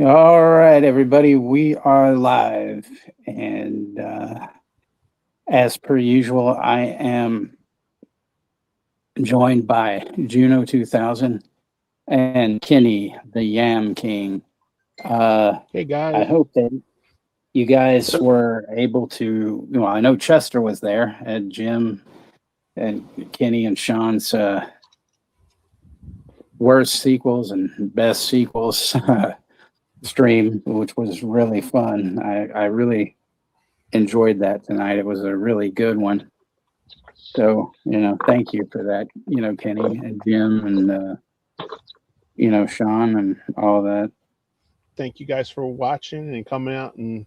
All right, everybody, we are live. And as per usual, I am joined by Juno 2000 and Kenny, the Yam King. Uh, Hey I guys, hope that you guys So, were able to. Well, I know Chester was there, and Jim and Kenny and Sean's worst sequels and best sequels stream, which was really fun. I really enjoyed that tonight. It was a really good one. So, thank you for that, Kenny and Jim and, Sean and all that. thank you guys for watching and coming out and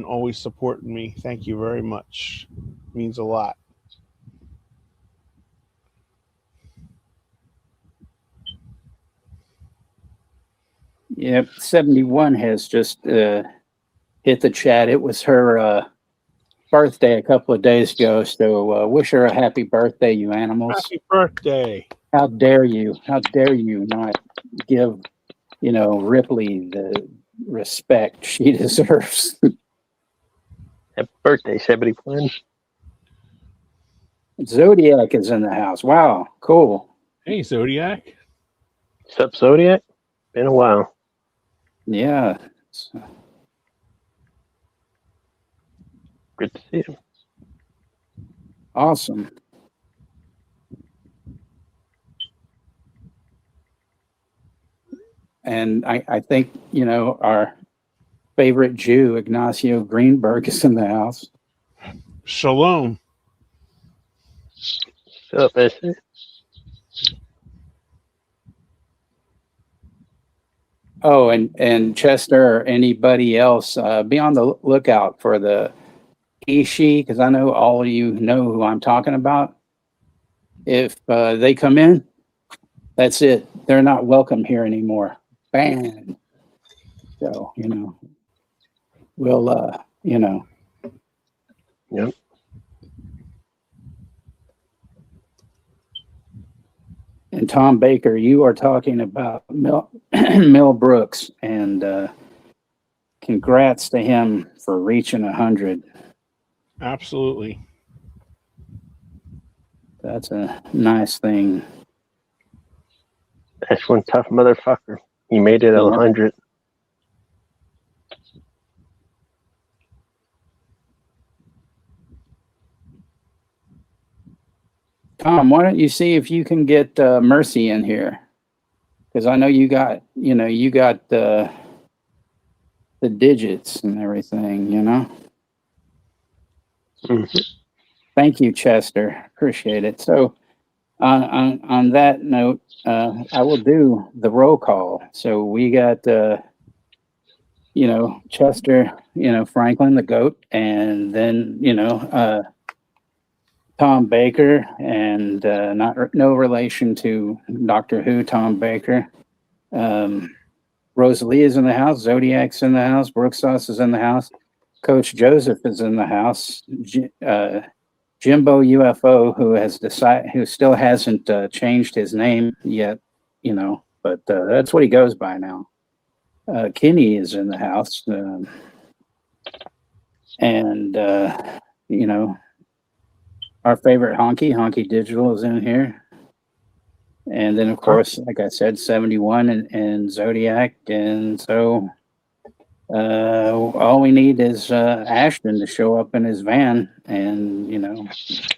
always supporting me. Thank you very much. It means a lot. Yep. 71 has just hit the chat. It was her birthday a couple of days ago. So, wish her a happy birthday, you animals. Happy birthday. How dare you? How dare you not give, Ripley the respect she deserves? happy birthday, 71. Zodiac is in the house. Wow. Cool. Hey Zodiac. What's up, Zodiac? Been a while. Yeah. Good to see you. Awesome. And I think, our favorite Jew, Ignacio Greenberg, is in the house. Shalom. What's up, Esther? Oh, and Chester or anybody else, be on the lookout for the Ishi, because I know all of you know who I'm talking about. If they come in, that's it. They're not welcome here anymore. Banned. So, we'll, Yep. and Tom Baker, you are talking about Mel Brooks, and congrats to him for reaching 100. Absolutely. That's a nice thing. That's one tough motherfucker. He made it at Yeah. 100. Tom, why don't you see if you can get Mercy in here? Because I know you got the digits and everything. Mm-hmm. Thank you, Chester. Appreciate it. So, on that note, I will do the roll call. So we got Chester, Franklin the goat, and then Tom Baker, and not no relation to Doctor Who, Tom Baker. Rosalie is in the house. Zodiac's in the house. JuneXas is in the house. Coach Joseph is in the house. Jimbo UFO, who still hasn't changed his name yet, but that's what he goes by now. Kenny is in the house, and our favorite Honky Digital is in here. And then, of course, like I said, 71 and Zodiac. And so all we need is Ashton to show up in his van and,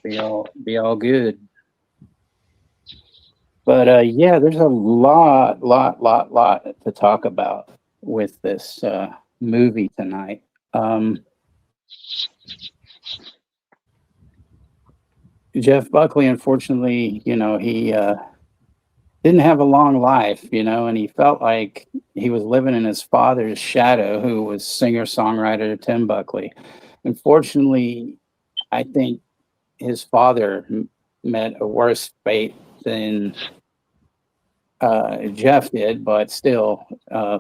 be all good. But yeah, there's a lot to talk about with this movie tonight. Jeff Buckley, unfortunately, he didn't have a long life, and he felt like he was living in his father's shadow, who was singer-songwriter Tim Buckley. Unfortunately, I think his father met a worse fate than Jeff did, but still,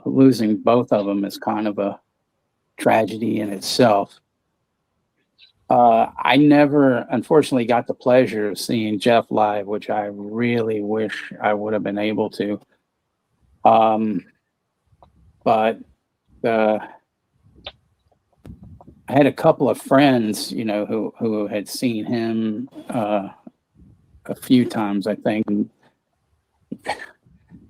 losing both of them is kind of a tragedy in itself. I never, unfortunately, got the pleasure of seeing Jeff live, which I really wish I would have been able to. Um, but I had a couple of friends, who had seen him a few times, I think.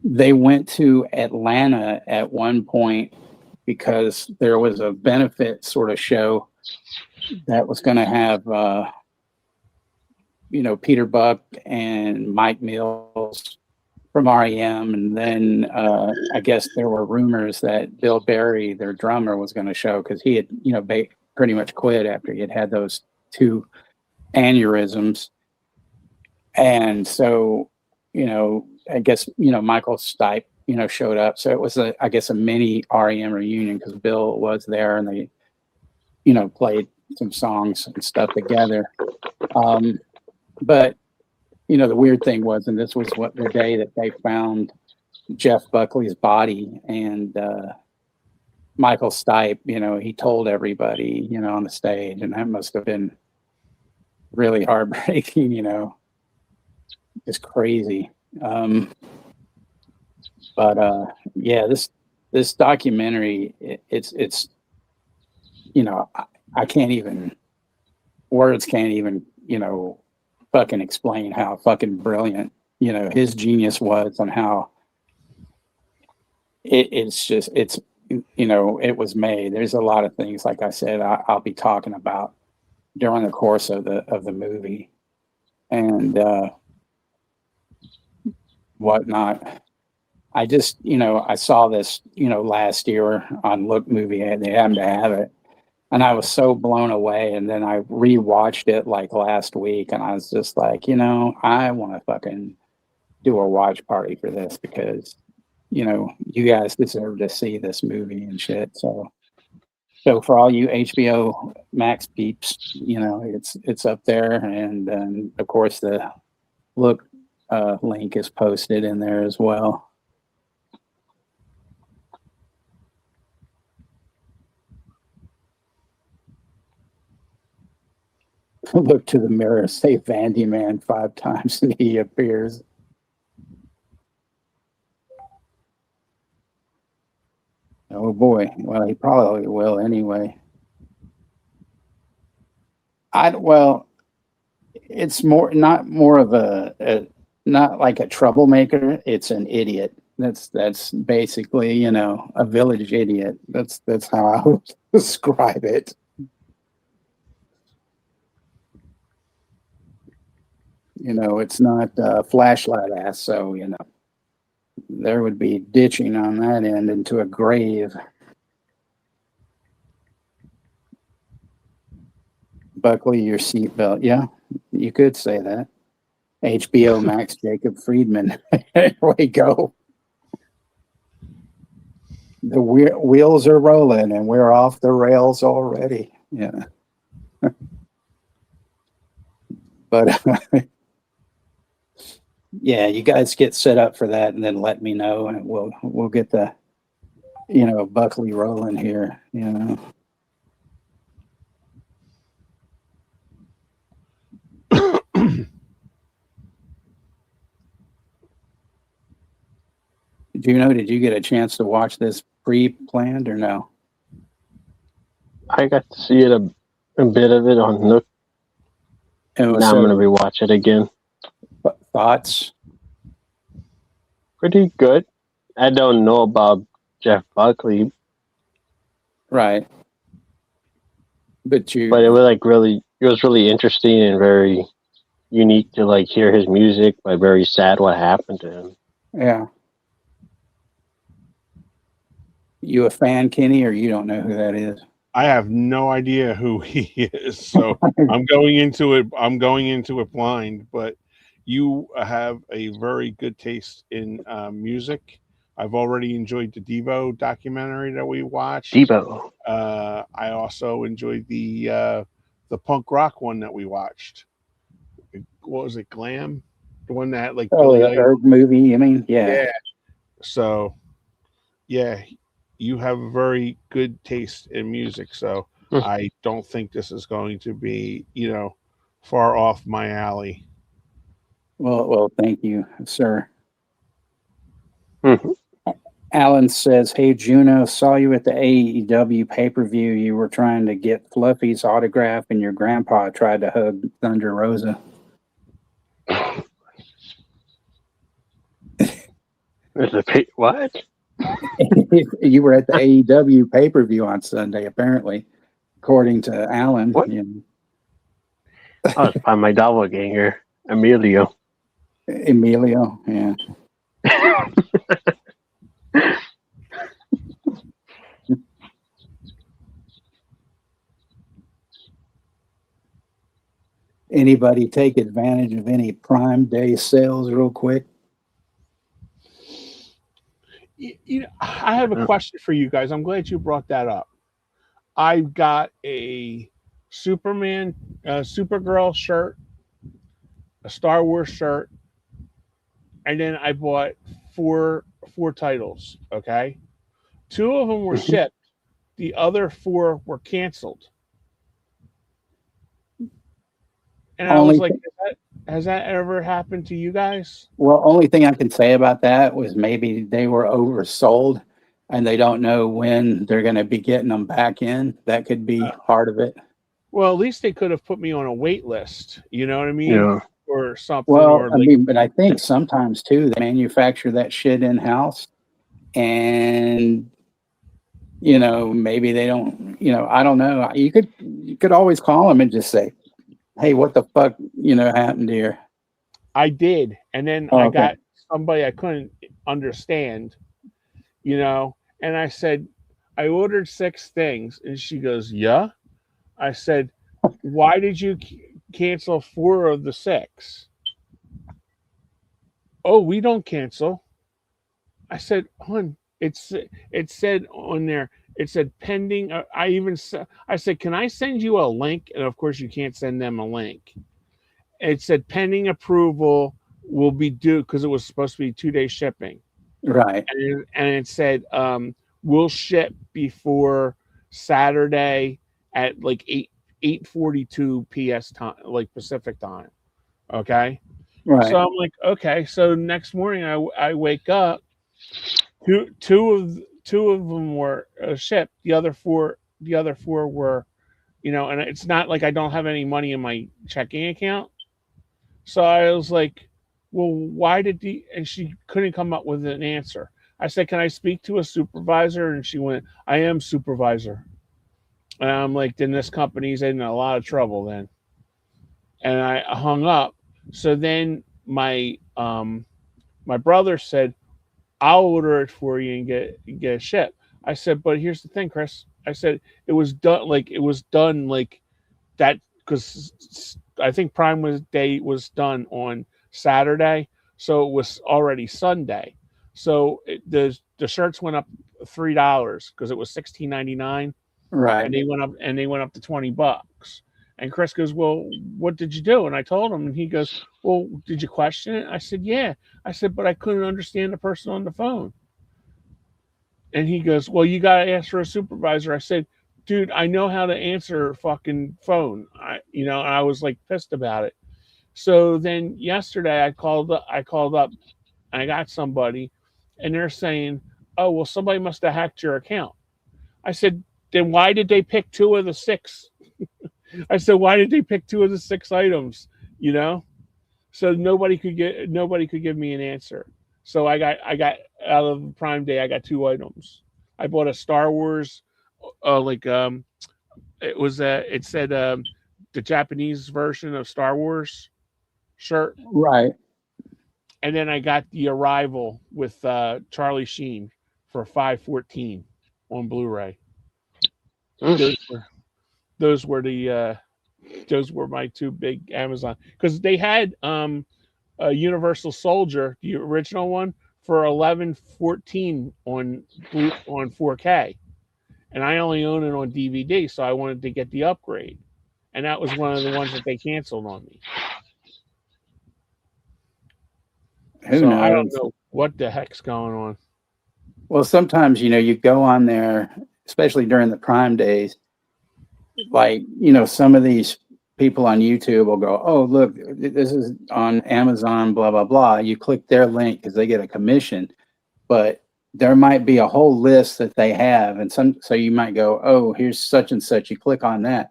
They went to Atlanta at one point because there was a benefit sort of show that was going to have, Peter Buck and Mike Mills from REM. And then I guess there were rumors that Bill Berry, their drummer, was going to show because he had, pretty much quit after he had had those 2 aneurysms. And so, I guess, Michael Stipe, showed up. So it was, I guess, a mini REM reunion because Bill was there and they, played some songs and stuff together. But, the weird thing was, and this was the day that they found Jeff Buckley's body, and Michael Stipe, he told everybody, on the stage, and that must have been really heartbreaking, It's crazy. Yeah, this documentary, it's I can't even, words can't even, fucking explain how fucking brilliant, his genius was, and how it's just, it was made. There's a lot of things, like I said, I'll be talking about during the course of the movie and whatnot. I just, I saw this, last year on Look Movie, and they happened to have it. And I was so blown away. And then I rewatched it like last week, and I was just like, I want to fucking do a watch party for this because, you guys deserve to see this movie and shit. So for all you HBO Max peeps, it's up there. And then, of course, the Look link is posted in there as well. Look to the mirror, say Vandy Man 5 times, and he appears. Oh boy. Well, he probably will anyway. It's not more of not like a troublemaker. It's an idiot. That's basically, a village idiot. That's how I would describe it. It's not flashlight ass, so there would be ditching on that end into a grave. Buckley, your seatbelt. Yeah, you could say that. HBO Max Jacob Friedman. There we go. The wheels are rolling and we're off the rails already. Yeah. But yeah, you guys get set up for that and then let me know, and we'll get the Buckley rolling here. Did you get a chance to watch this pre-planned or no? I got to see it a bit of it on Nook. Now I'm going to rewatch it again. Thoughts? Pretty good. I don't know about Jeff Buckley. Right. But it was really interesting and very unique to hear his music, but very sad what happened to him. Yeah. You a fan, Kenny, or you don't know who that is? I have no idea who he is, so I'm going into it blind. But you have a very good taste in music. I've already enjoyed the Devo documentary that we watched. Devo. I also enjoyed the punk rock one that we watched. What was it, Glam? The one that the Herb movie. I mean, yeah. So, yeah, you have a very good taste in music. So I don't think this is going to be, far off my alley. Well, thank you, sir. Alan says, "Hey Juno, saw you at the AEW pay-per-view. You were trying to get Fluffy's autograph, and your grandpa tried to hug Thunder Rosa." What? You were at the AEW pay-per-view on Sunday, apparently, according to Alan. What? You know. I was by my doppelganger, Emilio. Emilio, yeah. Anybody take advantage of any Prime Day sales real quick? You know, I have a question for you guys. I'm glad you brought that up. I got a Superman, Supergirl shirt, a Star Wars shirt, and then I bought four titles. Okay, 2 of them were shipped. The other 4 were canceled. And I was like, has that ever happened to you guys? Well, only thing I can say about that was maybe they were oversold and they don't know when they're going to be getting them back in. That could be part of it. Well, at least they could have put me on a wait list. You know what I mean? Yeah. Or something. Well, or like, but I think sometimes too, they manufacture that shit in house and, you know, maybe they don't, you know, I don't know. You could always call them and just say, "Hey, what the fuck, you know, happened here?" I did. And then I got somebody I couldn't understand, you know, and I said, I ordered 6 things. And she goes, "Yeah." I said, "Why did you cancel 4 of the 6? "Oh, we don't cancel." I said, "Hon, it said on there, it said pending." I said, "Can I send you a link?" And of course, you can't send them a link. It said pending approval will be due because it was supposed to be 2-day shipping. Right. And it said we'll ship before Saturday at like 8:42 PS time, like Pacific time. Okay. Right. So I'm like, okay. So next morning I wake up. Two of them were shipped. The other four were, you know, and it's not like I don't have any money in my checking account. So I was like, well, why did and she couldn't come up with an answer. I said, "Can I speak to a supervisor?" And she went, "I am supervisor." And I'm like, then this company's in a lot of trouble then. And I hung up. So then my brother said, "I'll order it for you and get it shipped." I said, "But here's the thing, Chris." I said, it was done like that because I think Prime Day was done on Saturday, so it was already Sunday. So the shirts went up $3 because it was $16.99. Right. And they went up to $20. And Chris goes, "Well, what did you do?" And I told him, and he goes, "Well, did you question it?" I said, "Yeah." I said, "But I couldn't understand the person on the phone." And he goes, "Well, you got to ask for a supervisor." I said, "Dude, I know how to answer a fucking phone." I was like pissed about it. So then yesterday I called up and I got somebody and they're saying, "Oh, well, somebody must have hacked your account." I said, "Then why did they pick 2 of the 6?" I said, "Why did they pick 2 of the 6 items?" You know? So nobody could give me an answer. So I got out of Prime Day, I got 2 items. I bought a Star Wars, it said the Japanese version of Star Wars shirt, Right. and then I got the Arrival with Charlie Sheen for $5.14 on Blu-ray. Those were my 2 big Amazon because they had a Universal Soldier, the original one, for $11.14 on 4K, and I only own it on DVD, so I wanted to get the upgrade, and that was one of the ones that they canceled on me. Who knows? I don't know what the heck's going on. Well, sometimes, you go on there, especially during the Prime days, like, some of these people on YouTube will go, "Oh, look, this is on Amazon, blah, blah, blah." You click their link because they get a commission. But there might be a whole list that they have, and so you might go, oh, here's such and such. You click on that,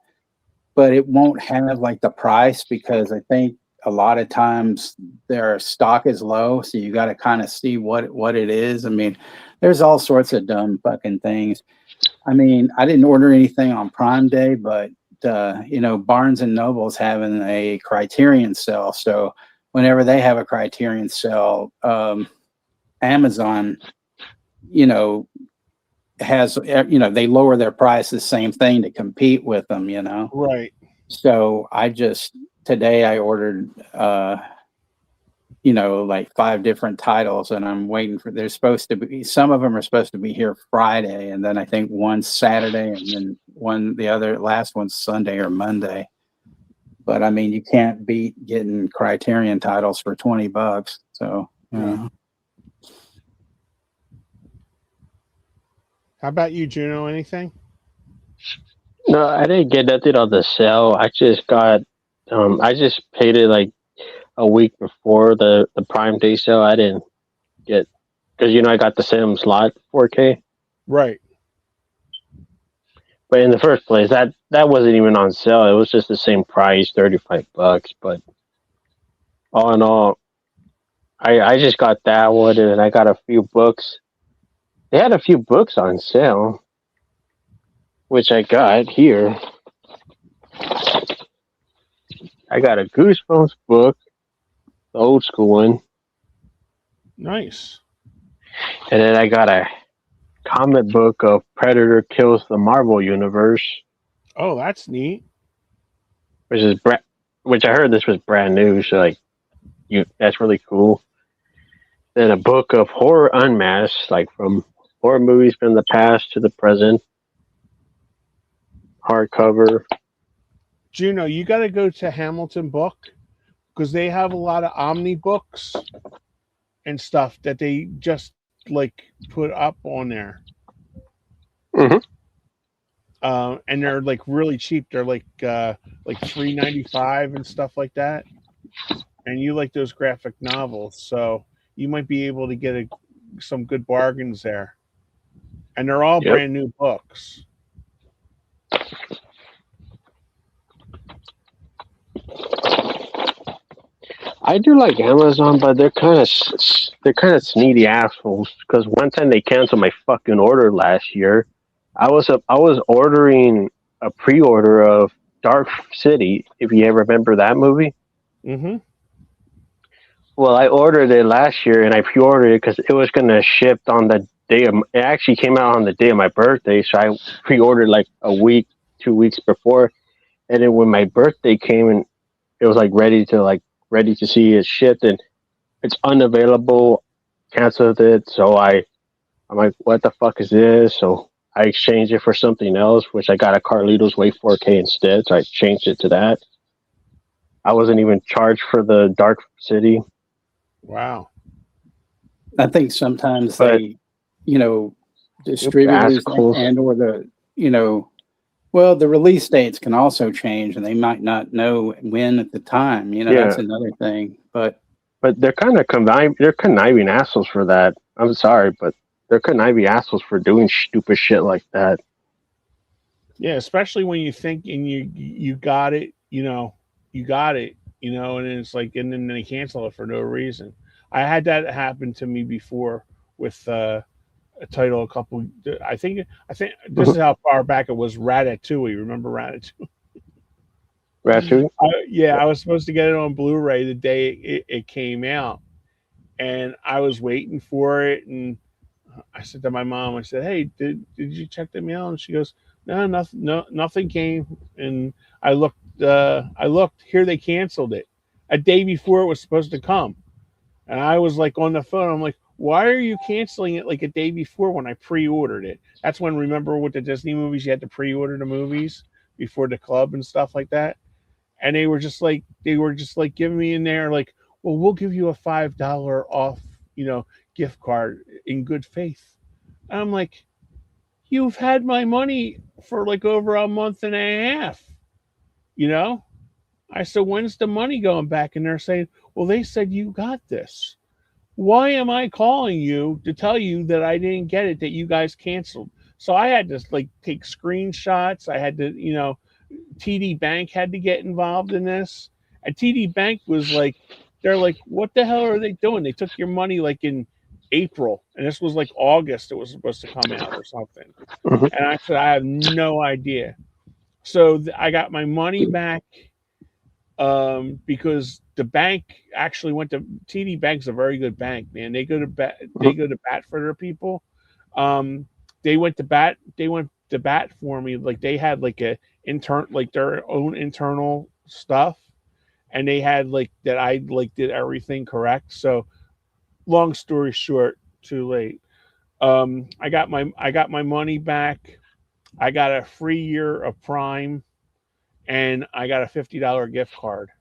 but it won't have like the price because I think a lot of times their stock is low, so you got to kind of see what it is. I mean, there's all sorts of dumb fucking things. I mean, I didn't order anything on Prime Day, but Barnes and Noble's having a Criterion sale, so whenever they have a Criterion sale, Amazon, has, they lower their price the same thing to compete with them, Right. So today I ordered, like 5 different titles, and I'm waiting for, some of them are supposed to be here Friday, and then I think one's Saturday, and then the last one's Sunday or Monday. But I mean, you can't beat getting Criterion titles for $20. So, How about you, Juno? Anything? No, I didn't get nothing on the sale. I just got, I just paid it like a week before the Prime Day sale. I didn't get, because I got the Sims Lot 4K. Right. But in the first place, that wasn't even on sale. It was just the same price, $35. But all in all, I just got that one, and I got a few books. They had a few books on sale, which I got here. I got a Goosebumps book, the old school one. Nice. And then I got a comic book of Predator Kills the Marvel Universe. Oh, that's neat. Which I heard this was brand new, so that's really cool. Then a book of Horror Unmasked, like from horror movies from the past to the present. Hardcover. Juno, you got to go to Hamilton Book because they have a lot of Omni books and stuff that they just like put up on there. Mm-hmm. And they're like really cheap. They're like $3.95 and stuff like that. And you like those graphic novels, so you might be able to get some good bargains there. And they're all brand new books. I do like Amazon, but they're kind of sneaky assholes. Because one time they canceled my fucking order last year. I was ordering a pre-order of Dark City. If you ever remember that movie. Mm-hmm. Well, I ordered it last year, and I pre-ordered it because it was gonna ship on the day of. It actually came out on the day of my birthday, so I pre-ordered like a week, 2 weeks before. And then when my birthday came, and it was like ready to see it shipped, and it's unavailable. Canceled it, so I'm like, what the fuck is this? So I exchanged it for something else, which I got a Carlito's Way 4K instead. So I changed it to that. I wasn't even charged for the Dark City. Wow. I think sometimes distributors and or the release dates can also change, and they might not know when at the time. That's another thing. But they're kind of they're conniving assholes for that. I'm sorry, but they're conniving assholes for doing stupid shit like that. Yeah, especially when you think and you got it, you got it, and it's like, and then they cancel it for no reason. I had that happen to me before with a title I think this is how far back it was. Ratatouille. Remember Ratatouille? Ratatouille? I was supposed to get it on Blu-ray the day it came out, and I was waiting for it, and I said to my mom, I said, "Hey, did you check the mail?" And she goes, "No, nothing came." And I looked. Here they canceled it a day before it was supposed to come, and I was like on the phone. I'm like, "Why are you canceling it like a day before when I pre-ordered it?" That's when, remember with the Disney movies, you had to pre-order the movies before the club and stuff like that. And they were just like giving me in there like, "Well, we'll give you a $5 off, gift card in good faith." And I'm like, "You've had my money for like over a month and a half, I said, "When's the money going back?" And they're saying, "Well, they said you got this." why am I calling you to tell you that I didn't get it, that you guys canceled? So I had to like take screenshots. I had to, TD Bank had to get involved in this. And TD Bank was like, they're like, what the hell are they doing? They took your money like in April, and this was like August. It was supposed to come out or something. Mhm. And I said, I have no idea. So I got my money back because the bank actually went to TD Bank's a very good bank, man. They go to bat. They go to bat for their people. Um, they went to bat. They went to bat for me. Like they had like like their own internal stuff, and they had like that. I like did everything correct. So long story short, too late. I got my money back. I got a free year of Prime, and I got a $50 gift card.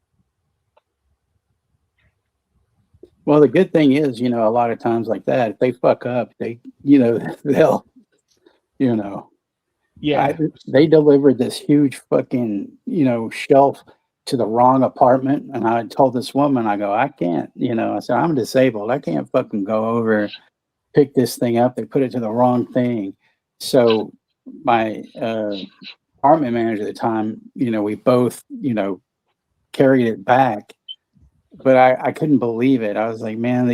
Well, the good thing is, a lot of times like that, if they fuck up, they'll, you know, Yeah, they delivered this huge fucking, shelf to the wrong apartment. And I told this woman, I go, I can't, I said, I'm disabled. I can't fucking go over, pick this thing up. They put it to the wrong thing. So my apartment manager at the time, we both, carried it back. But I couldn't believe it. I was like, man,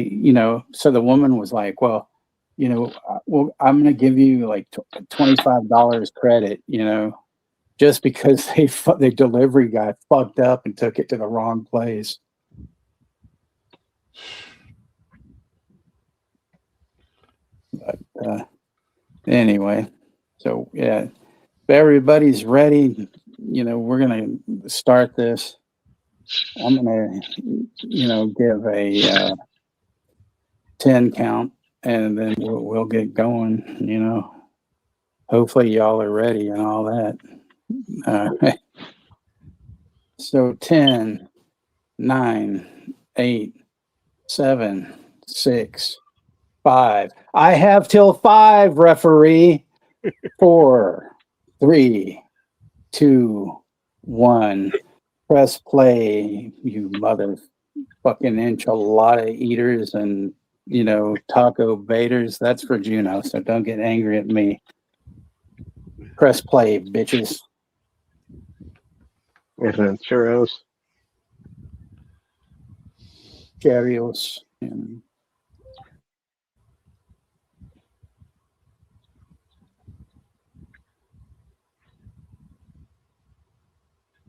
so the woman was like, well, I'm going to give you like $25 credit, just because the delivery guy fucked up and took it to the wrong place. But anyway, so yeah, if everybody's ready, we're going to start this. I'm going to, give a 10 count, and then we'll get going. Hopefully y'all are ready and all that. So 10, 9, 8, 7, 6, 5. I have till 5, referee. 4, 3, 2, 1. Press play, you motherfucking enchilada eaters and taco baiters. That's for Juno, so don't get angry at me. Press play, bitches. Yes, and churros. Cheerios.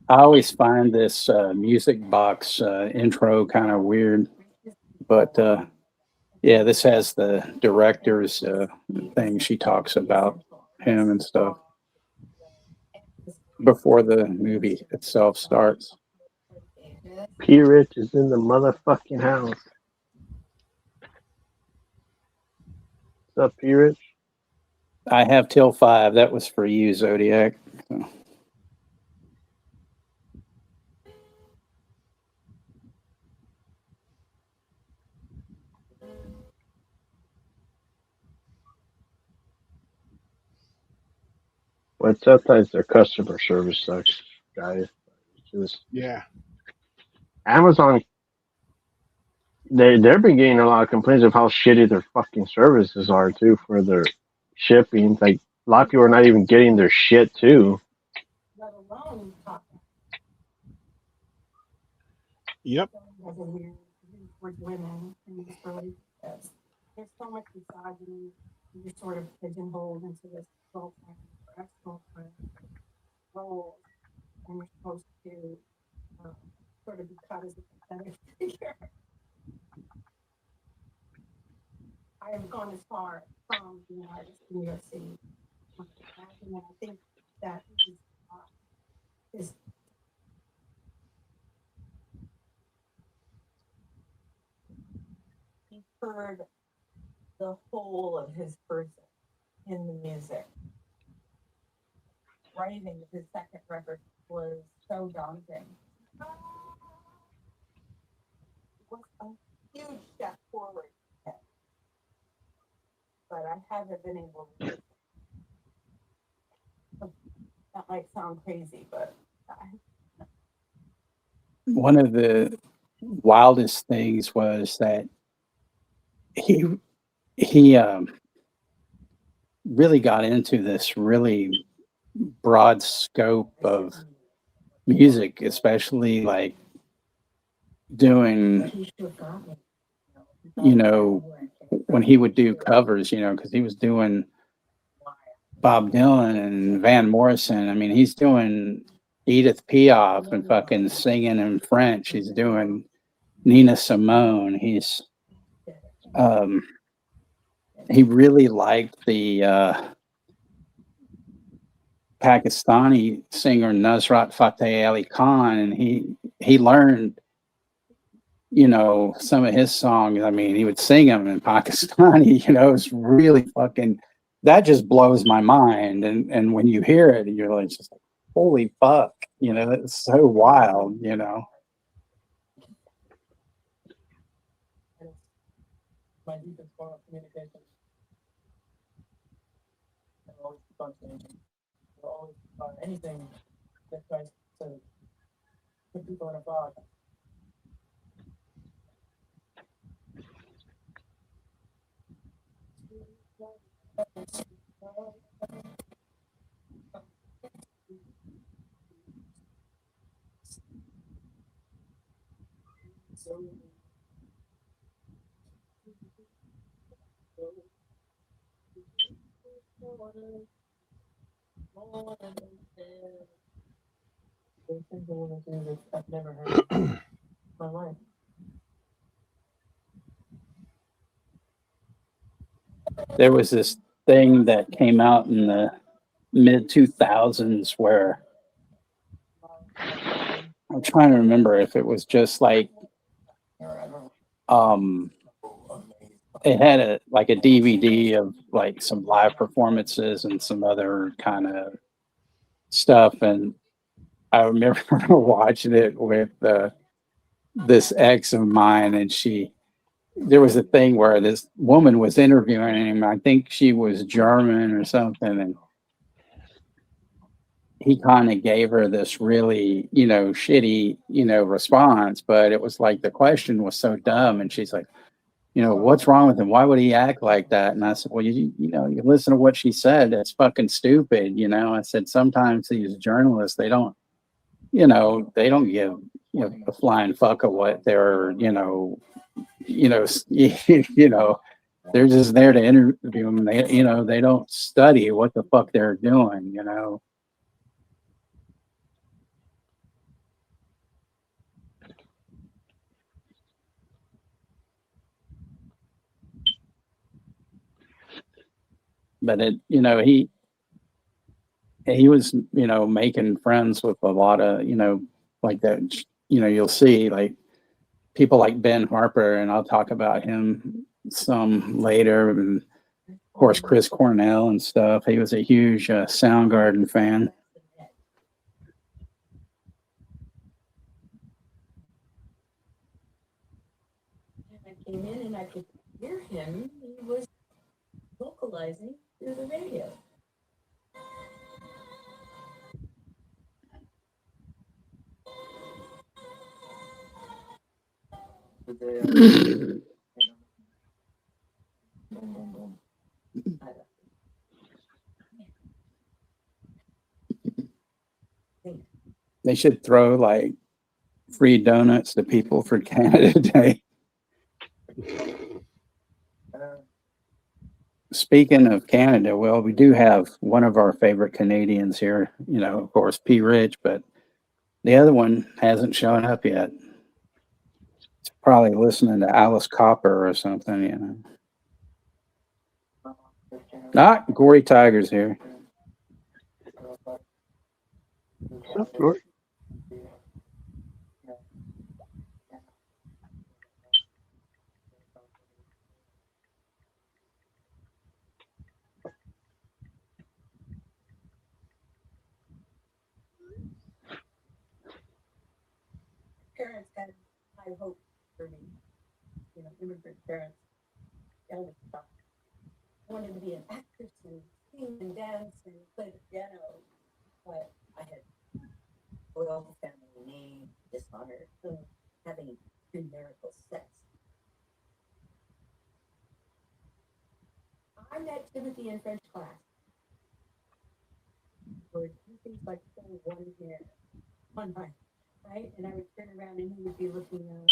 I always find this music box intro kind of weird, but yeah, this has the director's thing. She talks about him and stuff before the movie itself starts. P. Rich is in the motherfucking house. What's up, P. Rich? I have till 5. That was for you, Zodiac. So. But sometimes their customer service sucks, guys. Just yeah. Amazon, they've been getting a lot of complaints of how shitty their fucking services are too for their shipping. Like a lot of people are not even getting their shit too. Yep. With women in this relationship. There's so much misogyny. You're sort of pigeonholed into this girlfriend or ex-girlfriend role, and you're supposed to sort of be cut as a pathetic figure. I have gone as far from being an artist in New York City. And I think that is he heard the whole of his person in the music. Writing his second record was so daunting. It was a huge step forward, but I haven't been able to. That might sound crazy, but One of the wildest things was that he really got into this really broad scope of music, especially like doing, when he would do covers, because he was doing Bob Dylan and Van Morrison. I mean, he's doing Edith Piaf and fucking singing in French. He's doing Nina Simone. Um, he really liked the Pakistani singer Nusrat Fateh Ali Khan, and he learned, some of his songs. I mean, he would sing them in Pakistani. It's really fucking, that just blows my mind. And when you hear it, you're like, just like, holy fuck, it's so wild. My deepest form of communication. And always functioning. Will always find anything that tries to put people in a box. I've never heard in my life. There was this thing that came out in the mid 2000s where I'm trying to remember if it was just like um it had a like a DVD of like some live performances and some other kind of stuff, and I remember watching it with this ex of mine, and there was a thing where this woman was interviewing him. I think she was German or something, and he kind of gave her this really, shitty, response, but it was like the question was so dumb, and she's like, what's wrong with him? Why would he act like that? And I said, well, you listen to what she said. That's fucking stupid. I said, sometimes these journalists, they don't give, a flying fuck of what they're, they're just there to interview them. They don't study what the fuck they're doing. But he was, making friends with a lot of, like that, you'll see like people like Ben Harper, and I'll talk about him some later. And of course, Chris Cornell and stuff. He was a huge Soundgarden fan. I came in and I could hear him. He was vocalizing through the radio. They should throw like free donuts to people for Canada Day. Speaking of Canada, well, we do have one of our favorite Canadians here, of course, P. Rich, but the other one hasn't shown up yet. It's probably listening to Alice Cooper or something. Ah, Gory Tiger's here. Oh, sure. Parents had high hopes for me. Immigrant parents. Eldest son. I wanted to be an actress and sing and dance and play the piano, but I had royal family name, dishonor, having premarital sex. I met Timothy in French class. Where he things like pull one hair, one eye, right? And I would turn around and he would be looking at.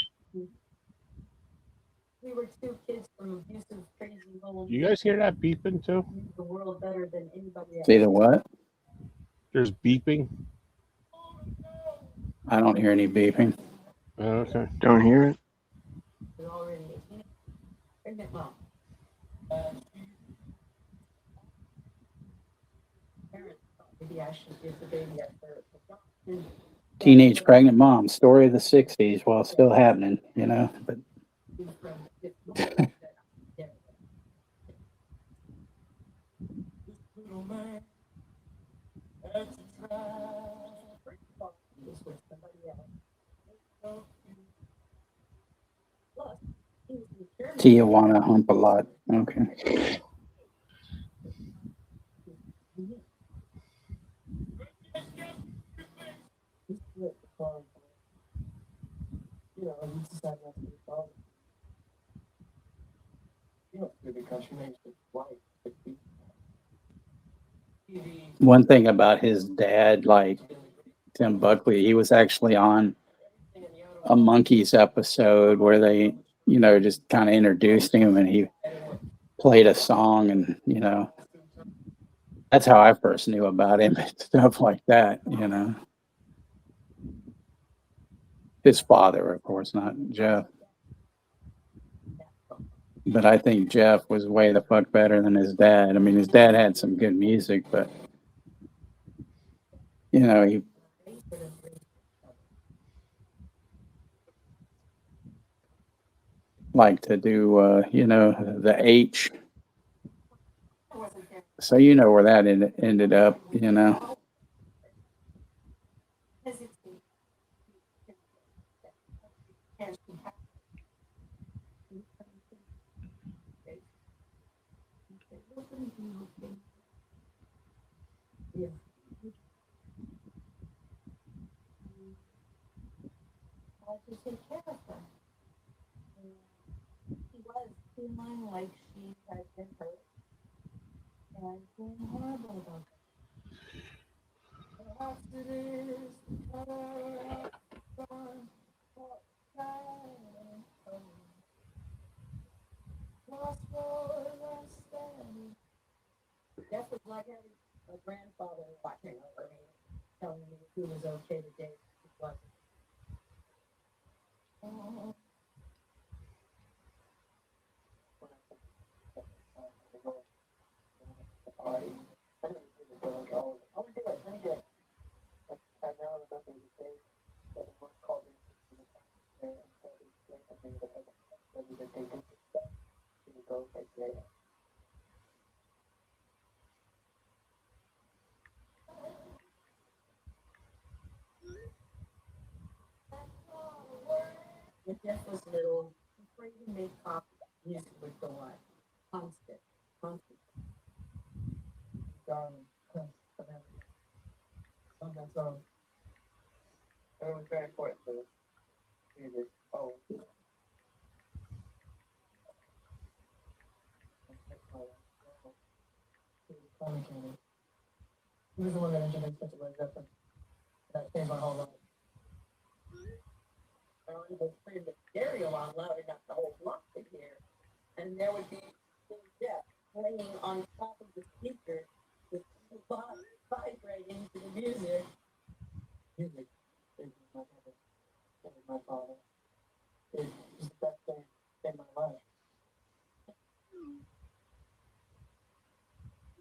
We were two kids from abusive, crazy homes. You guys hear that beeping too? Knew the world better than anybody else. See the what? There's beeping. I don't hear any beeping. Oh, okay. Don't hear it. We're already a teenage pregnant mom. Parents thought maybe I should give the baby up for adoption. Teenage pregnant mom, story of the 60s while still happening, you know. But Little man had to try. Was with somebody else. Plus, he was determined. Tijuana hump a lot. Okay. He split the farm. You know, he decided not to be father. You know, because she makes his wife. One thing about his dad, like Tim Buckley, he was actually on a Monkees episode where they, you know, just kind of introduced him and he played a song and, you know, that's how I first knew about him and stuff like that, you know. His father, of course, not Jeff. But I think Jeff was way the fuck better than his dad. I mean, his dad had some good music, but, you know, he liked to do, you know, the H. So you know where that ended up, you know. To take care of her. He was feeling like she had been hurt and feeling horrible about it. Perhaps it is because Jeff was like having a grandfather watching over me, telling me if he was okay to date. He wasn't. When Jeff was little, before he made coffee, music would go on. Constant. Darling, something so. It was very important to music. Oh. He was the one that introduced me to Led Zeppelin. That changed my whole life. I would turn the stereo on loud enough the whole block could hear. And there would be Jeff playing on top of the speaker with the box vibrating to the music. Music is my mother. It was my father. It was the best thing in my life.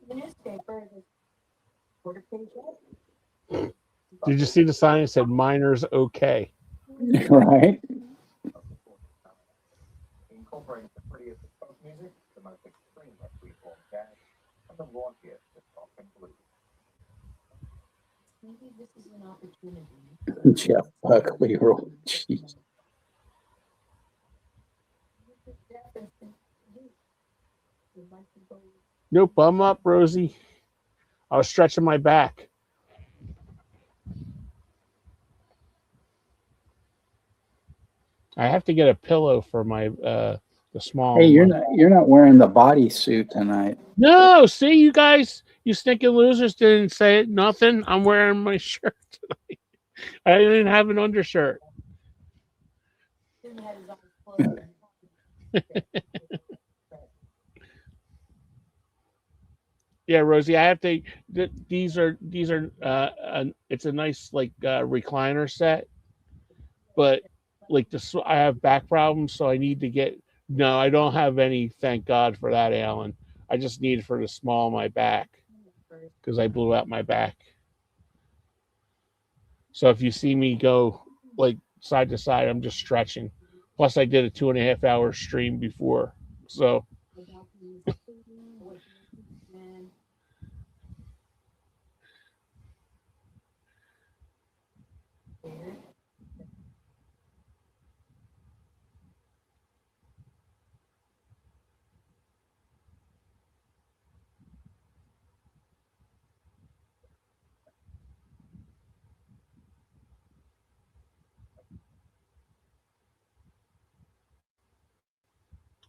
The newspaper, the quarter page ad. Did you see the sign that said "Miners okay"? Right. Incorporating the prettiest of folk music, the most extreme of freeform jazz, and the raunchiest of rock and blues. Maybe this is an opportunity. Jeff Buckley. Jeez. Nope, I'm up, Rosie. I was stretching my back. I have to get a pillow for my The small. Hey, one. you're not wearing the bodysuit tonight. No, see, you guys, you stinking losers didn't say it. Nothing. I'm wearing my shirt tonight. I didn't have an undershirt. Jim had his eyes closed. Yeah, Rosie, I have to. These are it's a nice like recliner set, but like this, I have back problems, so I need to get. No, I don't have any. Thank God for that, Alan. I just need for the small of my back because I blew out my back. So if you see me go like side to side, I'm just stretching. Plus, I did a 2.5 hour stream before, so.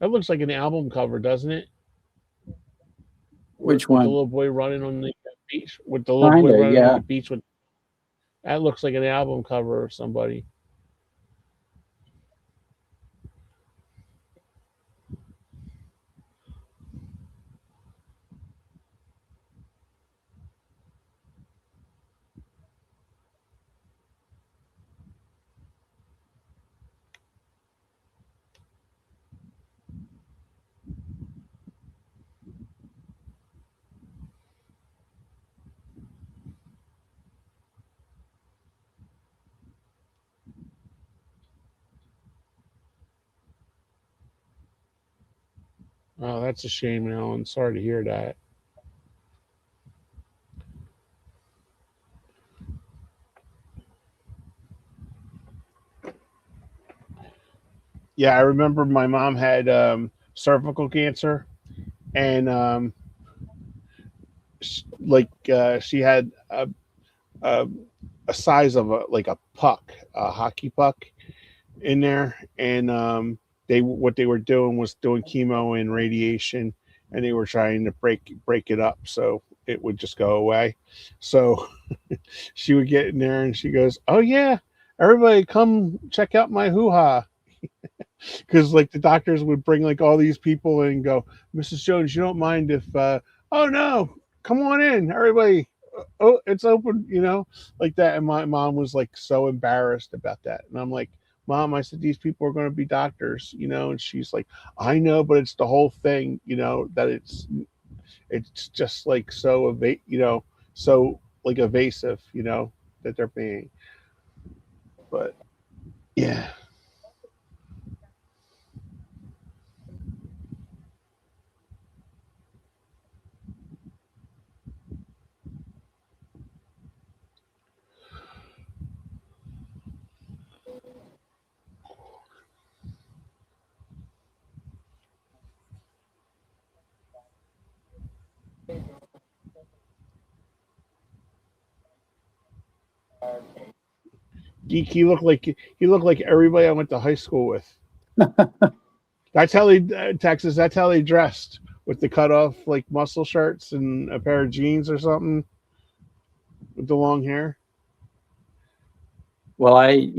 That looks like an album cover, doesn't it? Which With the one? little boy running on the beach. With the little boy Kinda, running on yeah. the beach. With that looks like an album cover of somebody. Oh, that's a shame, Alan. Sorry to hear that. Yeah, I remember my mom had cervical cancer, and she had a, a size of a puck, a hockey puck, in there, and they what they were doing was doing chemo and radiation, and they were trying to break it up so it would just go away. So she would get in there and she goes, "Oh yeah, everybody come check out my hoo ha." Because like the doctors would bring like all these people and go, "Mrs. Jones, you don't mind if oh no, come on in, everybody. Oh, it's open," like that. And my mom was like so embarrassed about that. And I'm like, "Mom," I said, "these people are going to be doctors, and she's like, "I know, but it's the whole thing, that it's just like so so like evasive, that they're being." But yeah. Geek, he looked like everybody I went to high school with. That's how they Texas. That's how they dressed, with the cut off like muscle shirts and a pair of jeans or something with the long hair. Well, I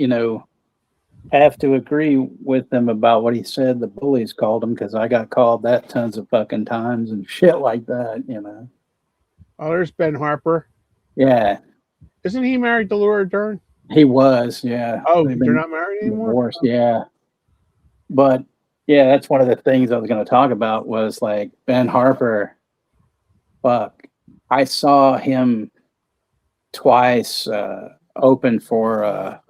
have to agree with him about what he said. The bullies called him because I got called that tons of fucking times and shit like that. Oh, there's Ben Harper. Yeah, Isn't he married to Laura Dern? he was. Yeah, Oh, they've they're been not married anymore. divorced. Yeah, but yeah, that's one of the things I was going to talk about was like Ben Harper. Fuck, I saw him twice open for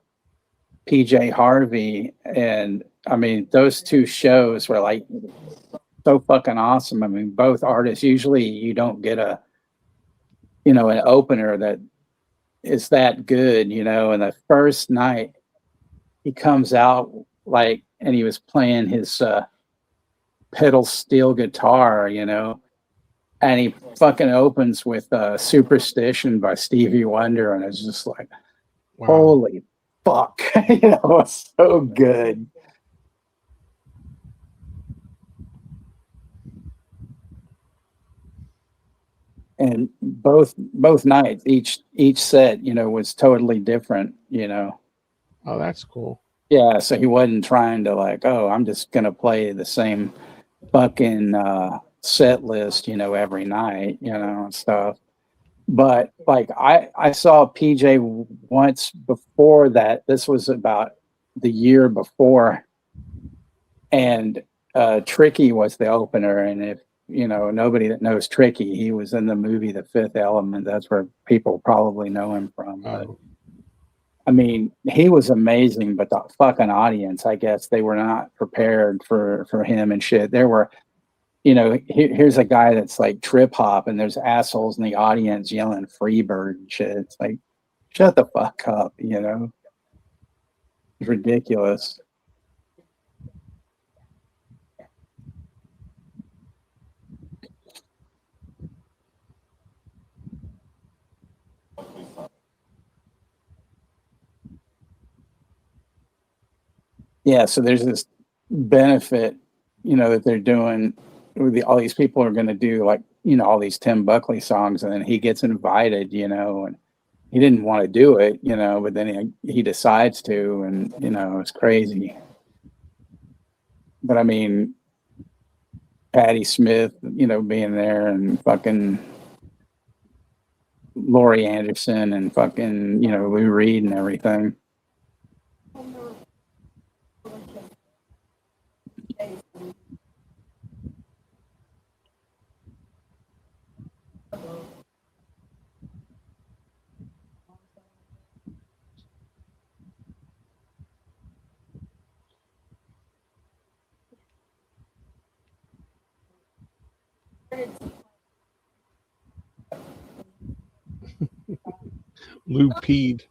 PJ Harvey, and I mean those two shows were like so fucking awesome. I mean, both artists. Usually, you don't get an opener that is that good. And the first night he comes out and he was playing his pedal steel guitar, and he fucking opens with "Superstition" by Stevie Wonder, and it's just like, Wow. holy fuck, it's so good. and both nights, each set, was totally different. Oh, that's cool. Yeah, so he wasn't trying to like, oh, I'm just gonna play the same fucking set list, every night, and stuff. But like I saw PJ once before that. This was about the year before, and Tricky was the opener. And if nobody that knows Tricky, he was in the movie The Fifth Element. That's where people probably know him from. But Oh, I mean, he was amazing, but the fucking audience, I guess they were not prepared for him and shit. There were, here's a guy that's like trip hop, and there's assholes in the audience yelling "Freebird" and shit. It's like, shut the fuck up, It's ridiculous. Yeah, so there's this benefit, that they're doing. All these people are going to do like, all these Tim Buckley songs, and then he gets invited, and he didn't want to do it, but then he decides to, and it's crazy. But I mean, Patti Smith, being there, and fucking Laurie Anderson, and fucking, Lou Reed and everything. Lou peed.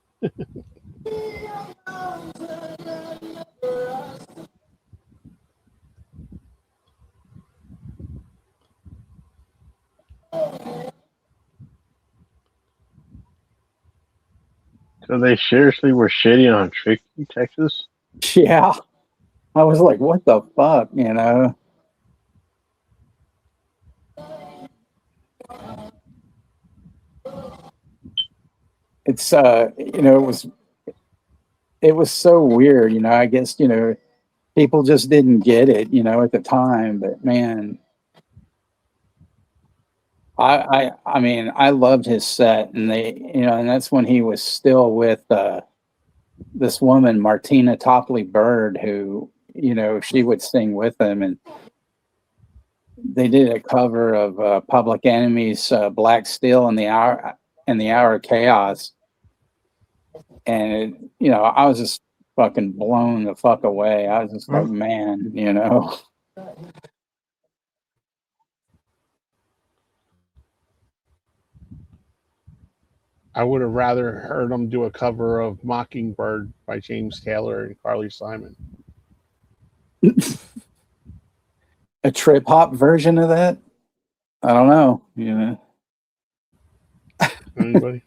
So they seriously were shitting on Tricky, Texas? Yeah. I was like, what the fuck, It's it was so weird, I guess, people just didn't get it, at the time, but man, I mean, I loved his set, and and that's when he was still with this woman, Martina Topley Bird, who, she would sing with him, and they did a cover of Public Enemy's Black Steel in the Hour of Chaos. And I was just fucking blown the fuck away. I was just like, man, I would have rather heard him do a cover of Mockingbird by James Taylor and Carly Simon. a trip hop version of that. I don't know. Anybody?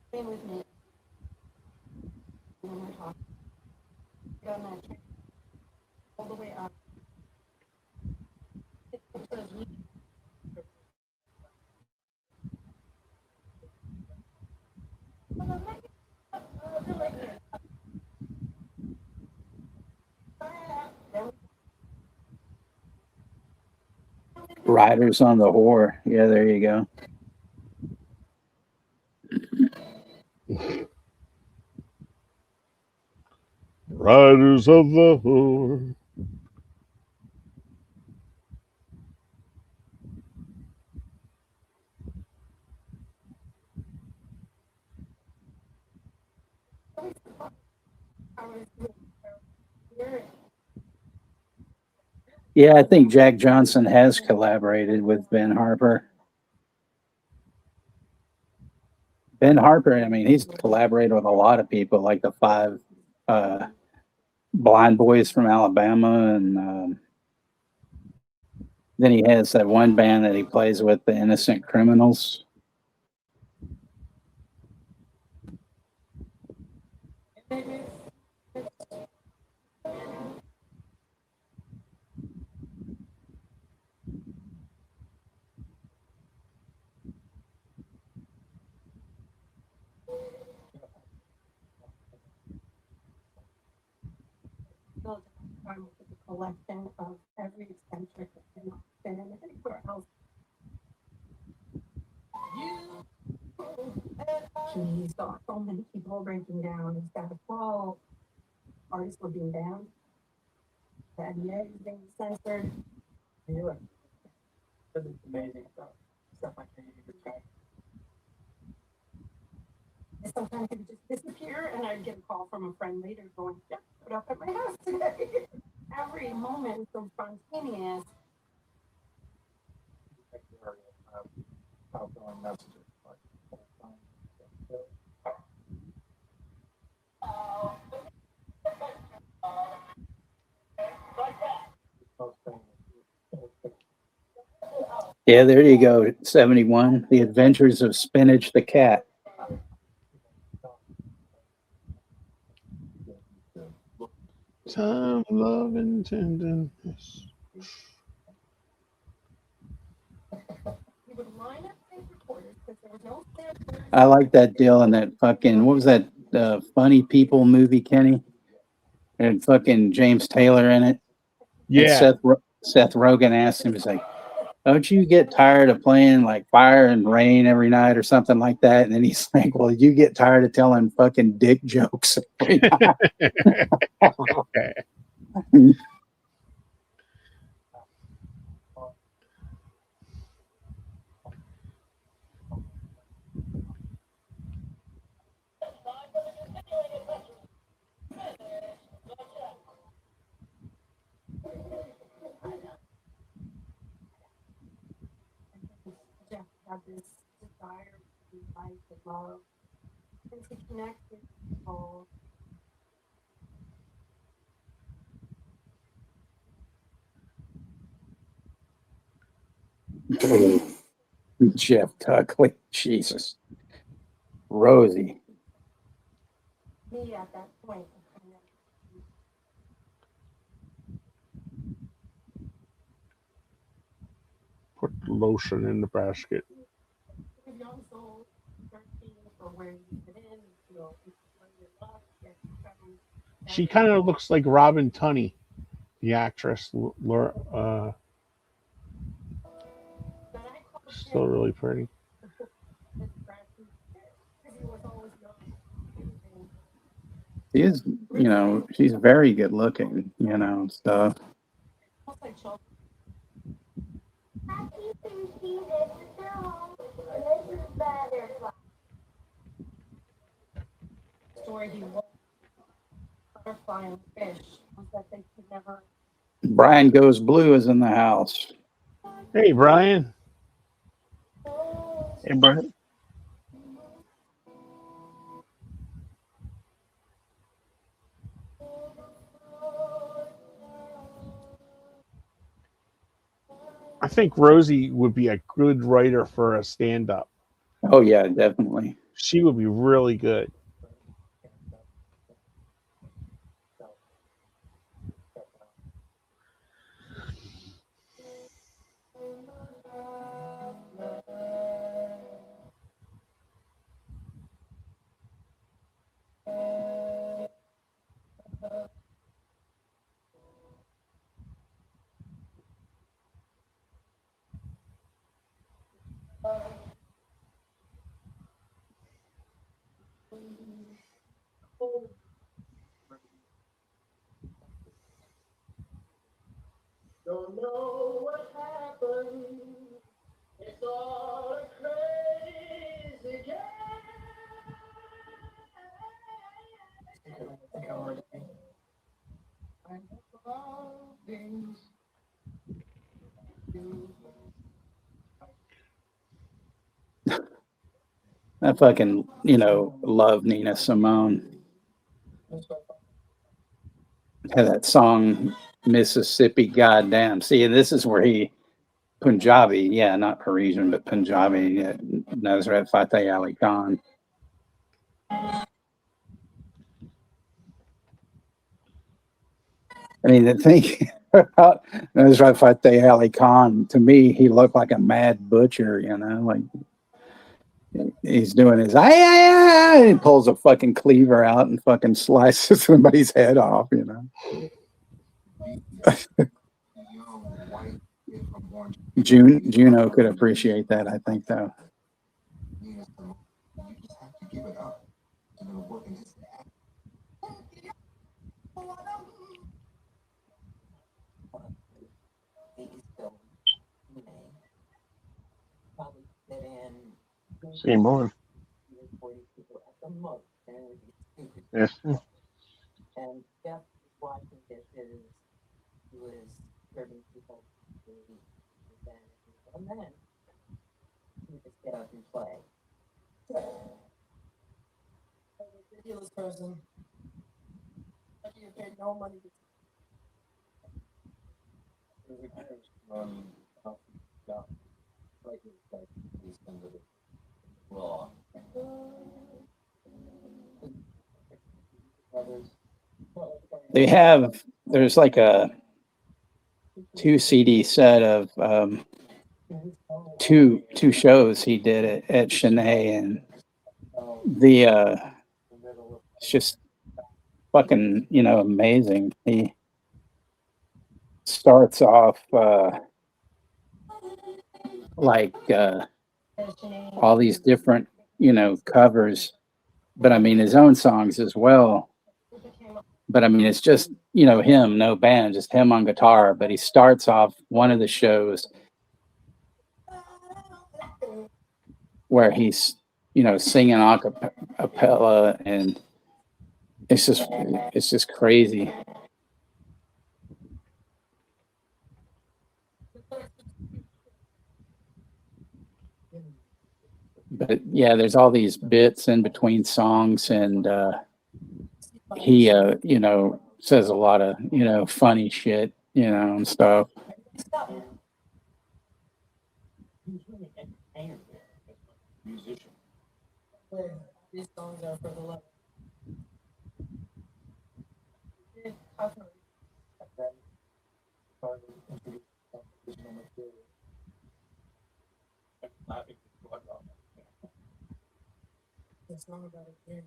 Stay with me. When we're talking. Get on that train. All the way up. Riders on the Whore. Yeah, there you go. Riders of the Whore. Yeah, I think Jack Johnson has collaborated with Ben Harper. Ben Harper, I mean, he's collaborated with a lot of people, like the five blind boys from Alabama, and then he has that one band that he plays with, the Innocent Criminals. built a time with a collection of every eccentric that cannot fit in anywhere else. He's got so many people breaking down. He's got 12 artists were being banned. The NBA is being censored. You know, this is amazing stuff I can't even describe. And sometimes he would just disappear, and I'd get a call from a friend later going, "Jeff showed up at my house today." Every moment is so spontaneous. Outgoing messages. Like, all the time. Yeah, there you go. 71. The Adventures of Spinach the Cat. Time, love, and tenderness. He would line up tape recorders because there was no censor. I like that deal in that fucking, what was that, Funny People movie, Kenny? And fucking James Taylor in it. And Yeah. Seth Rogen asked him, he's like, don't you get tired of playing like Fire and Rain every night or something like that? And then he's like, well, you get tired of telling fucking dick jokes every night. Jeff had this desire to be like to love and to connect with people. Jeff Buckley, Jesus. Rosie. Me at that point. Put the lotion in the basket. Young soul, searching for where you fit in, you know, where you love, get found. She kind of looks like Robin Tunney, the actress. But I called Still really pretty. him because he was always young. She is, you know, she's very good looking, you know, stuff. Almost like children. Story he was butterfly and fish was that they could never. Brian Goes Blue is in the house. Hey, Brian. Hey, Brian. I think Rosie would be a good writer for a stand-up. Oh, yeah, definitely. She would be really good. Don't know what happened. It's all a crazy game. I think I'm already. I'm loving you. I fucking, you know, love Nina Simone. Had that song, Mississippi Goddamn. See, this is where he, Punjabi, yeah, not Parisian, but Punjabi, Nazrat Fateh Ali Khan. I mean, the thing about Nazrat Fateh Ali Khan, to me, he looked like a mad butcher, you know, like he's doing his, and he pulls a fucking cleaver out and fucking slices somebody's head off, you know. Juno could appreciate that, I think, though. Probably fit in Same on. 40 people at the most, and it would be stupid. Yes. And Jeff was watching this as he was serving people the and then he would just get up and play. A ridiculous person. You paid no money to There's like a 2 CD set of two shows he did at Chennai, and the it's just fucking, you know, amazing. He starts off like all these different, you know, covers, but I mean his own songs as well. But I mean, it's just, you know, him, no band, just him on guitar. But he starts off one of the shows where he's, you know, singing a cappella, and it's just crazy. But yeah, there's all these bits in between songs, and he, you know, says a lot of, you know, funny shit, you know, and stuff. Musician. these songs are for the love. The song about a kid.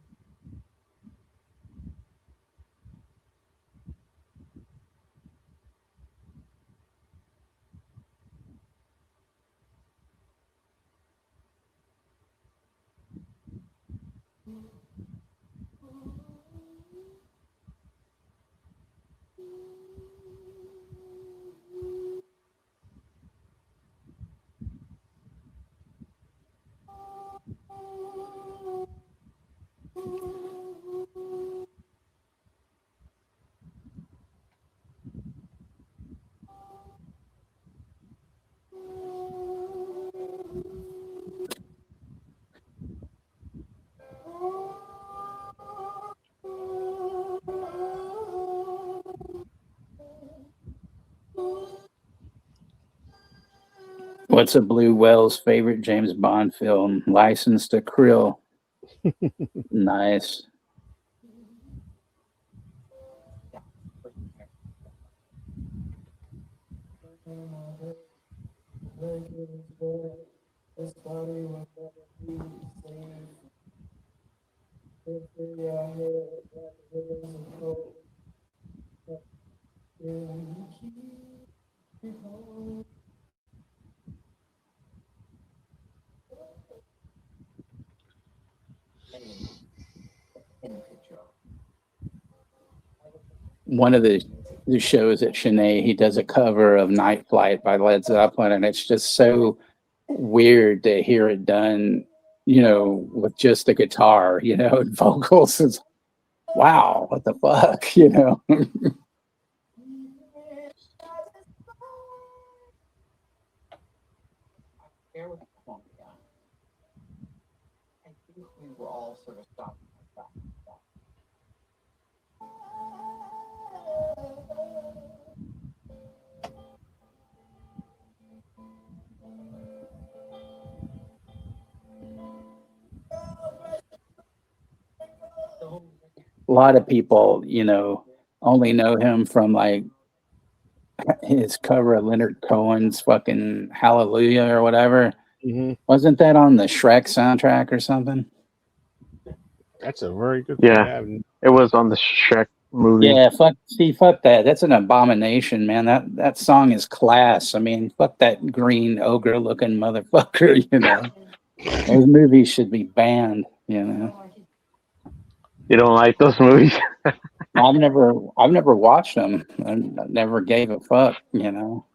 What's a Blue Whale's favorite James Bond film? License to Krill. Nice. This body will never be the same. If we are here, that is a cold. Keep on. One of the shows at Chennai, he does a cover of Night Flight by Led Zeppelin, and it's just so weird to hear it done, you know, with just a guitar, you know, and vocals. It's, wow, what the fuck, you know? Here with Columbia, I think we were all sort of stopped. A lot of people, you know, only know him from like his cover of Leonard Cohen's fucking Hallelujah or whatever. Mm-hmm. Wasn't that on the Shrek soundtrack or something? That's a very good. Yeah. I haven't- It was on the Shrek movie. Yeah, fuck that. That's an abomination, man. That song is class. I mean, fuck that green ogre looking motherfucker, you know. Those movies should be banned, you know. You don't like those movies? I've never watched them. I never gave a fuck, you know.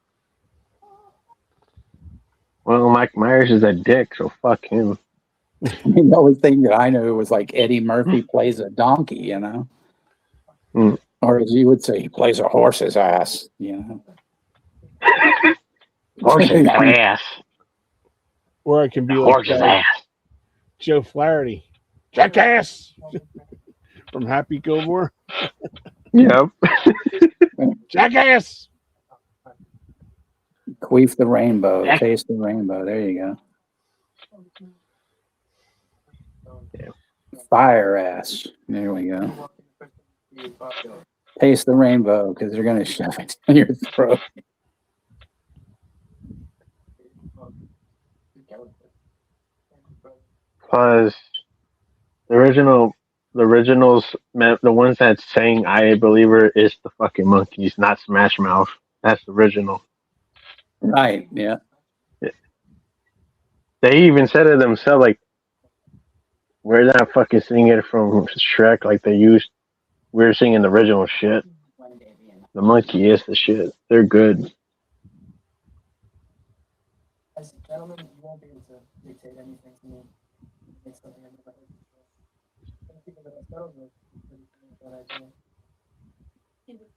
Well, Mike Myers is a dick, so fuck him. I mean, the only thing that I knew was like Eddie Murphy plays a donkey, you know. Mm. Or as you would say, he plays a horse's ass, you know. Horse's ass. Or it can be like Horse's ass. Joe Flaherty, jackass from Happy Gilmore. Yep. Jackass. Queef the rainbow, taste the rainbow. There you go. Fire ass. There we go. Taste the rainbow because they're gonna shove it down your throat. Because the originals, the ones that sang "I Believer" is the fucking Monkeys, not Smash Mouth. That's the original. Right. Yeah. They even said it themselves, like, we're not fucking singing it from Shrek like they used. We're singing the original shit. The Monkey is the shit. They're good. As a gentleman, you won't be able to dictate anything to me. It's something I've never heard before. And the people that I settled with, that I do. He was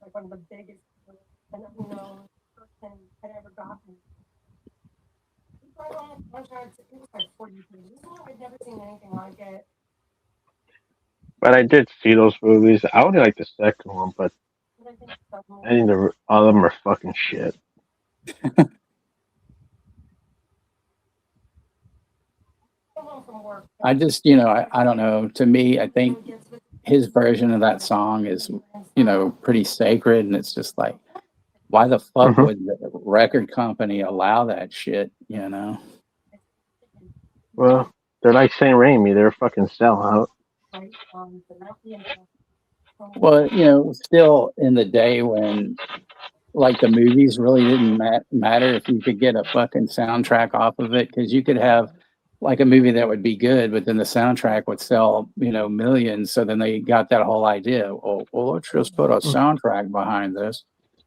like one of the biggest unknown person I'd ever gotten. He brought on contracts, it was like 40 pages. I'd never seen anything like it. But I did see those movies. I only like the second one, but But I think I think all of them are fucking shit. from work. I just, you know, I don't know. To me, I think his version of that song is, you know, pretty sacred, and it's just like, why the fuck Mhm. would the record company allow that shit? You know. Well, they're like Saint Raimi. They're a fucking sellout. Well, you know, still in the day when like the movies really didn't matter if you could get a fucking soundtrack off of it, because you could have like a movie that would be good, but then the soundtrack would sell, you know, millions. So then they got that whole idea. Well, let's just put a soundtrack behind this.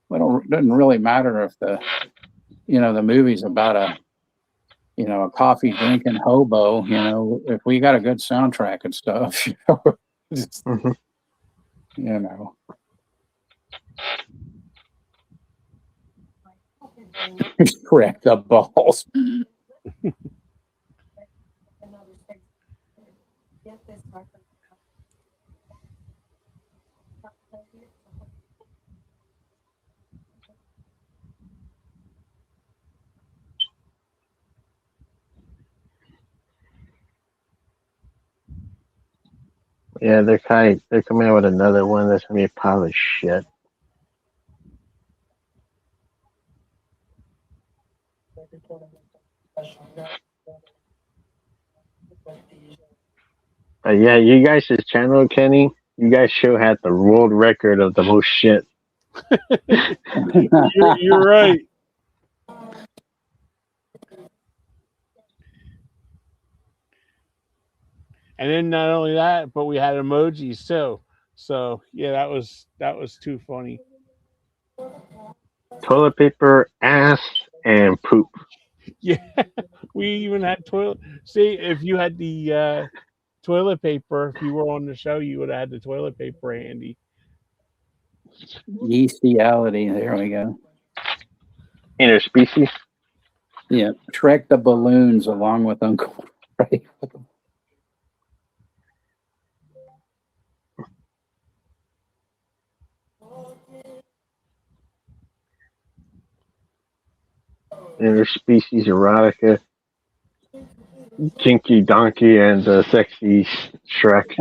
Well, it doesn't really matter if the, you know, the movie's about a, you know, a coffee drinking hobo. You know, if we got a good soundtrack and stuff, you know, just, Mhm. you know. Correct the balls. Yeah, they're coming out with another one that's gonna be a pile of shit. Yeah, you guys' channel, Kenny, you guys show had the world record of the most shit. You're right. And then not only that, but we had emojis too. So yeah, that was too funny. Toilet paper, ass, and poop. Yeah, we even had toilet. See, if you had the toilet paper, if you were on the show, you would have had the toilet paper handy. Yeastiality. There we go. Interspecies. Yeah. Shrek the balloons along with Uncle Ray. Interspecies erotica. Kinky Donkey and Sexy Shrek.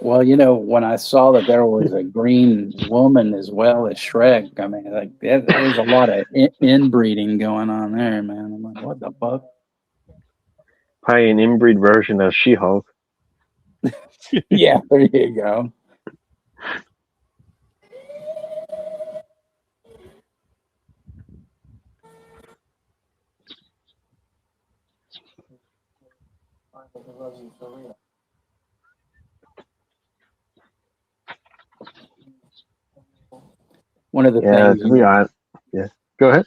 Well, when I saw that there was a green woman as well as Shrek, I mean, like there's a lot of inbreeding going on there, man. I'm like, what the fuck? Probably an inbreed version of She-Hulk. Yeah, there you go. I love you for real. One of the Yeah, things to be honest. Yeah. Go ahead.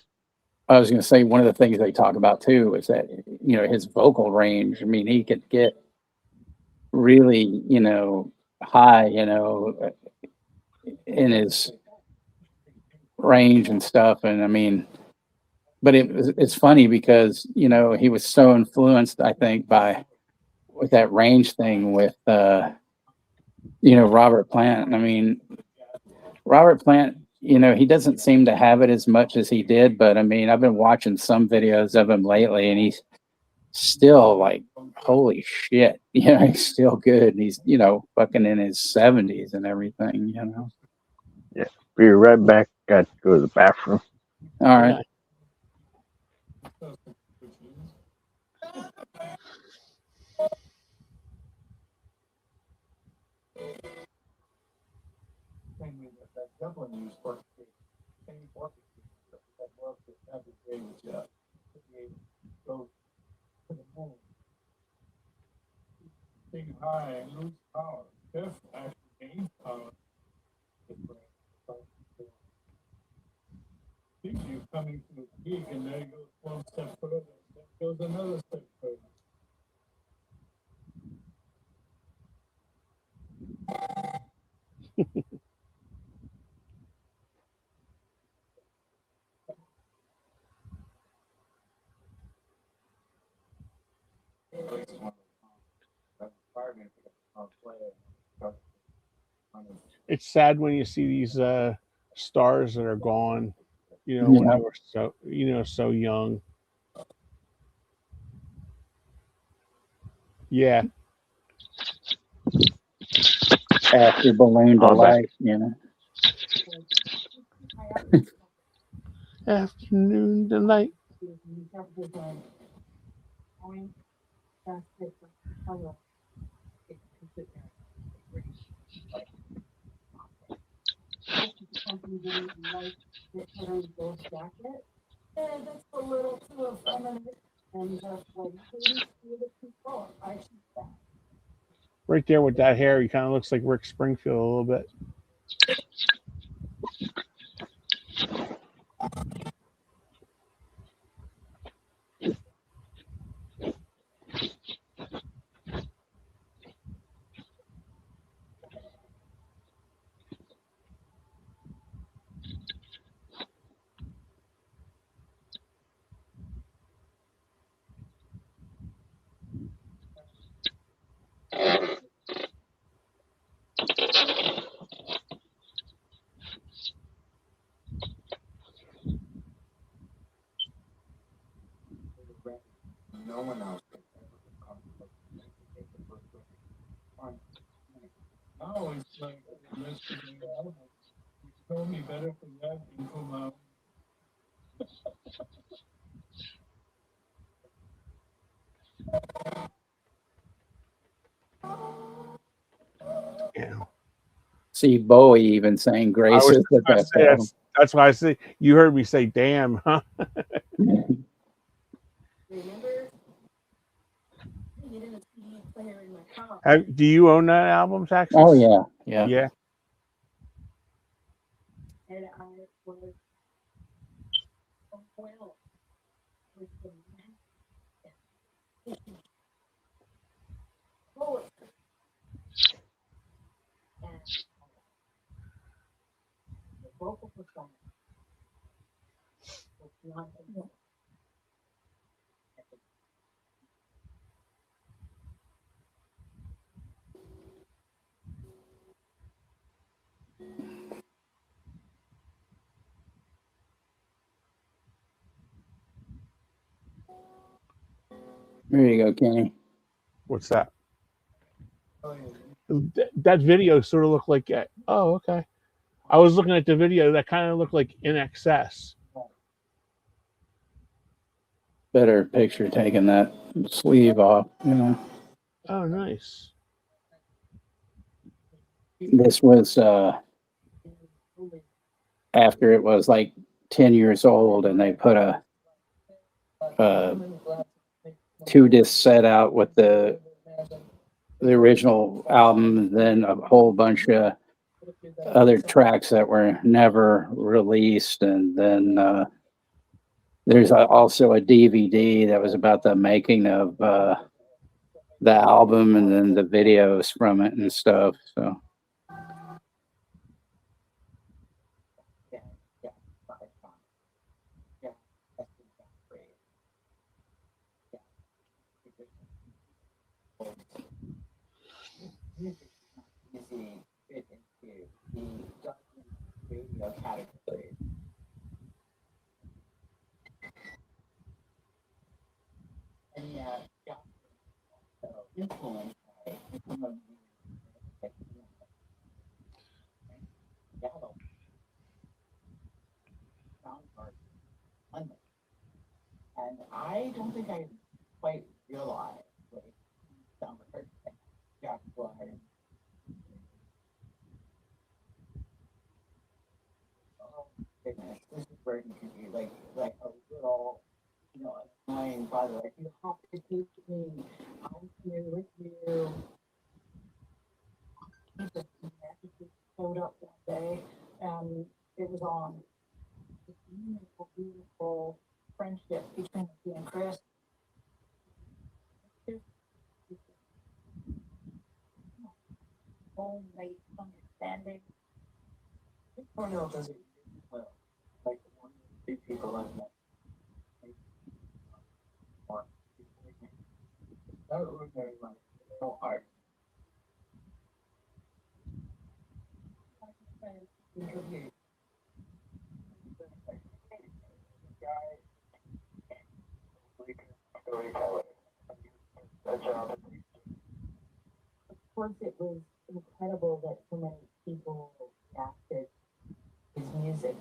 I was going to say, one of the things they talk about too is that his vocal range. I mean, he could get really high, in his range and stuff, and I mean, but it's funny because he was so influenced, I think, with that range thing with Robert Plant. I mean, Robert Plant, he doesn't seem to have it as much as he did, but I mean, I've been watching some videos of him lately, and he's still like, holy shit, he's still good. And he's, fucking in his 70s and everything, Yeah. Be right back. Got to go to the bathroom. All right. That Zeppelin used for same orchestra that love to have the day with you. Go to the moon. Sing high and lose power. Jeff actually gains power. Think you coming to the peak, and there goes one step further, there goes another step further. It's sad when you see these stars that are gone. When Yeah. they were so young. Yeah. After balloon to All that. life, Afternoon delight. Jacket. And that's a little too effeminate and just like I should that. Right there with that hair, he kind of looks like Rick Springfield a little bit. No one else could ever come close to take the first one. Now it's like the rest of the album. You told me better for that than for my. Yeah. see Bowie even saying I was graces just with gonna that say film. that's why I say you heard me say damn, huh? Remember? You didn't see me player in my car. Do you own that album, Texas? Oh yeah. Yeah. And I was well with the bullet. And the vocal performance was not There you go, Kenny. What's that? Oh, yeah. that video sort of looked like. Oh, okay. I was looking at the video that kind of looked like In Excess. Better picture taking that sleeve off, Oh, nice. This was after it was like 10 years old, and they put a 2-disc set out with the original album, then a whole bunch of other tracks that were never released, and then there's also a DVD that was about the making of the album, and then the videos from it and stuff. So Easy fit into the document radio category. And yeah, so influenced by some of the yellow sound part London. And I don't think I quite realized what it sounded like Jack Black. Oh goodness, this is where you could be like a little, annoying father. Like you have to teach me. I'm here with you. He just magically showed up one day, and it was on. This beautiful, beautiful friendship between he and Chris. Soulmate understanding. Cornell does it well. Like one of the big people I've met. Not ordinary life, no art. Interview. Of course, it was incredible that so many people reacted his music.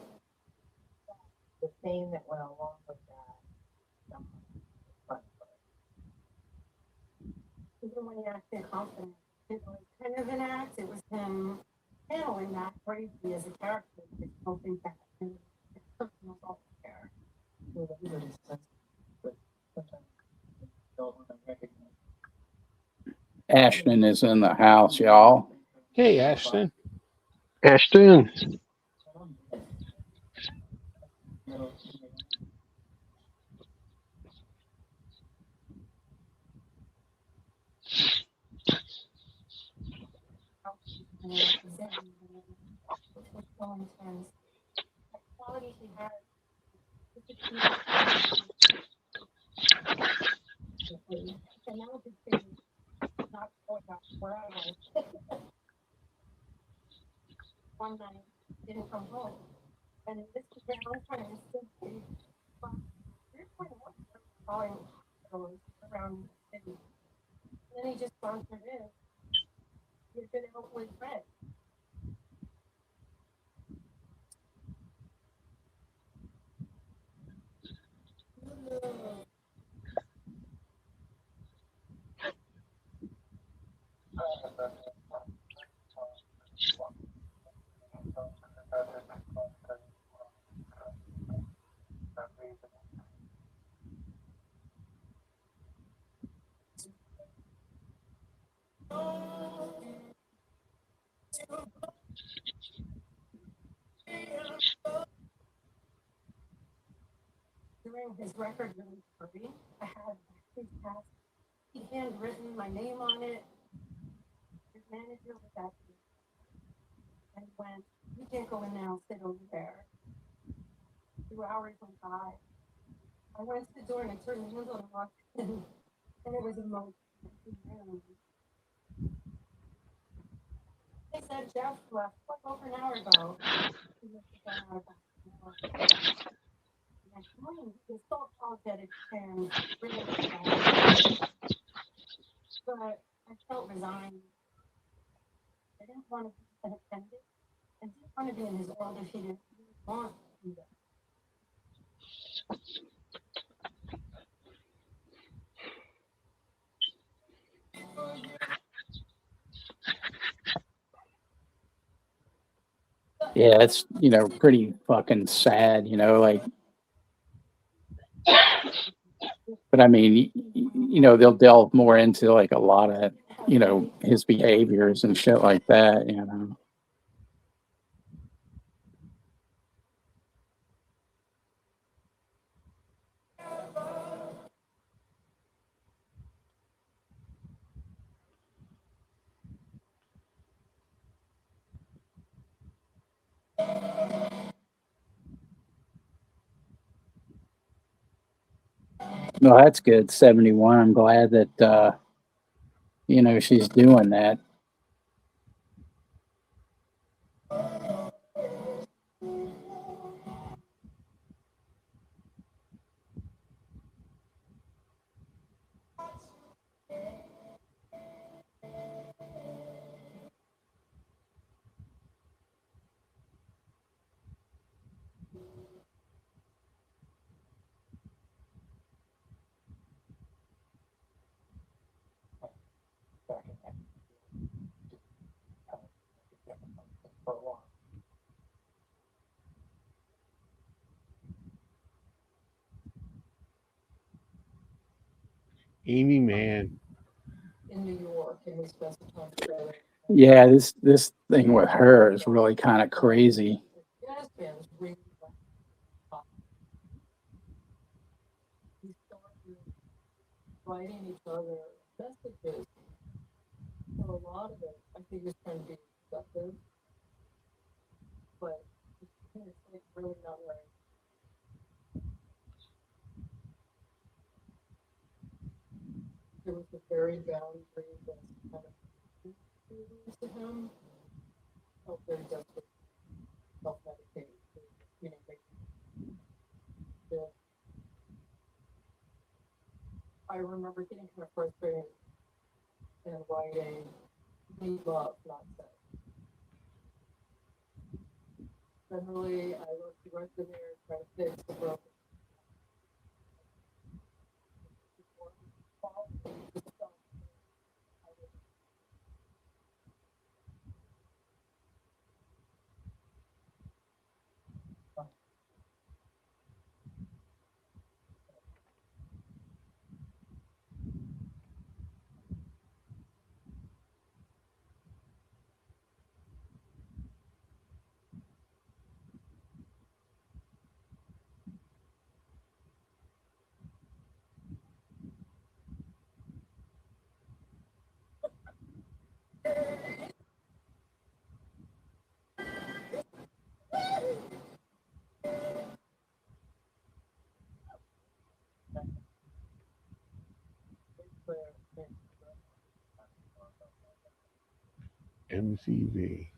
The fame that went along with that. Even when he acted confident, it was kind of an act. It was him handling that bravely as a character. I don't think that was all there. Well, everybody's sensitive, but sometimes they don't want to recognize. Ashton is in the house, y'all. Hey, Ashton. Ashton. Quality he has. And now this thing is not going up forever. One night, didn't come home. And this is where I'm trying to simply, here's my work calling around the city. And then he just sponsored in. He's been out with Fred. During his record release party, I had his cast. He handwritten my name on it. His manager was at me and went, "You can't go in now, sit over there." 2 hours went by. I went to the door and I turned the handle and walked in, and it was a most room. They said Jeff left over an hour ago. He must have gone out about an hour. Next morning, he was so apologetic and really sad. But I felt resigned. I didn't want to be an appendix. I didn't want to be in his world if he didn't really want to do that. Yeah, it's, pretty fucking sad, like, but I mean, they'll delve more into like a lot of, his behaviors and shit like that. No, that's good. 71. I'm glad that, she's doing that. For a while. Amy, man. In New York, and we spent some time together. Yeah, this thing with her is really kind of crazy. Jazz bands really like pop. We started writing each other messages. So a lot of it, I think, is trying to be accepted, but it's like really not right. There was a very boundary that's kind of to him. Felt very desperate, self-medicate, make it. I remember getting kind of frustrated and writing, need love, not sex. Generally, I look right in there and try to fix the broken. MCV.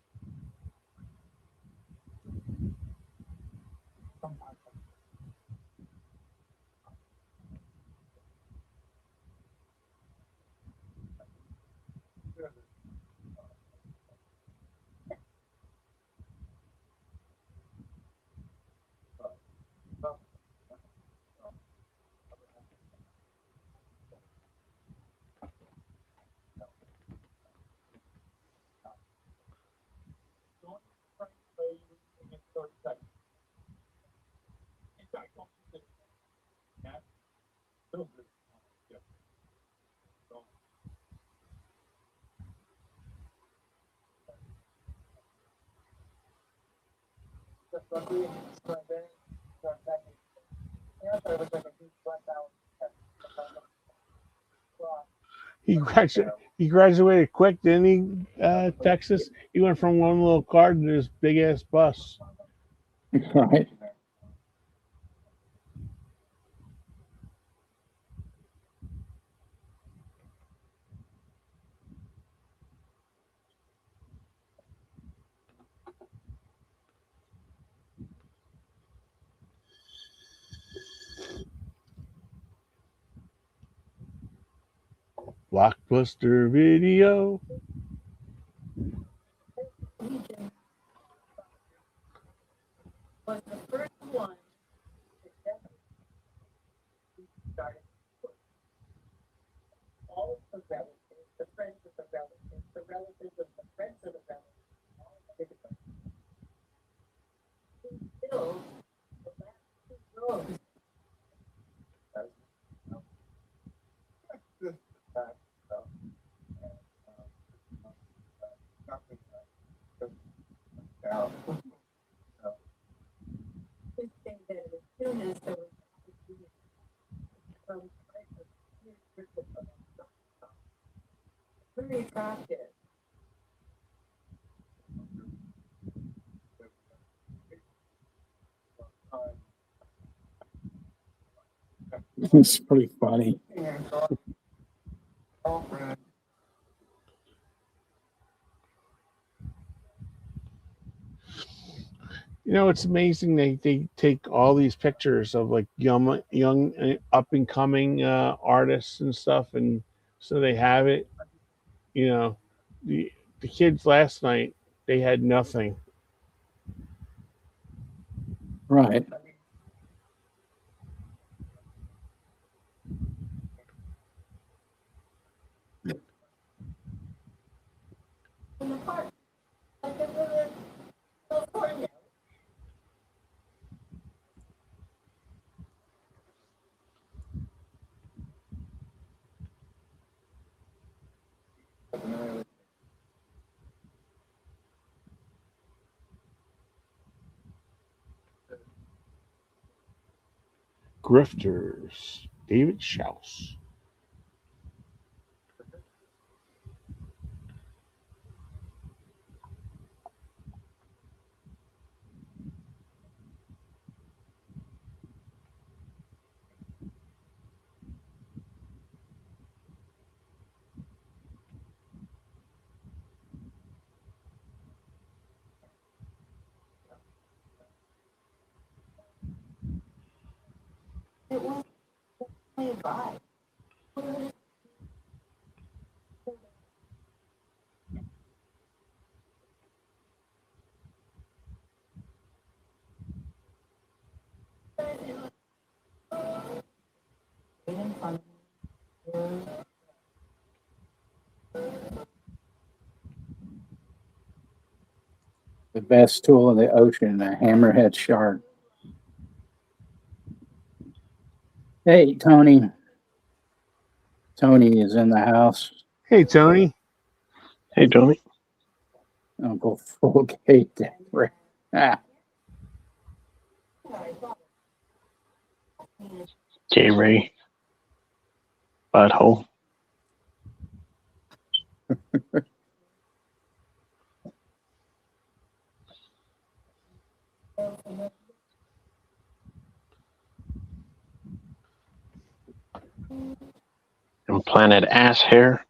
He graduated quick, didn't he? Texas. He went from one little car to this big ass bus. Right. Blockbuster Video. was the first one that definitely started all of the relatives, the friends of the relatives, the relatives of the friends of the relatives, all of everybody. He built the last two rows. His thing that as soon as there was an opportunity from very attractive. It's pretty funny. You know, it's amazing they take all these pictures of like young up and coming artists and stuff, and so they have it. You know, the kids last night, they had nothing. Right. In the park, like in the California. Grifters, David Schaus. It was only a vibe. The best tool in the ocean, a hammerhead shark. Hey, Tony. Tony is in the house. Hey, Tony. Hey, Johnny. Uncle Fulgate. Ah, J Ray. Butthole. And Planet Ass Hair.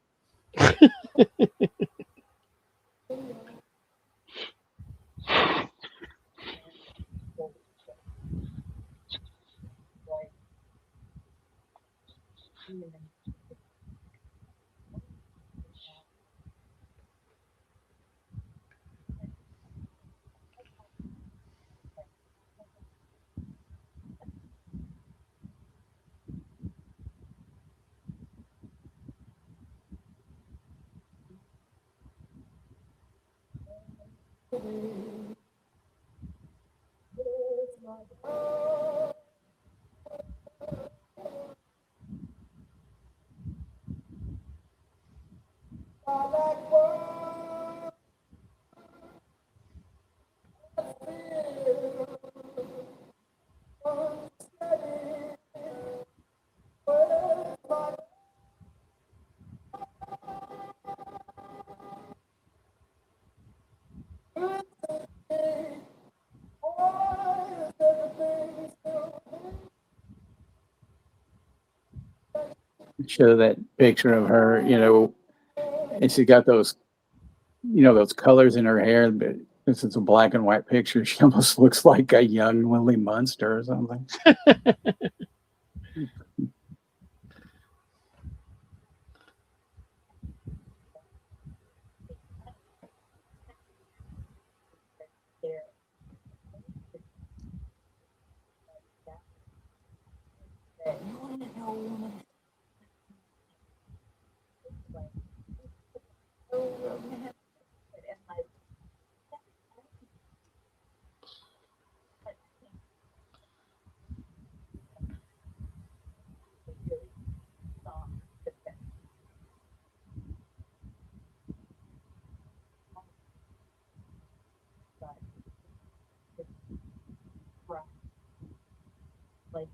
show that picture of her, and she got those, those colors in her hair, but since it's a black and white picture, she almost looks like a young Lily Munster or something. no woman. Like, so romantic. And like, but I think they really saw the best. But it's right. Like,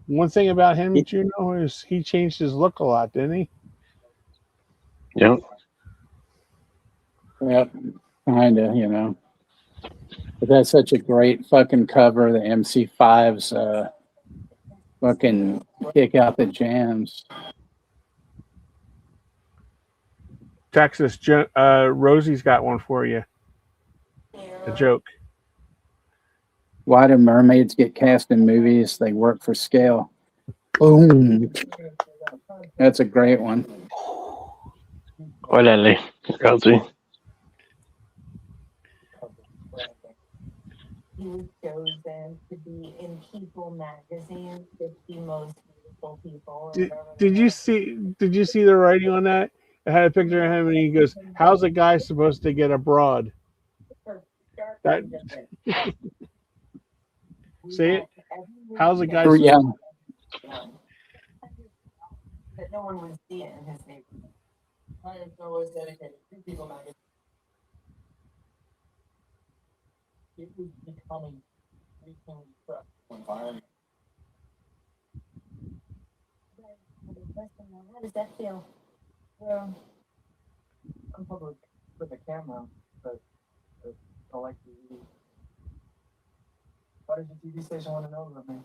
One thing about him, Juno, is he changed his look a lot, didn't he? Yep. Yep, kind of, you know. But that's such a great fucking cover. The MC5's fucking kick out the jams. Texas, Rosie's got one for you. A joke. Why do mermaids get cast in movies? They work for scale. Boom. That's a great one. Órale, Rosie. he was chosen to be in People magazine, 50 most beautiful people. Did you see the writing on that? It had a picture of him, and he goes, "How's a guy supposed to get abroad?" That say it. How's a guy? Yeah. That no one would see it in his neighborhood. I am always dedicated to People magazine. It was becoming increasingly stressful environment. How does that feel? Well, I'm public with a camera, but I like TV. Why does the TV station want to know about me?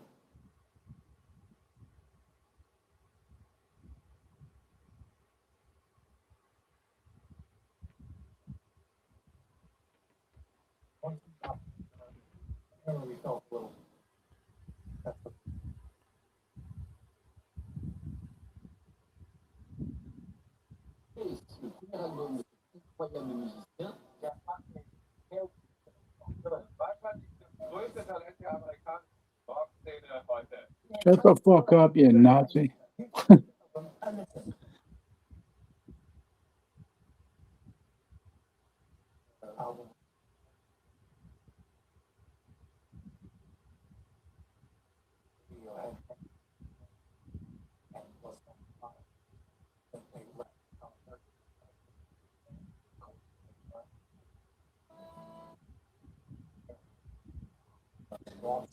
Once we stopped, I really felt a little. That's the Shut the fuck up, you Nazi.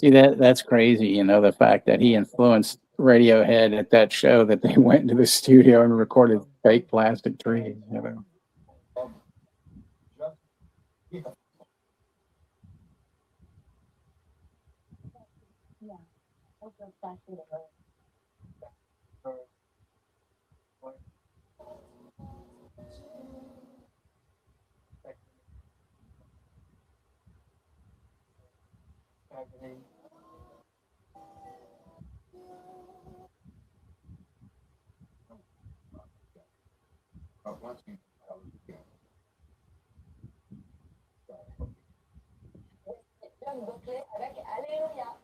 See, that's crazy, you know, the fact that he influenced Radiohead at that show that they went into the studio and recorded fake plastic trees, you know. Buckley avec Alléluia.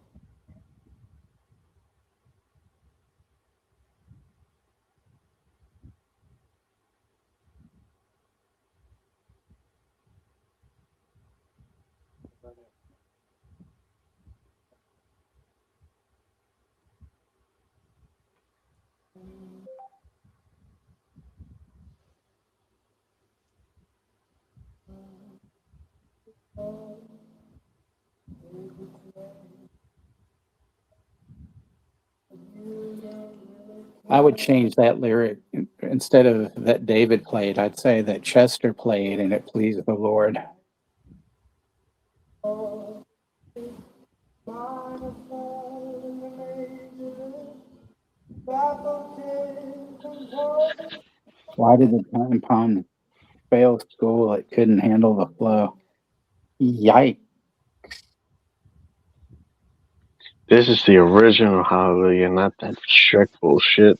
I would change that lyric instead of that David played. I'd say that Chester played and it pleased the Lord. Why did the tampon fail school? It couldn't handle the flow. Yikes. This is the original Hallelujah, not that Shrek bullshit.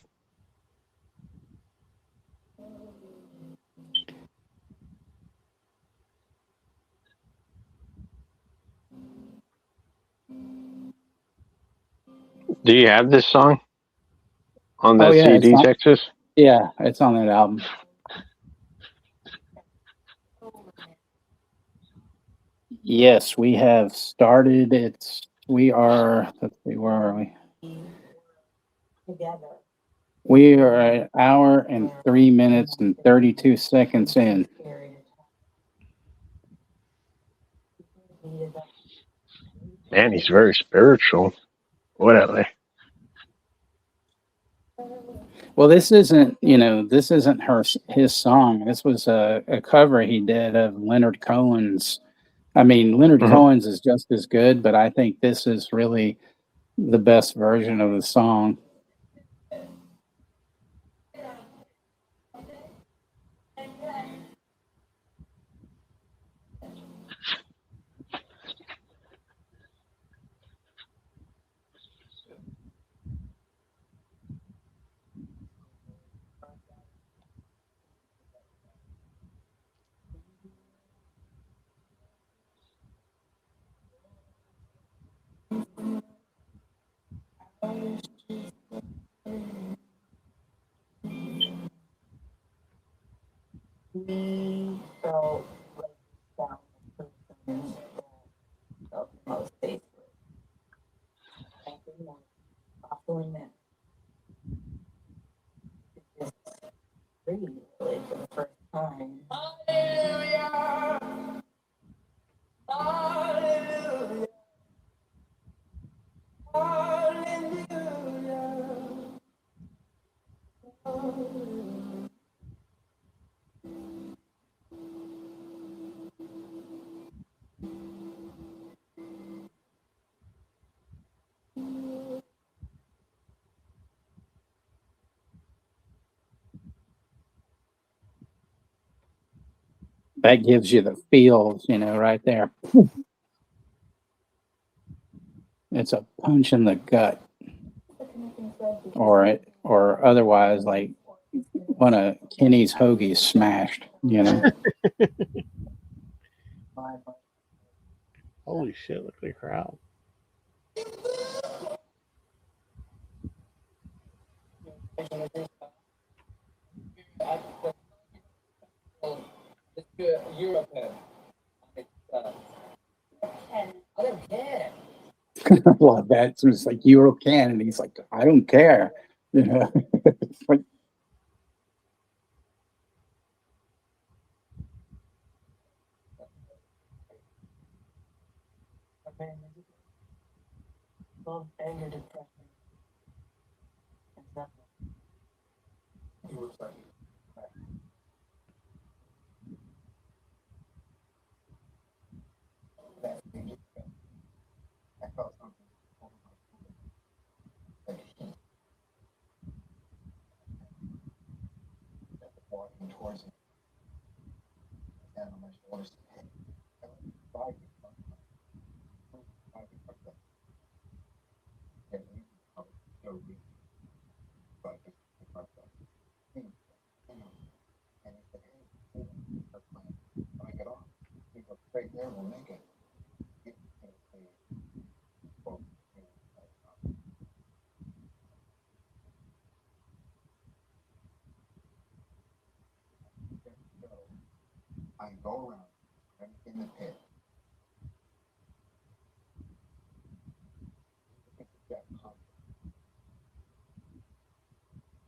Do you have this song on Oh that yeah, CD, Texas? it's on that album. Yes, we have started. We are, let's see, where are we? Together. We are an hour and 3 minutes and 32 seconds in. Man, he's very spiritual. Whatever. Well, this isn't, this isn't his song. This was a cover he did of Leonard Cohen's. I mean, Leonard Mhm. Cohen's is just as good, but I think this is really the best version of the song. We felt like that was the person that felt the most safe with. Thank you, Lord. Following that. Just really, really for the first time. Hallelujah. Hallelujah. Hallelujah. That gives you the feels, right there. It's a punch in the gut, or otherwise, like one of Kenny's hoagies smashed. Holy shit! Look at the crowd. I don't care. I love that. So it's like Euro can, and he's like, I don't care. It's like, Love and your depression. Exactly. He looks like I felt something like heat walking towards me. Down on my shoulders. I was fighting. And he said, hey, our plan. When I get off, we go straight there, we'll make it. I go around, in the pit.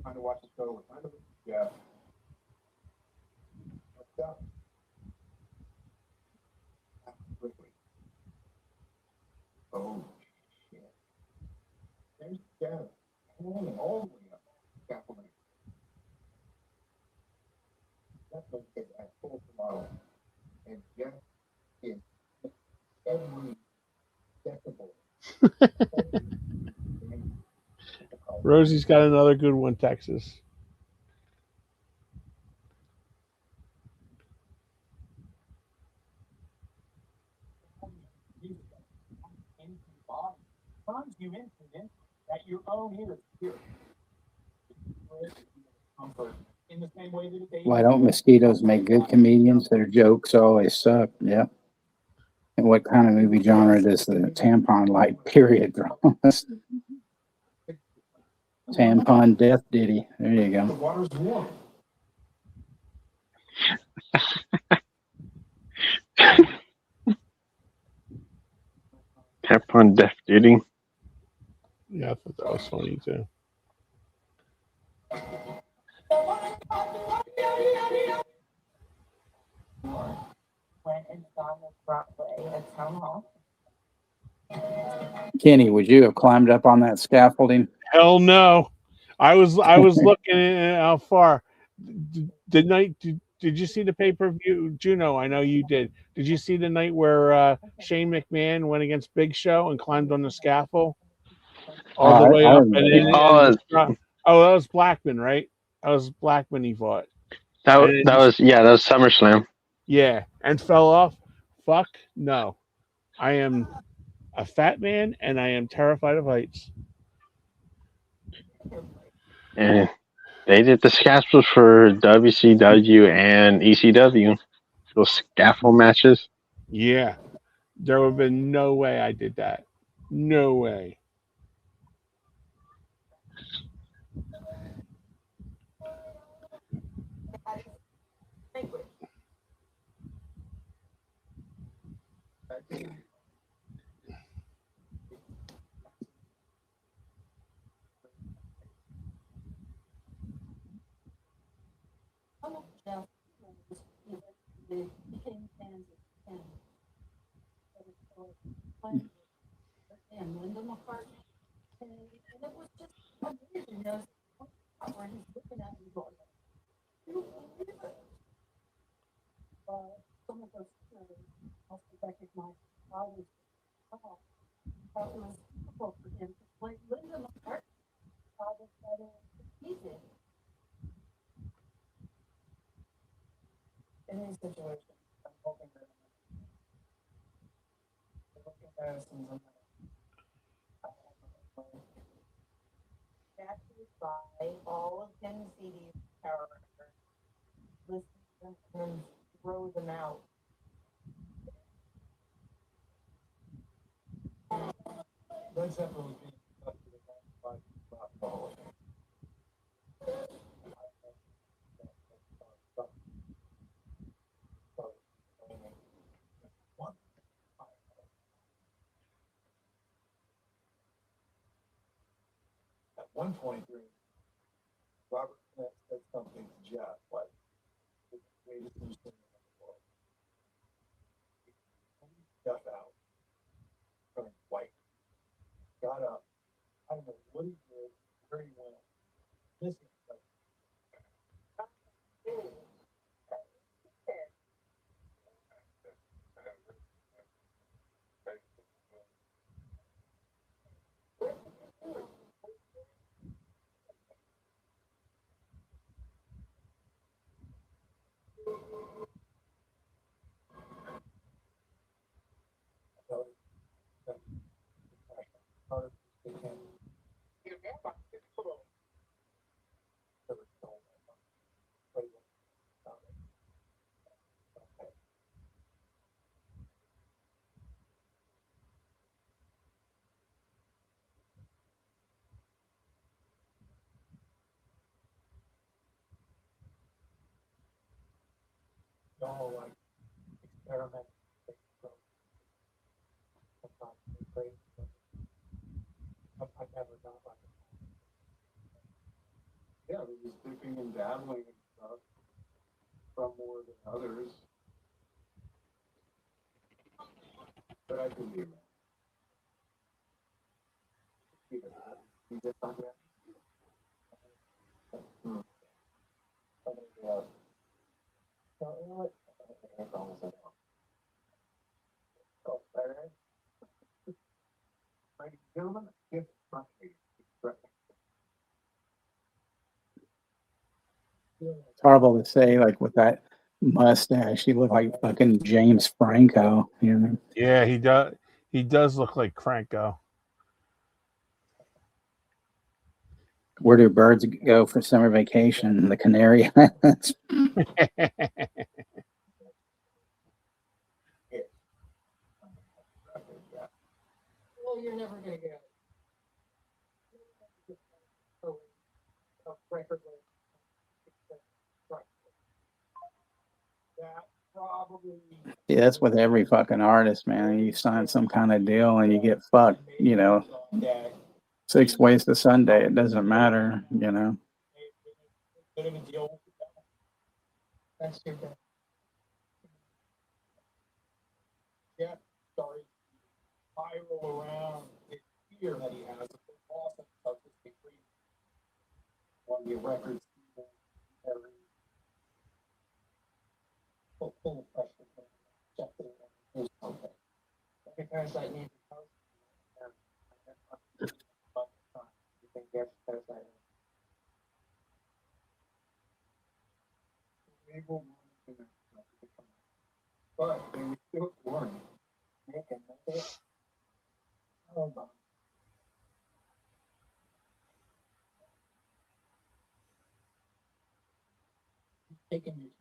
Trying to watch the show, trying to yeah. What's up? Quickly. Oh shit. There's Jeff. All the way up. Scaffolding. Jeff looks at full throttle. And Jeff is every decibel. Rosie's got another good one, Texas. Turns you into it that your own here. Comfort in the same way that they Why don't mosquitoes make good comedians? Their jokes always suck. Yeah. And what kind of movie genre does the tampon light period dramas? Tampon death ditty. There you the go. water's warm. Tap on Death Duty. Yeah, I thought that was funny too. Went and saw Miss Buckley at town hall. Kenny, would you have climbed up on that scaffolding? Hell no. I was looking at how far. Did you see the pay-per-view? Juno, I know you did. Did you see the night where Shane McMahon went against Big Show and climbed on the scaffold all the way I up? remember And that. oh, that was Blackman, right? That was Blackman he fought. That And then was SummerSlam. yeah, and fell off. Fuck no. I am a fat man and I am terrified of heights. And they did the scaffolds for WCW and ECW. Those scaffold matches. Yeah. There would have been no way I did that. No way. And Linda McCartney. And it was just amazing. There was one spot where he's looking at me going, "You believe it?" Some of those pictures also recognized I was oh, thought it was difficult for him to play Linda McCartney. I was better he did. In these situations, I'm hoping that the comparisons on actually buy all of Ken's CDs character, listen to them, and then throw them out. Led Zeppelin was being conducted in 95 rock and roll. At one point during Robert Plant said something to Jeff like, "It's the greatest new singer in the world." He pulled Jeff out, turned white, got up. I don't know what he did, where he went. Missing like no like experiment. I never got like it. Yeah, there was dipping and dabbling and stuff. Some more than others. But I can do that. You just not yet. So, you know what? Oh, better. Ladies and gentlemen, if It's horrible to say, like with that mustache, he looked like fucking James Franco. You know, Yeah, he does. He does look like Franco. where do birds go for summer vacation? The Canary Islands. Well, you're never gonna get a record with that probably. Yeah, that's with every fucking artist, man. You sign some kind of deal and you get fucked. You know, 6 ways to Sunday. It doesn't matter. You know. Bit of a deal. That's your best. Yeah, sorry. Spiral around this fear that he has. It's awesome. On the records, full of pressure. Okay. Because I need to post. You think that's because I. But they were still born. Making it. Oh, my. Taking your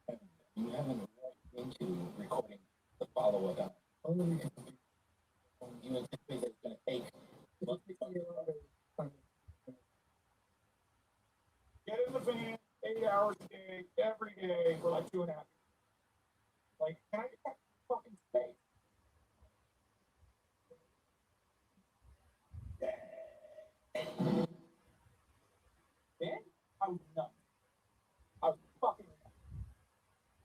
time. You haven't right into recording the follow-up. Only because you anticipate it's going to take. Get in the van 8 hours a day, every day for like 2.5 years. Like, can I get that fucking space? Then I was nuts. I was fucking nuts.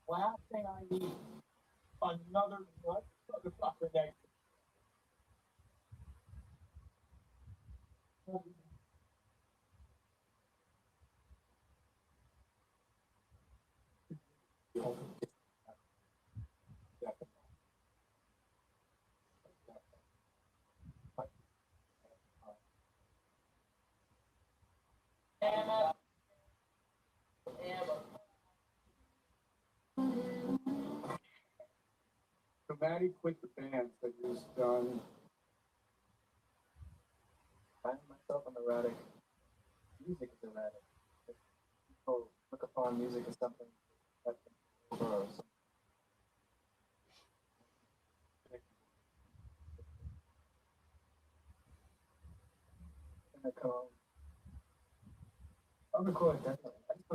Last thing I need, another nut motherfucker next to me. So Maddie quit the band, so he was done. Finding myself an erratic. Music is erratic. People look upon music as something that can or something. I'll record definitely.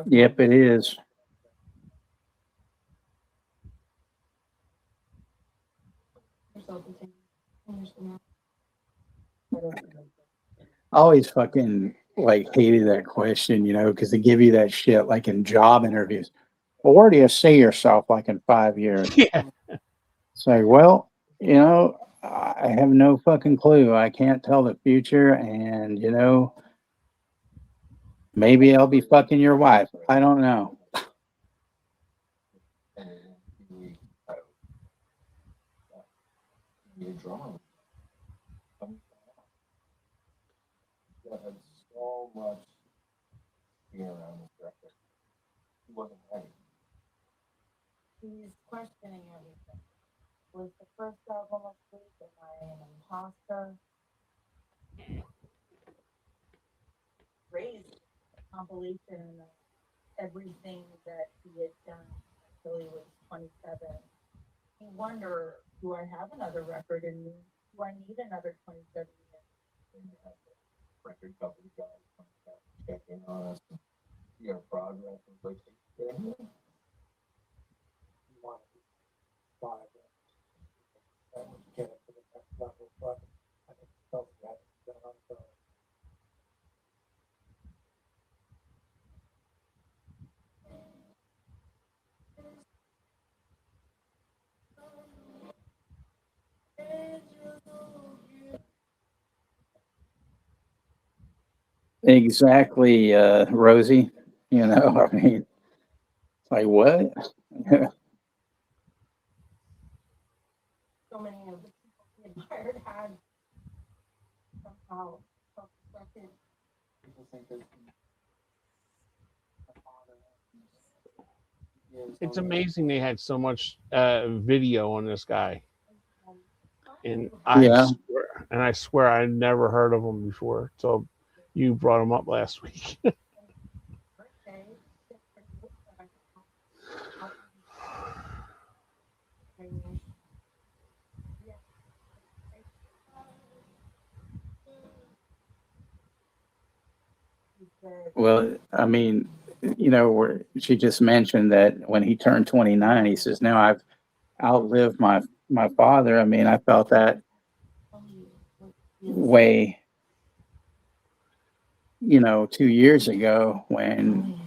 Yep, it is. I always fucking like hated that question, you know, because they give you that shit like in job interviews. Well, where do you see yourself like in 5 years? Yeah. Say, well, you know, I have no fucking clue. I can't tell the future, and you know, maybe I'll be fucking your wife. I don't know. You're drawing. That had so much being around this record. He wasn't ready. He's questioning everything. Was the first album a fluke? Am I an imposter? Raised a compilation of everything that he had done until he was 27. You wonder, do I have another record in me? Do I need another 27 years? Record company guys check in on us. Your progress and like, yeah. You want to buy that. And when you get it to the next level, but I think it's something that is done. So Exactly, Rosie. You know, I mean, it's like what? So many of the people he admired had somehow self-respected. people think there's a father It's amazing they had so much video on this guy, and Yeah. I swear I never heard of him before. So you brought him up last week. Well, I mean, where she just mentioned that when he turned 29, he says, "Now I've outlived my father." I mean, I felt that way, 2 years ago when,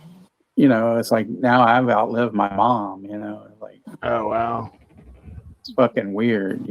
it's like now I've outlived my mom. Like Oh wow. it's fucking weird.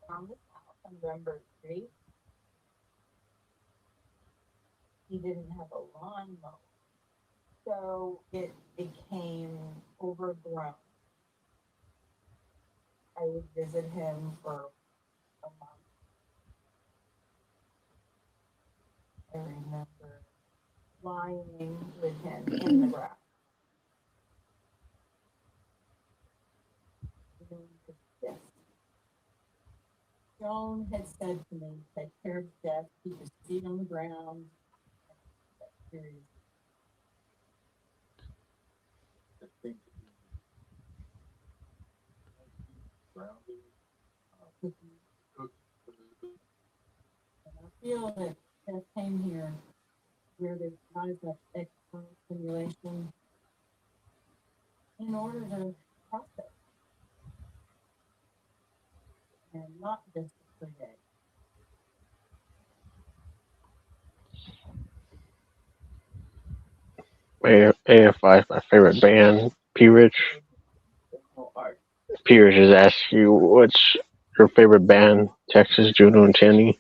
On this house on Remember Street, he didn't have a lawnmower, so it became overgrown. I would visit him for a month. I remember lying with him in the grass. Yes. Joan had said to me, take care of Jeff, keep his feet on the ground. Period. I think grounding, cook for the And I feel that Jeff came here where there's not as much external stimulation in order to process and not just for day. AFI is my favorite band. P Rich. P Rich has asked you what's your favorite band, Texas, Juno, and Tenny.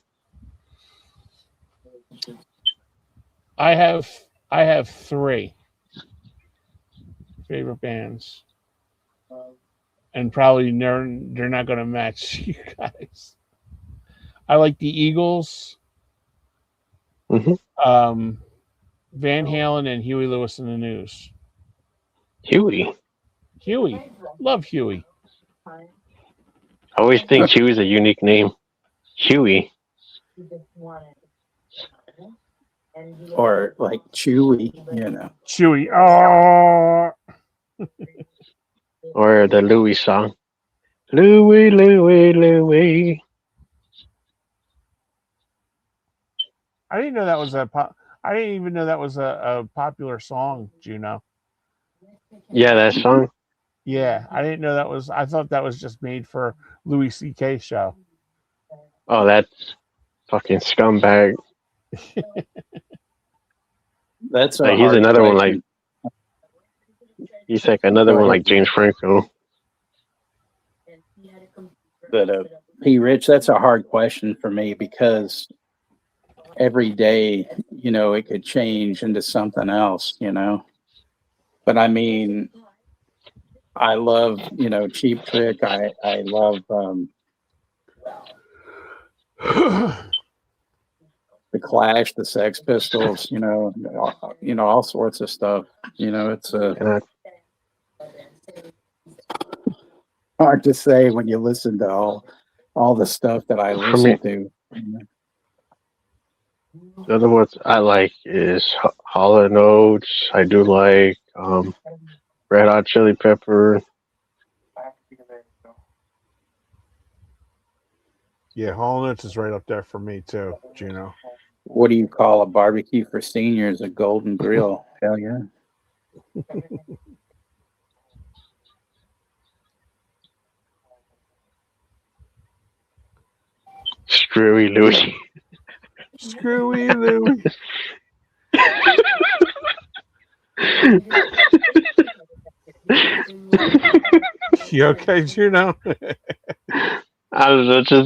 I have three favorite bands, and probably they're not going to match you guys. I like the Eagles, Mm-hmm. Van Halen, and Huey Lewis and the News. Huey. Huey, love Huey. I always think Huey's a unique name. Huey. Or like Chewy, Chewy. Oh. Or the Louis song. Louis, Louis, Louis. I didn't know that was I didn't even know that was a popular song, Juno. Yeah, that song. Yeah, I didn't know that was. I thought that was just made for Louis C.K. show. Oh, that fucking scumbag. That's a Like, he's hard another one question. He's like another Go one ahead. like James Franco. But P. Rich, that's a hard question for me because every day, it could change into something else, But I mean, I love, Cheap Trick. I love the Clash, the Sex Pistols, all sorts of stuff. It's And hard to say when you listen to all the stuff that I For me- listen to. the other ones I like is Hall and Oates. I do like Red Hot Chili Pepper. Yeah, Hall & Oates is right up there for me too, Juno. What do you call a barbecue for seniors? A golden grill. Hell yeah. Screwy Louie. Screwy Louie. You okay, Juno? I don't know, just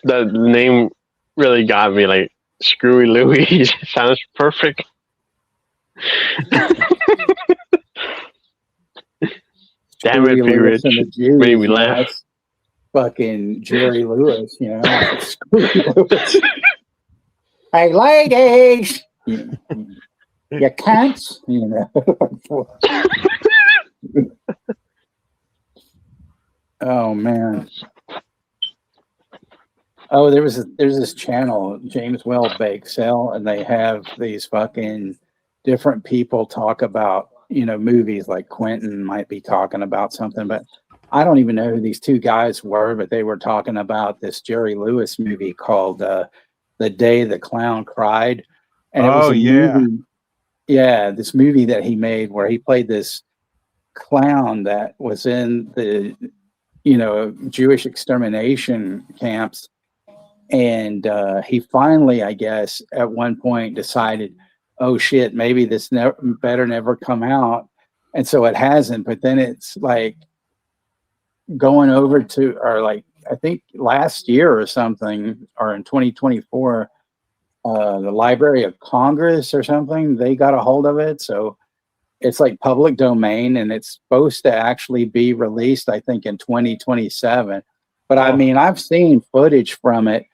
that name really got me. Like Screwy Louie sounds perfect. Damn it, Screwy be Lewis rich. and the Jews, Made me laugh. That's fucking Jerry Lewis, Screwy Lewis. Hey, ladies, you can't, Oh man. Oh, there's this channel, James Well Bake Sale, and they have these fucking different people talk about, movies. Like Quentin might be talking about something, but I don't even know who these two guys were, but they were talking about this Jerry Lewis movie called The Day the Clown Cried. And it was a movie. Yeah, this movie that he made where he played this clown that was in the, Jewish extermination camps. And he finally, I guess, at one point decided, oh shit, maybe this better never come out. And so it hasn't. But then it's like going over to, or like, I think last year or something, or in 2024, the Library of Congress or something, they got a hold of it. So it's like public domain, and it's supposed to actually be released, I think, in 2027. But I mean, I've seen footage from it,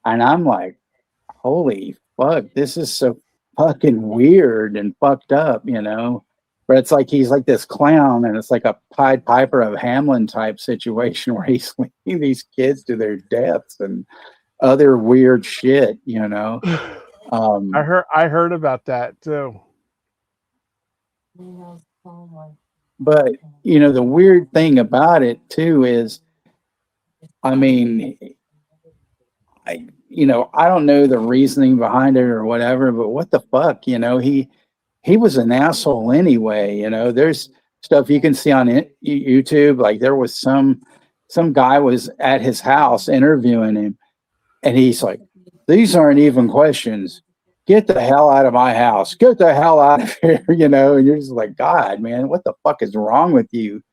and I'm like, holy fuck, this is so fucking weird and fucked up, But it's like he's like this clown, and it's like a Pied Piper of Hamelin type situation where he's leading these kids to their deaths and other weird shit, I heard about that too. But the weird thing about it too is, I mean, I don't know the reasoning behind it or whatever, but what the fuck, he was an asshole anyway. There's stuff you can see on YouTube. Like there was some guy was at his house interviewing him, and he's like, "These aren't even questions. Get the hell out of my house. Get the hell out of here." And you're just like, God, man, what the fuck is wrong with you?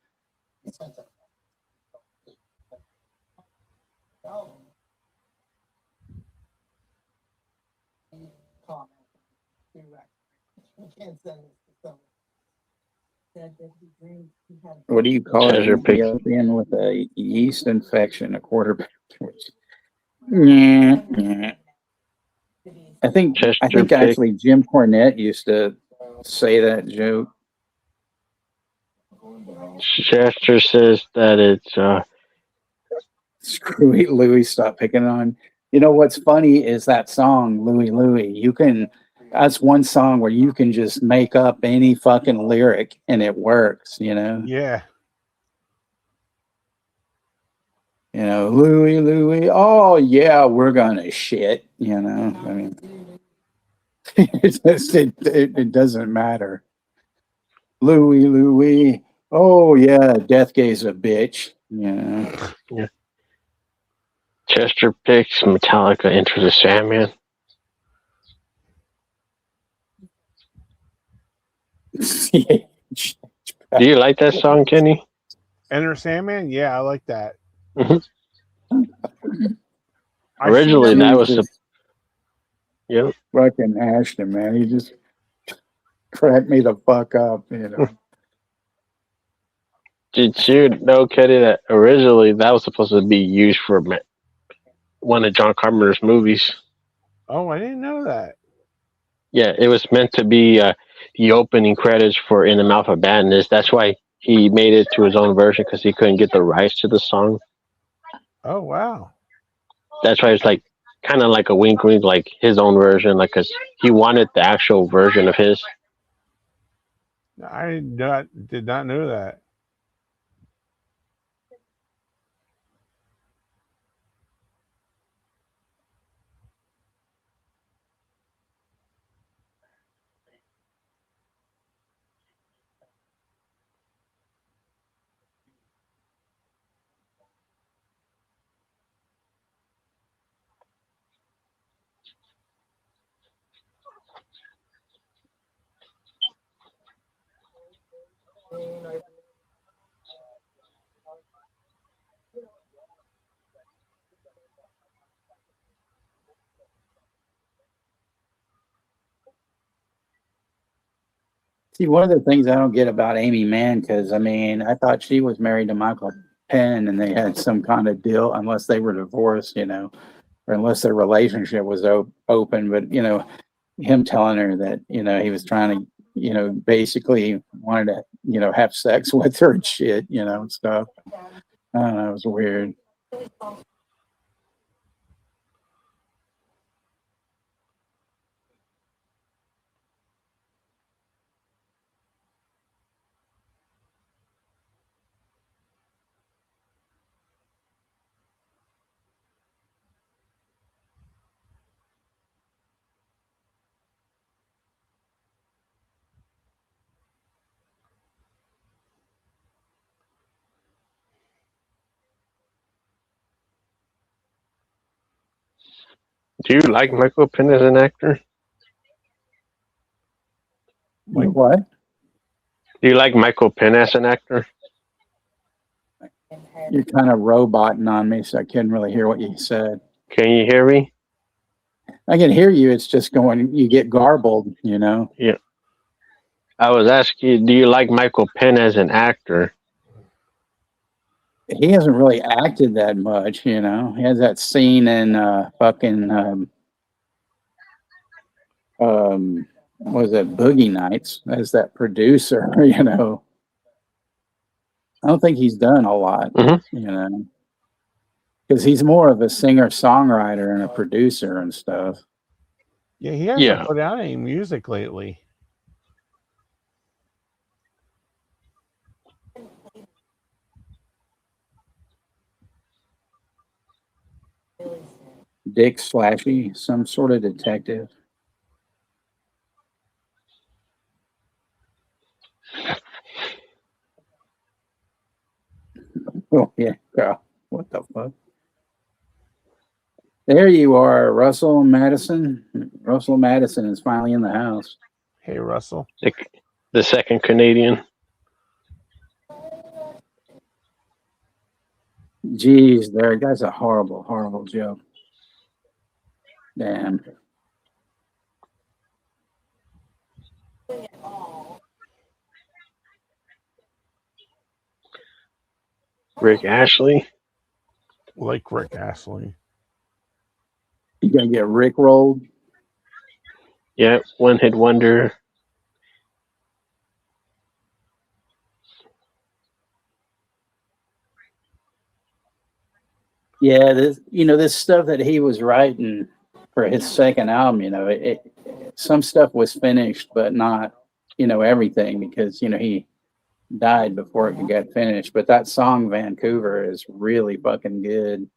What do you call it? Treasure pick. Ethiopian with a yeast infection, a quarterback. Yeah. I think Chester pick. actually Jim Cornette used to say that joke. Chester says that it's Screwy Louie, stop picking on. What's funny is that song, Louie Louie. That's one song where you can just make up any fucking lyric and it works, Yeah. Louie Louie, oh yeah, we're gonna shit, I mean, it doesn't matter. Louie Louie, oh yeah, Death Gay's a bitch, Yeah. Chester picks Metallica Enter the Sandman. Do you like that song, Kenny? Enter Sandman? Yeah, I like that. Originally, that was yeah. Fucking Ashton, man, he just cracked me the fuck up, Did you know, Kenny, that originally that was supposed to be used for one of John Carpenter's movies? Oh, I didn't know that. Yeah, it was meant to be the opening credits for In the Mouth of Madness. That's why he made it to his own version because he couldn't get the rights to the song. Oh, wow. That's why it's like kind of like a wink, wink, like his own version, like because he wanted the actual version of his. I did not know that. See, one of the things I don't get about Amy Mann, because I mean, I thought she was married to Michael Penn and they had some kind of deal, unless they were divorced, or unless their relationship was open. But, him telling her that, he was trying to, basically wanted to, have sex with her and shit, and stuff. I don't know, it was weird. Do you like Michael Penn as an actor? Like- What? Do you like Michael Penn as an actor? You're kind of roboting on me, so I couldn't really hear what you said. Can you hear me? I can hear you. It's just going, you get garbled, Yeah. I was asking you, do you like Michael Penn as an actor? He hasn't really acted that much, He has that scene in fucking was it Boogie Nights as that producer, I don't think he's done a lot, Mhm. Because he's more of a singer songwriter and a producer and stuff. Yeah, he hasn't Yeah. put out any music lately. Dick Slashy, some sort of detective. Oh yeah, girl. What the fuck? There you are, Russell Madison. Russell Madison is finally in the house. Hey, Russell. The second Canadian. Jeez, there, that's a horrible, horrible joke. Damn. Rick Ashley. Like Rick Astley. You gonna get Rick rolled? Yeah, one hit wonder. Yeah, this stuff that he was writing for his second album, some stuff was finished, but not, everything because, he died before it could get finished. But that song Vancouver is really fucking good.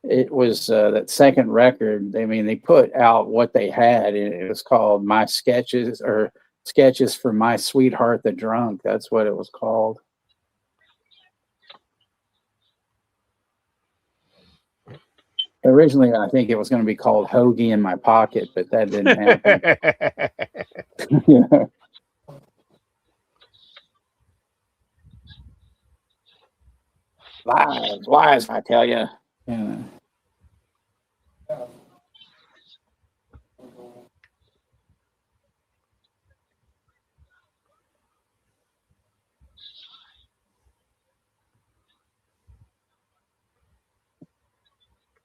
It was that second record. I mean, they put out what they had. It was called My Sketches or Sketches for My Sweetheart the Drunk. That's what it was called. Originally, I think it was going to be called Hoagie in My Pocket, but that didn't happen. Yeah. Lies, I tell you. Yeah.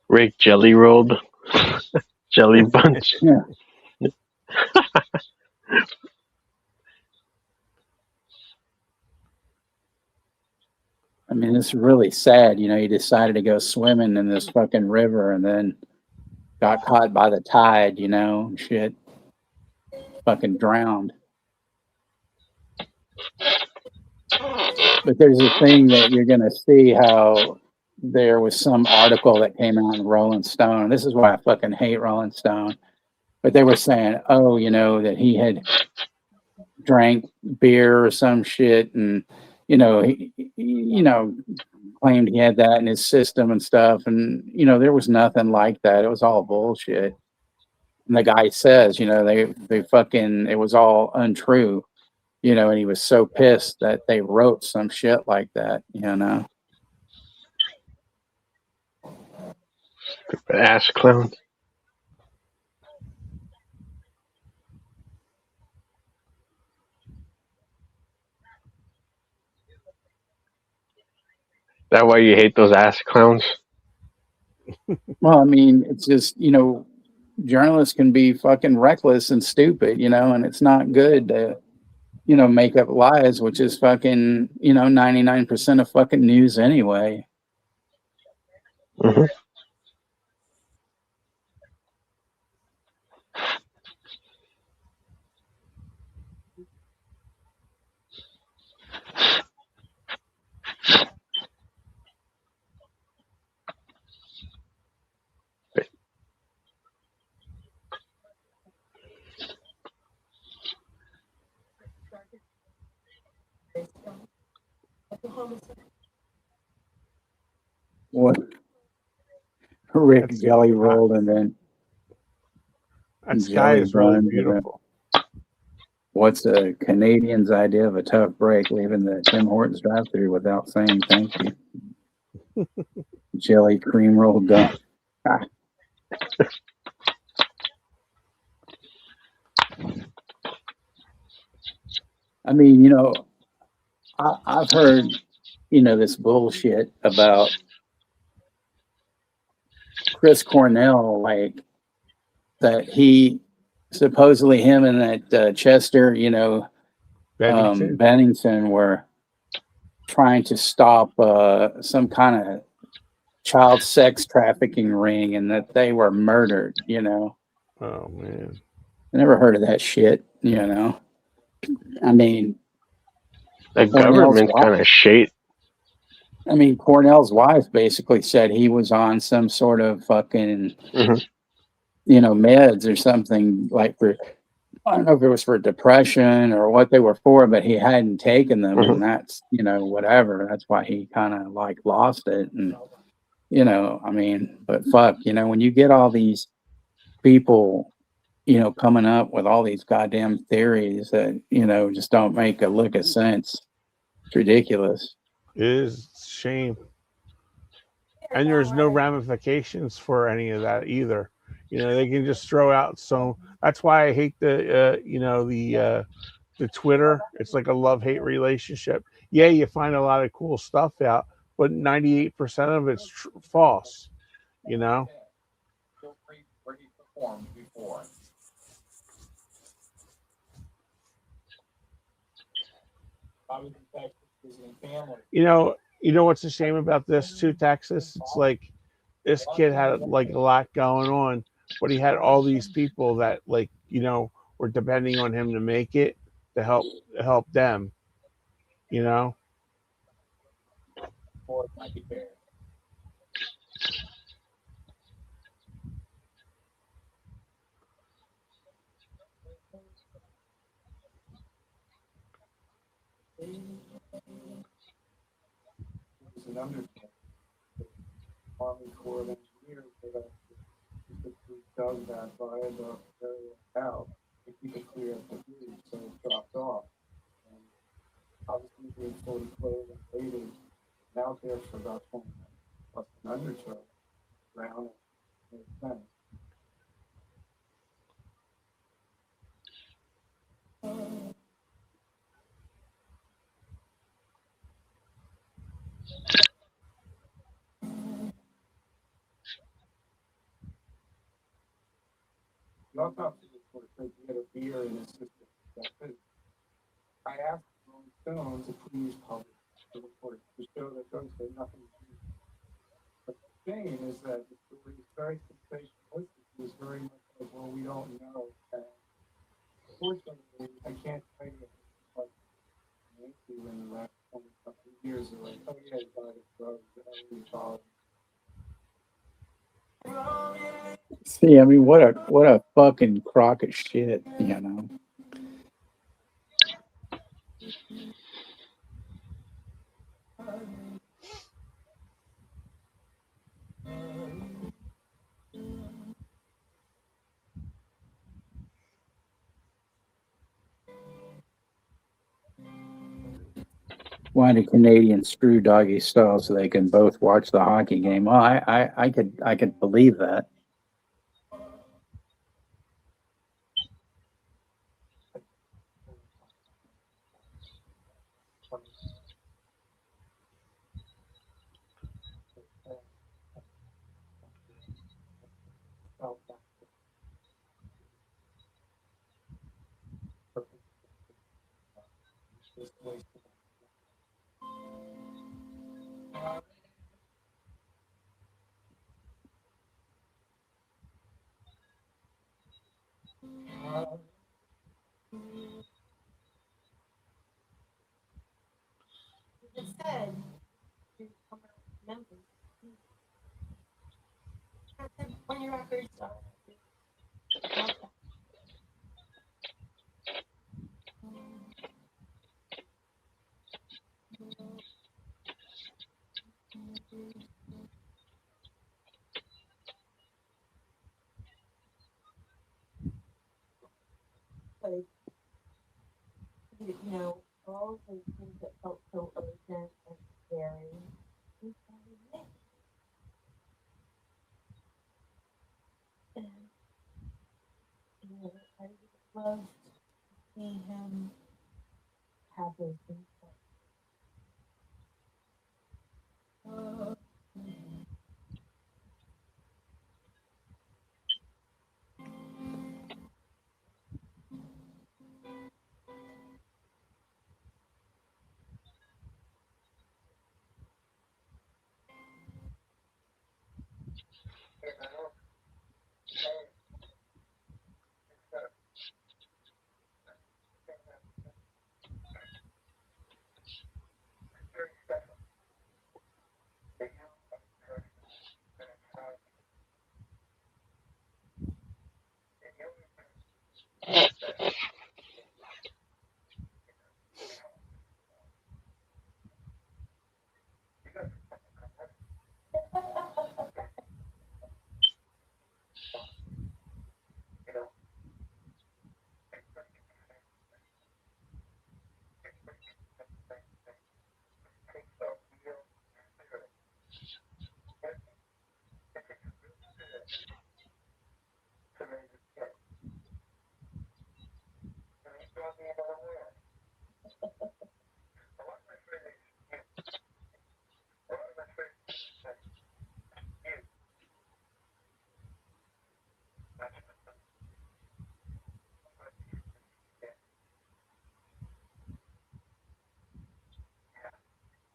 Rick Jelly Rolled. Jelly bunch. Yeah. I mean, it's really sad. You know, he decided to go swimming in this fucking river and then got caught by the tide, you know, and shit. Fucking drowned. But there's a thing that you're going to see how there was some article that came out in Rolling Stone. This is why I fucking hate Rolling Stone. But they were saying, oh, you know, that he had drank beer or some shit and, you know, he claimed he had that in his system and stuff. And, you know, there was nothing like that. It was all bullshit. And the guy says, you know, they fucking, it was all untrue, you know, and he was so pissed that they wrote some shit like that, you know. Ass clowns. That why you hate those ass clowns? Well, I mean, it's just, you know, journalists can be fucking reckless and stupid, you know, and it's not good to, you know, make up lies, which is fucking, you know, 99% of fucking news anyway. Mm-hmm. What Rick jelly rolled and then That sky jelly is really buns and then beautiful. what's a Canadian's idea of a tough break, leaving the Tim Hortons drive-thru without saying thank you? Jelly cream roll done. Ah. I mean, you know, I've heard, you know, this bullshit about Chris Cornell, like that he supposedly him and that Chester, you know, Bennington. Bennington were trying to stop some kind of child sex trafficking ring and that they were murdered, you know. Oh man. I never heard of that shit, you know. I mean, The Cornell's government's wife, kind of shit. I mean, Cornell's wife basically said he was on some sort of fucking, Mhm. you know, meds or something like for, I don't know if it was for depression or what they were for, but he hadn't taken them. Mhm. And that's, you know, whatever. That's why he kind of like lost it. And, you know, I mean, but fuck, you know, when you get all these people, you know, coming up with all these goddamn theories that, you know, just don't make a lick of sense. It's ridiculous. It is a shame. And there's no ramifications for any of that either. You know, they can just throw out so that's why I hate the the Twitter. It's like a love-hate relationship. Yeah, you find a lot of cool stuff out, but 98% of it's false, you know. Feel free where he performed before. I was in Texas visiting family. You know what's a shame about this too, Texas? It's like this kid had like a lot going on, but he had all these people that like, you know, were depending on him to make it to help them, you know. Or Mikey Bear. He was an undertaker. Army Corps of Engineers that specifically dug that viaduct area out to keep it clear of debris, so it dropped off. And obviously being fully clothed and weighted, and out there for about 20 minutes, plus an undertow, ground and makes sense. The autopsy report said he had a beer in his system. That's it. I asked Rolling Stone to please publish the report to show that those had nothing to do. But the shame is that the story is very sensationalistic. It was very much like, well, we don't know. And fortunately, I can't tell you what Nancy in the last 20 something years are like, oh yeah, he died of drugs. And we followed. See, I mean, what a fucking crock of shit, you know. Why do Canadians screw doggy style so they can both watch the hockey game? Well, I could believe that. It said, you come out with members. I said, when your records are. Like, you know, all the things that felt so urgent and scary. And, you know, I would love to see him have those things.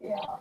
Yeah.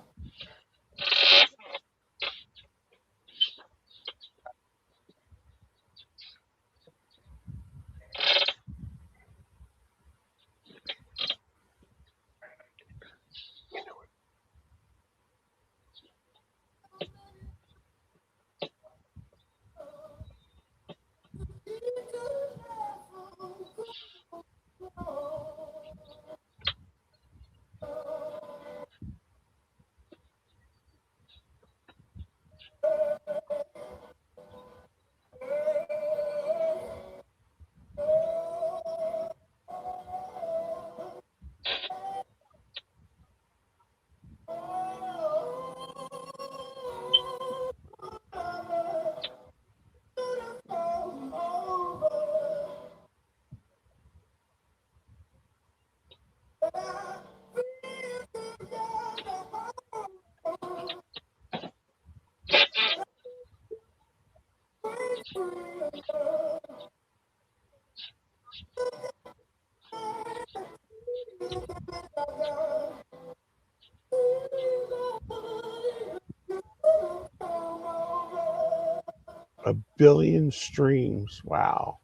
billion streams. Wow.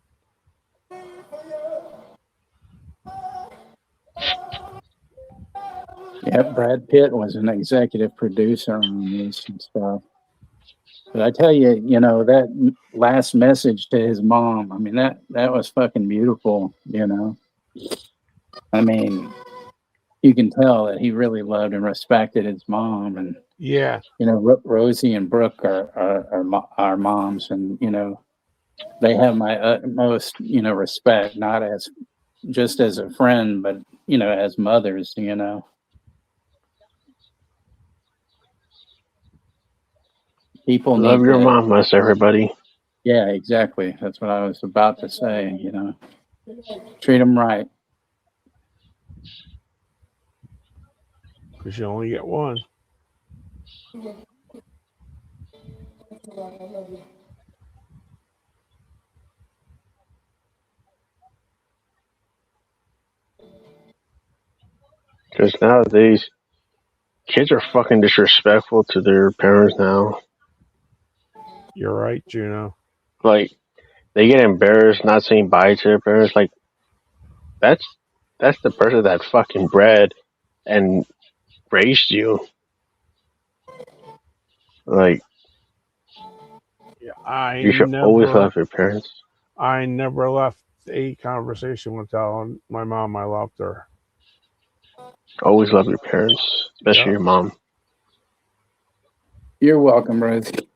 Yeah, Brad Pitt was an executive producer on this and stuff. But I tell you, that last message to his mom, I mean, that was fucking beautiful, I mean, you can tell that he really loved and respected his mom. And, Yeah. Rosie and Brooke are moms, and, they have my utmost, respect, not as just as a friend, but, as mothers, People Love need your to, mamas, everybody. yeah, exactly. That's what I was about to say, treat them right. Because you only get one. Because nowadays, kids are fucking disrespectful to their parents now. You're right, Juno. Like, they get embarrassed not saying bye to their parents. Like, that's the person that fucking bred and raised you. Like, Yeah, I you should always never love your parents. left a conversation without my mom. I loved her. Always love your parents, especially Yeah. your mom. You're welcome, Rosie.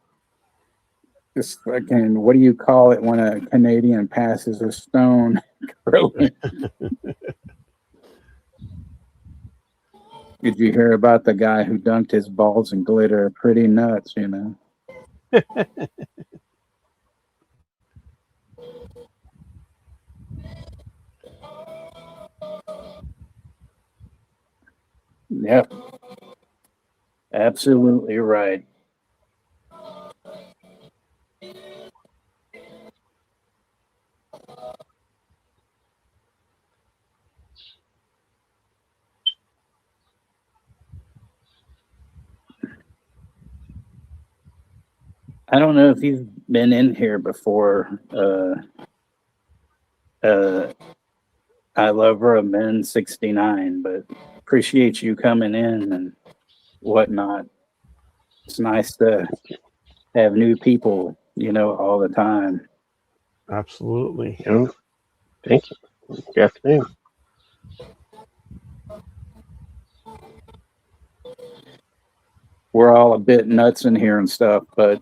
This fucking, what do you call it when a Canadian passes a stone? Did you hear about the guy who dunked his balls in glitter? Pretty nuts, Yep, absolutely right. I don't know if you've been in here before. I love her, men 69, but appreciate you coming in and whatnot. It's nice to have new people, all the time. Absolutely. You know? Thank you. Good afternoon. We're all a bit nuts in here and stuff, but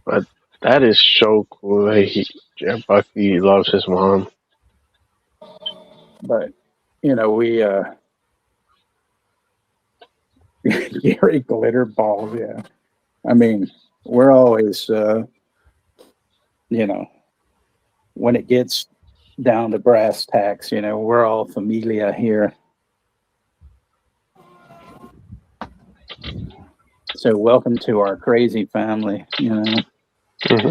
But that is so cool that Buckley loves his mom. but we Gary glitter balls, yeah. I mean, we're always when it gets down to brass tacks, we're all familia here. So welcome to our crazy family, Mm-hmm.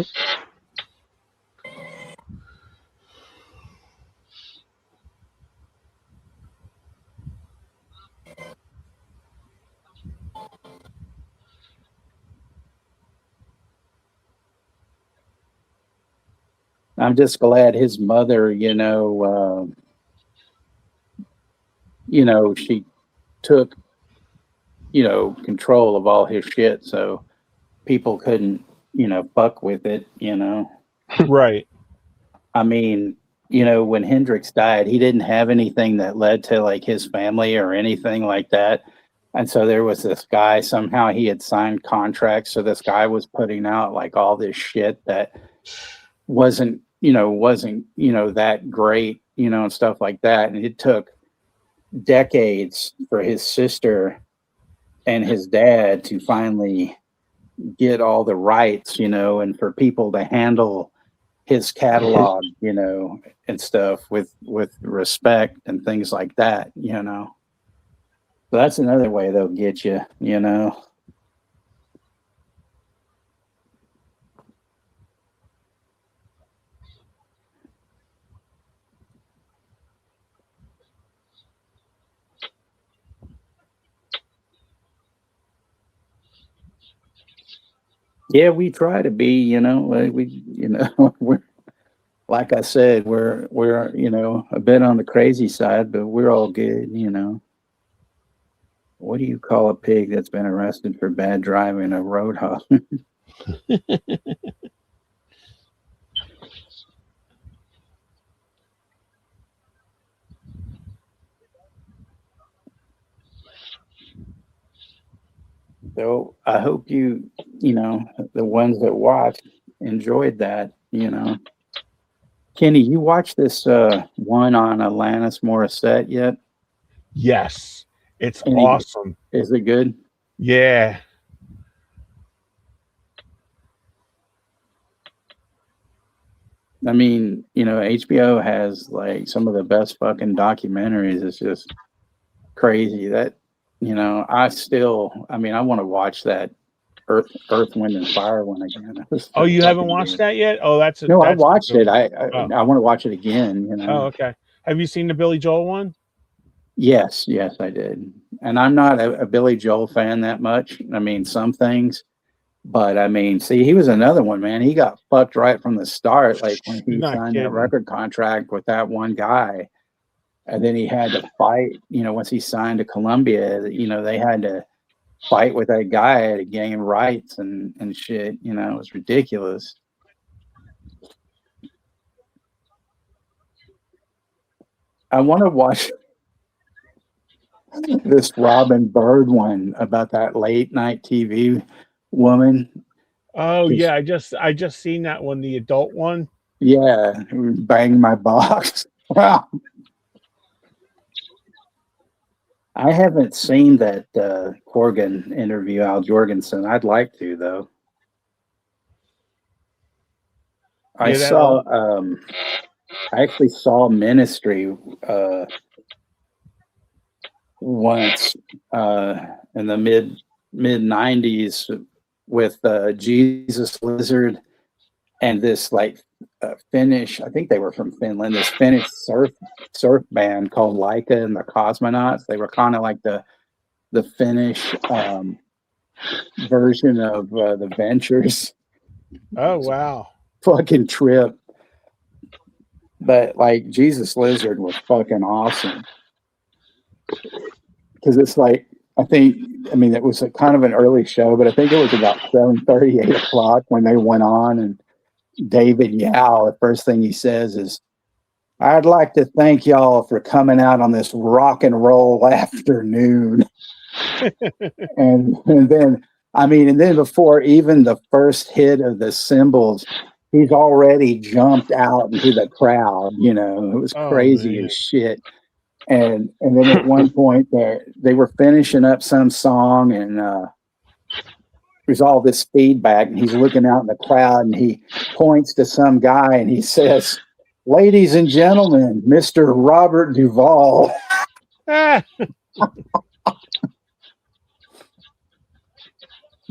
I'm just glad his mother, she took, control of all his shit, so people couldn't, fuck with it, Right. I mean, when Hendrix died, he didn't have anything that led to like his family or anything like that. And so there was this guy, somehow he had signed contracts. So this guy was putting out like all this shit that wasn't, that great, and stuff like that. And it took decades for his sister and his dad to finally get all the rights, and for people to handle his catalog, and stuff with respect and things like that, So that's another way they'll get you, Yeah, we try to be, we're like I said, we're a bit on the crazy side, but we're all good. What do you call a pig that's been arrested for bad driving a roadhouse? So I hope the ones that watch enjoyed that. Kenny, you watched this one on Alanis Morissette yet? Yes, it's Any awesome. Is it good? Yeah. I mean, HBO has like some of the best fucking documentaries. It's just crazy that, I want to watch that Earth, Wind and Fire one again. That was Oh, so you haven't fucking watched good. that yet? Oh, No, I that's a watched good it. one. I want to watch it again. Oh, okay. Have you seen the Billy Joel one? Yes, I did. And I'm not a Billy Joel fan that much. I mean, some things, but I mean, see, he was another one, man. He got fucked right from the start, like when You're he not signed that kidding. record contract with that one guy. And then he had to fight, once he signed to Columbia, they had to fight with that guy to gain rights and shit. It was ridiculous. I want to watch this Robin Bird one about that late night TV woman. Oh yeah, I just seen that one, the adult one. Yeah, bang my box. Wow. I haven't seen that Corgan interview, Al Jorgensen. I'd like to, though. I Yeah, that saw, old. I actually saw Ministry once in the mid '90s with Jesus Lizard and this like Finnish. I think they were from Finland. This Finnish surf band called Laika and the Cosmonauts. They were kind of like the Finnish version of the Ventures. Oh wow. Fucking trip. But like Jesus Lizard was fucking awesome because it's like I mean it was a kind of an early show, but I think it was about 7:30, 8 o'clock when they went on, and David Yao, the first thing he says is, "I'd like to thank y'all for coming out on this rock and roll afternoon." and then and then before even the first hit of the cymbals, he's already jumped out into the crowd. It was Oh crazy man. as shit. And then at one point they were finishing up some song, and there's all this feedback, and he's looking out in the crowd, and he points to some guy, and he says, "Ladies and gentlemen, Mr. Robert Duvall." Ah,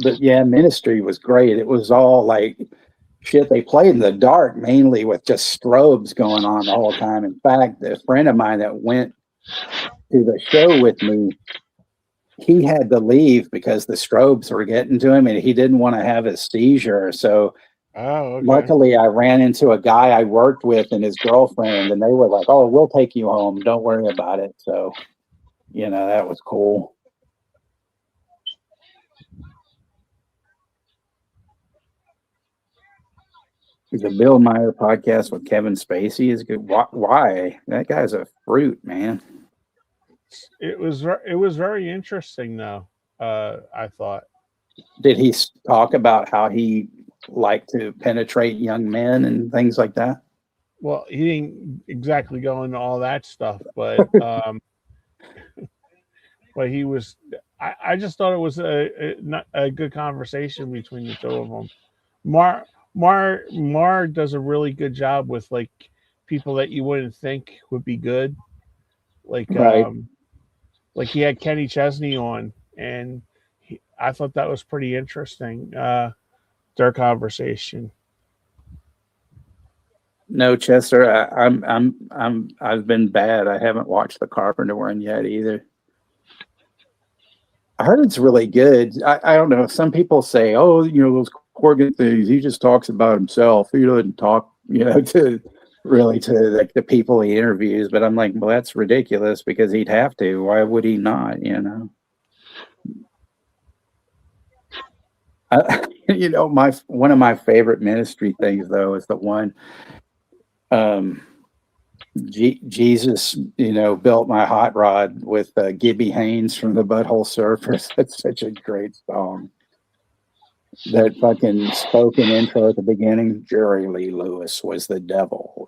But yeah, Ministry was great. It was all like shit. They played in the dark mainly with just strobes going on the whole time. In fact, a friend of mine that went to the show with me, he had to leave because the strobes were getting to him and he didn't want to have a seizure. So oh okay. luckily I ran into a guy I worked with and his girlfriend, and they were like, "Oh, we'll take you home. Don't worry about it." So, that was cool. The Bill Meyer podcast with Kevin Spacey is good. Why? That guy's a fruit, man. It was very interesting though. I thought. Did he talk about how he liked to penetrate young men and things like that? Well, he didn't exactly go into all that stuff, but but he was. I just thought it was a good conversation between the two of them. Mar does a really good job with like people that you wouldn't think would be good. Like Right. like he had Kenny Chesney on, and I thought that was pretty interesting. Their conversation. No, Chester, I've been bad. I haven't watched the Carpenter one yet either. I heard it's really good. I don't know. Some people say, "Oh, those organ things. He just talks about himself. He doesn't talk, to really to like the people he interviews. But I'm like, well, that's ridiculous because he'd have to. Why would he not? My one of my favorite ministry things though is the one. Jesus, built my hot rod with Gibby Haynes from the Butthole Surfers. That's such a great song. That fucking spoken intro at the beginning, Jerry Lee Lewis was the devil,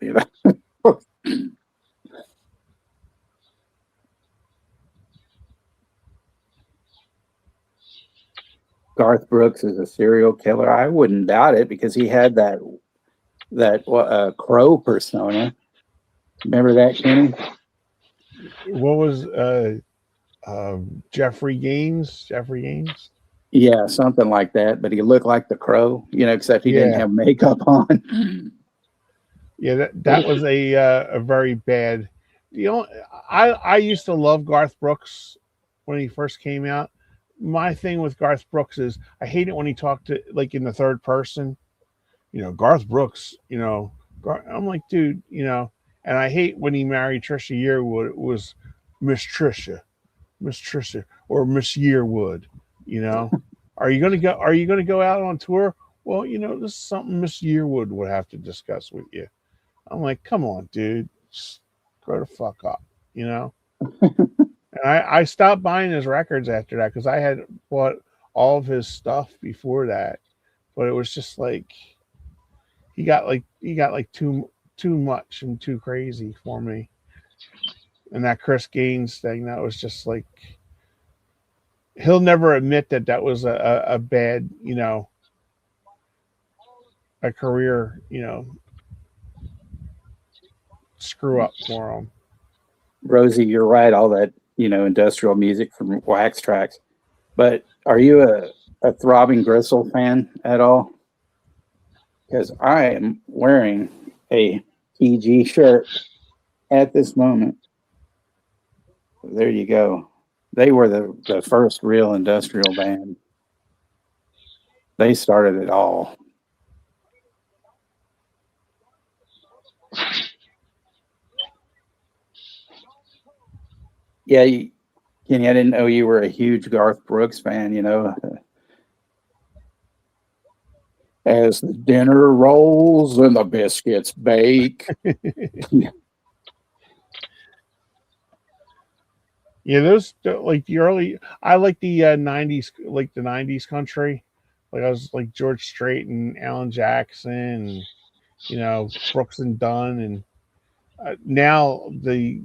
Garth Brooks is a serial killer. I wouldn't doubt it because he had that crow persona. Remember that, Kenny? What was Jeffrey Gaines? Jeffrey Gaines? Yeah, something like that. But he looked like the crow, except he didn't have makeup on. Yeah, that was a very bad. I used to love Garth Brooks when he first came out. My thing with Garth Brooks is I hate it when he talked to like in the third person. Garth Brooks. I'm like, dude. And I hate when he married Trisha Yearwood. It was Miss Trisha, or Miss Yearwood. Are you gonna go out on tour? Well, this is something Miss Yearwood would have to discuss with you. I'm like, come on, dude, just grow the fuck up, And I stopped buying his records after that because I had bought all of his stuff before that, but it was just like he got too much and too crazy for me. And that Chris Gaines thing, that was just like he'll never admit that was a bad, a career, screw up for him. Rosie, you're right. All that, industrial music from Wax Tracks. But are you a Throbbing Gristle fan at all? Because I am wearing a TG shirt at this moment. There you go. They were the first real industrial band. They started it all. Yeah, Kenny, I didn't know you were a huge Garth Brooks fan, As the dinner rolls and the biscuits bake. Yeah, those like the early. I like the '90s, like the '90s country. Like I was like George Strait and Alan Jackson, and Brooks and Dunn, and now the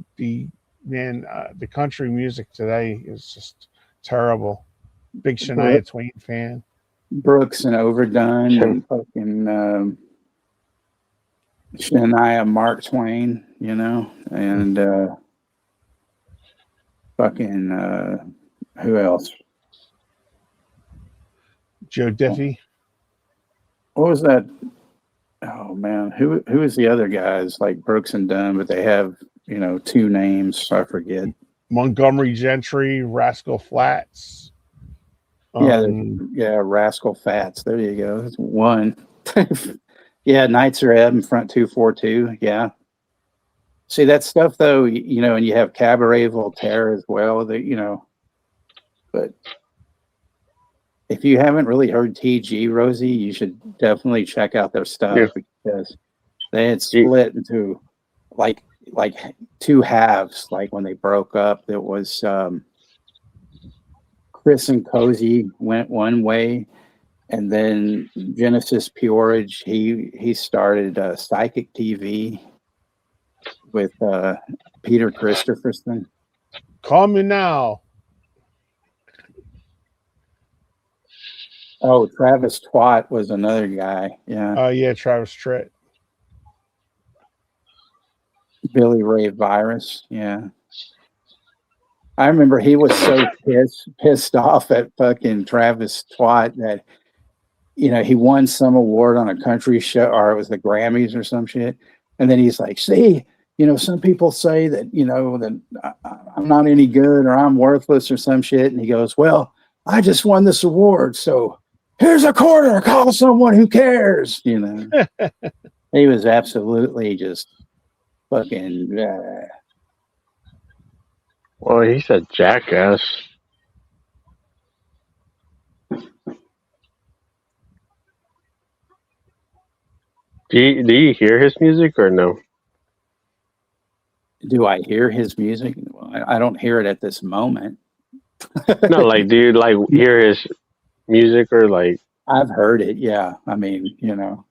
country music today is just terrible. Big Shania Twain fan. Brooks and Overdone and fucking Shania Mark Twain, and fucking who else? Joe Diffie. What was that? Oh man, who is the other guys like Brooks and Dunn, but they have two names. I forget. Montgomery Gentry, Rascal Flatts. Yeah, Rascal Fats. There you go. That's one. Yeah, Knights Are Ebbing, Front 242. Yeah. See that stuff though, and you have Cabaret Voltaire as well. That but if you haven't really heard TG, Rosie, you should definitely check out their stuff because they had split into like two halves. Like when they broke up, it was Chris and Cozy went one way, and then Genesis Peorage, he started Psychic TV with Peter Christopherson. Call Me Now. Oh, Travis Twat was another guy. Yeah. Yeah, Travis Tritt. Billy Ray Virus. Yeah. I remember he was so pissed off at fucking Travis Twat that, he won some award on a country show, or it was the Grammys or some shit. And then he's like, see, some people say that, that I'm not any good or I'm worthless or some shit. And he goes, well, I just won this award. So here's a quarter, call someone who cares, you know. He was absolutely just fucking, Well, he's a jackass. Do you hear his music or no? do I hear his music? Well, I don't hear it at this moment. No, like, do you like hear his music or like? I've heard it, yeah. I mean, you know,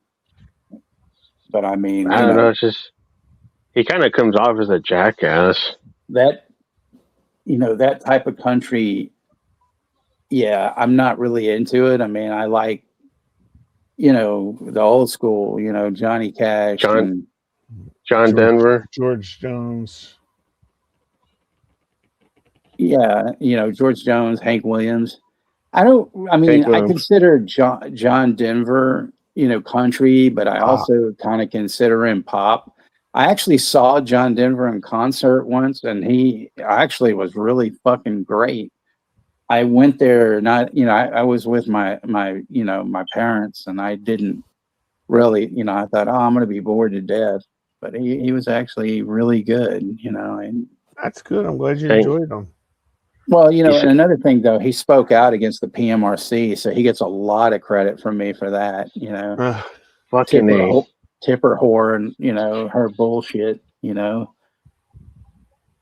but I mean, I you don't know. know, It's just he kind of comes off as a jackass. that, you know, that type of country, yeah, I'm not really into it. I mean, I like, you know, the old school, you know, Johnny Cash John and John George, Denver. George Jones. yeah, you know, George Jones, Hank Williams. I mean, Hank I Williams. consider John Denver, you know, country, but I also kind of consider him pop. I actually saw John Denver in concert once, and he actually was really fucking great. I went there, not, you know, I was with you know, my parents, and I didn't really, you know, I thought, oh, I'm going to be bored to death, but he was actually really good, you know. And That's good. I'm glad you Hank. enjoyed them. well, you know, He's and another thing though, he spoke out against the PMRC, so he gets a lot of credit from me for that, you know. fucking A. Tipper whore, and you know, her bullshit, you know.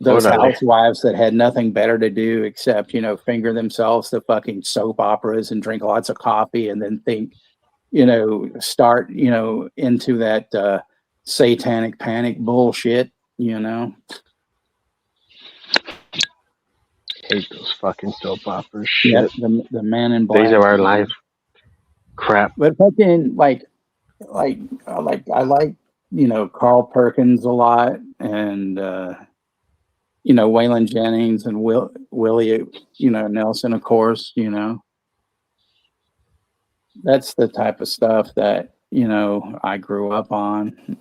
Those Orale. housewives that had nothing better to do except, you know, finger themselves to fucking soap operas and drink lots of coffee and then think, you know, start, you know, into that satanic panic bullshit, you know. Hate those fucking soap operas. Yeah, Shit. the Man in Days Black. of Our Life. Crap. But fucking I like, you know, Carl Perkins a lot, and you know, Waylon Jennings and Willie, you know, Nelson, of course, you know. That's the type of stuff that, you know, I grew up on.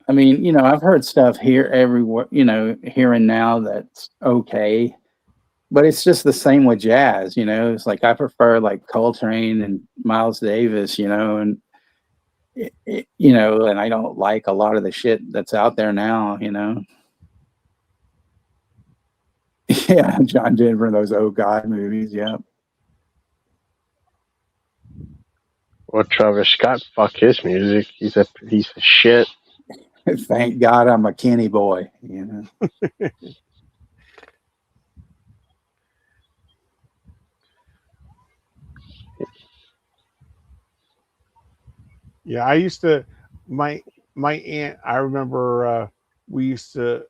I mean, you know, I've heard stuff here everywhere, you know, here and now that's okay, but it's just the same with jazz, you know. It's like I prefer like Coltrane and Miles Davis, you know, and you know, and I don't like a lot of the shit that's out there now, you know. Yeah, John Denver and those Oh God movies, yeah. Well, Travis Scott, fuck his music. He's a piece of shit. Thank God I'm a Kenny boy, you know. Yeah, I used to. My aunt. I remember we used to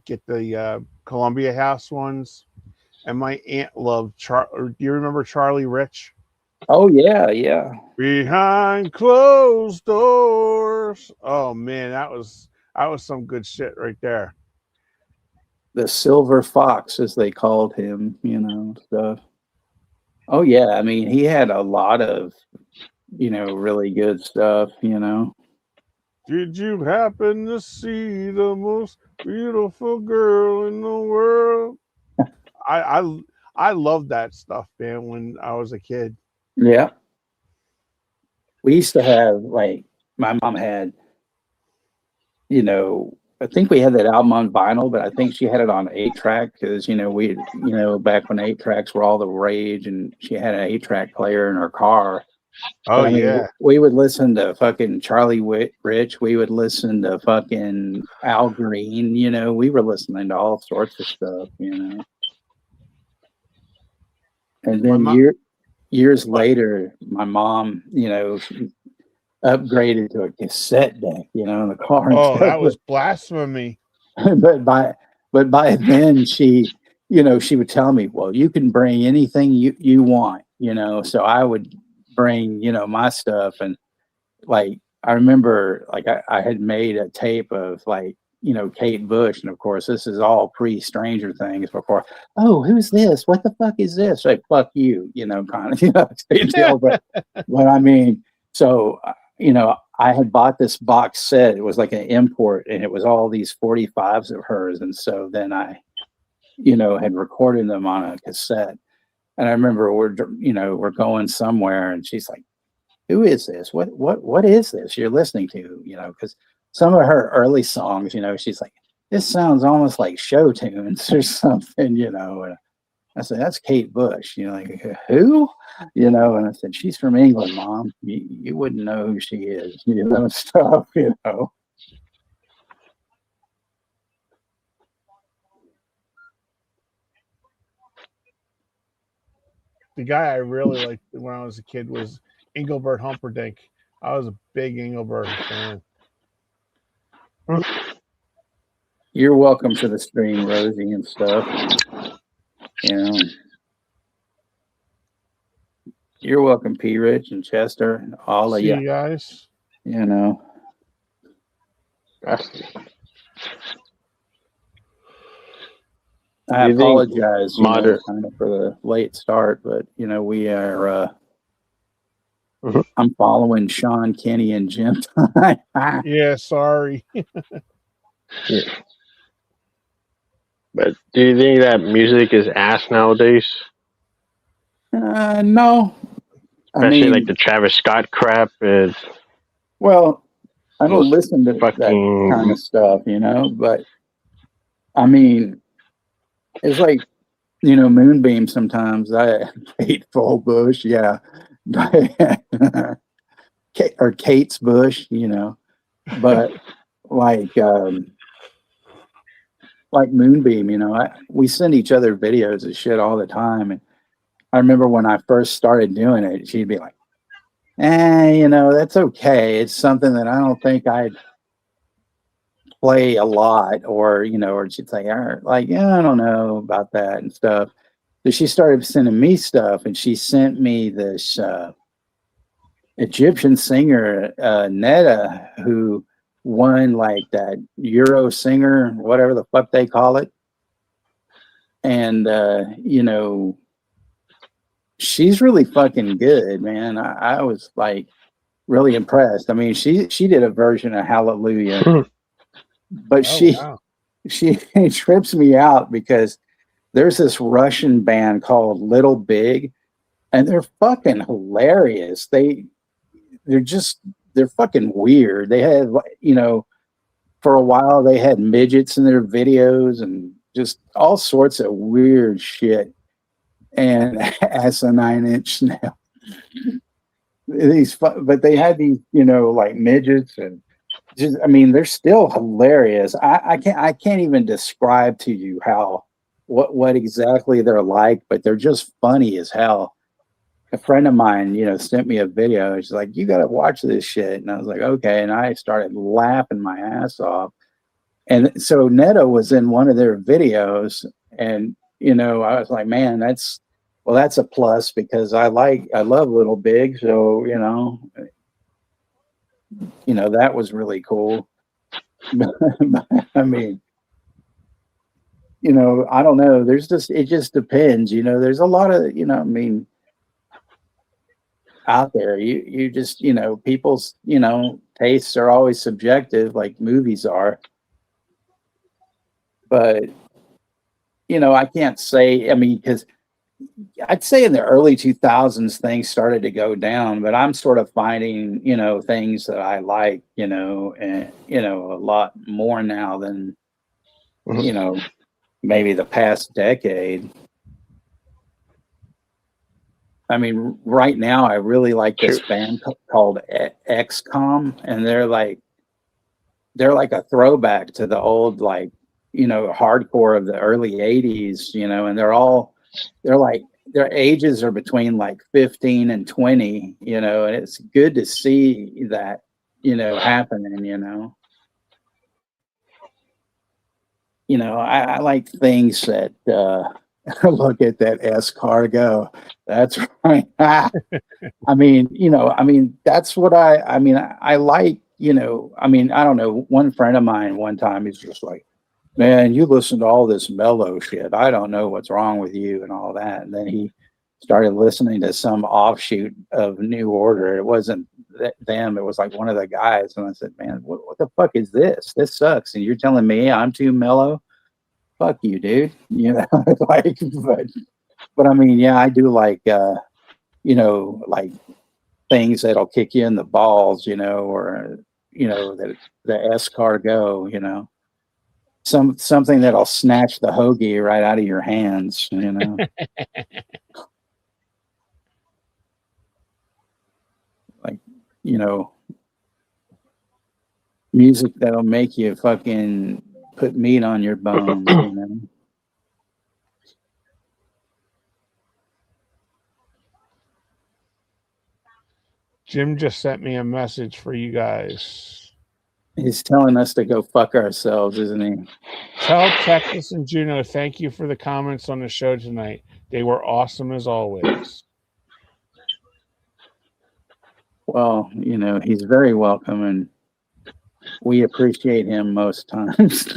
get the Columbia House ones, and my aunt loved Do you remember Charlie Rich? Oh yeah, yeah. Behind closed doors. Oh man, that was some good shit right there. The Silver Fox, as they called him, you know, stuff. Oh yeah, I mean, he had a lot of, you know, really good stuff, you know. Did you happen to see the most beautiful girl in the world? I loved that stuff, man, when I was a kid. Yeah. We used to have like my mom had, you know, I think we had that album on vinyl, but I think she had it on 8-track because, you know, you know, back when 8-tracks were all the rage, and she had an 8-track player in her car. Oh But I mean, yeah. we would listen to fucking Charlie Rich. We would listen to fucking Al Green. You know, we were listening to all sorts of stuff. You know, and My then mom. years later, my mom, you know, she upgraded to a cassette deck. You know, in the car and Oh, stuff. that was blasphemy. But by then she, you know, she would tell me, well, you can bring anything you want. You know, so I would bring, you know, my stuff. And like I remember like I had made a tape of like, you know, Kate Bush, and of course this is all pre Stranger Things before. Oh, who's this? What the fuck is this? Like fuck you, you know, kind of, you know, deal. But I mean, so you know, I had bought this box set. It was like an import, and it was all these 45s of hers, and so then I, you know, had recorded them on a cassette. And I remember we're going somewhere, and she's like, "Who is this? What is this you're listening to?" Because some of her early songs, she's like, "This sounds almost like show tunes or something," And I said, "That's Kate Bush." Like, who? And I said, "She's from England, Mom. You wouldn't know who she is," stuff. The guy I really liked when I was a kid was Engelbert Humperdinck. I was a big Engelbert fan. You're welcome to the stream, Rosie, and stuff. You're welcome, P. Rich and Chester, all of See you. you guys. I You think apologize, modern- kind of for the late start, but we are. Mhm. I'm following Sean, Kenny, and Jim. Yeah, sorry. But do you think that music is ass nowadays? No, Especially like the Travis Scott crap. Well, I don't Those listen to that fucking- kind of stuff, but I mean, it's like, Moonbeam sometimes. I hate Full Bush, yeah. Or Kate's Bush, but like Moonbeam, we send each other videos of shit all the time. And I remember when I first started doing it, she'd be like, that's okay. It's something that I don't think I'd play a lot, or she'd say, like, I don't know about that and stuff. So she started sending me stuff, and she sent me this Egyptian singer, Netta, who won like that Euro singer, whatever the fuck they call it. And, she's really fucking good, man. I was like really impressed. I mean, she did a version of Hallelujah, but she trips me out because there's this Russian band called Little Big, and they're fucking hilarious. They're fucking weird. They had, for a while they had midgets in their videos and just all sorts of weird shit. And as a 9-inch nail. But they had these, like midgets, and just, I mean, they're still hilarious. I can't even describe to you what exactly they're like, but they're just funny as hell. A friend of mine, sent me a video. She's like, "You got to watch this shit." And I was like, "Okay." And I started laughing my ass off. And so Netta was in one of their videos, and, I was like, man, that's a plus, because I love Little Big. So, that was really cool. I mean, I don't know. It just depends, there's a lot of, I mean, out there, you just, people's, tastes are always subjective, like movies are. But, I can't say, I mean, because I'd say in the early 2000s, things started to go down, but I'm sort of finding, things that I like, and, a lot more now than, maybe the past decade. I mean, right now, I really like this band called XCOM, and they're like a throwback to the old, like, hardcore of the early 80s, and their ages are between like 15 and 20, and it's good to see that, happening, I like things that, look at that escargot. That's right. I mean, that's what I like, I don't know. One friend of mine one time, he's just like, "Man, you listen to all this mellow shit. I don't know what's wrong with you," and all that. And then he started listening to some offshoot of New Order. It wasn't them. It was like one of the guys. And I said, "Man, what the fuck is this? This sucks. And you're telling me I'm too mellow? Fuck you, dude." Like, But I mean, yeah, I do like, like things that'll kick you in the balls, or, that the escargot, something that'll snatch the hoagie right out of your hands, like, music that'll make you fucking put meat on your bones, Jim just sent me a message for you guys. He's telling us to go fuck ourselves, isn't he? Tell Texas and Juno thank you for the comments on the show tonight. They were awesome as always. Well, he's very welcome, and we appreciate him most times.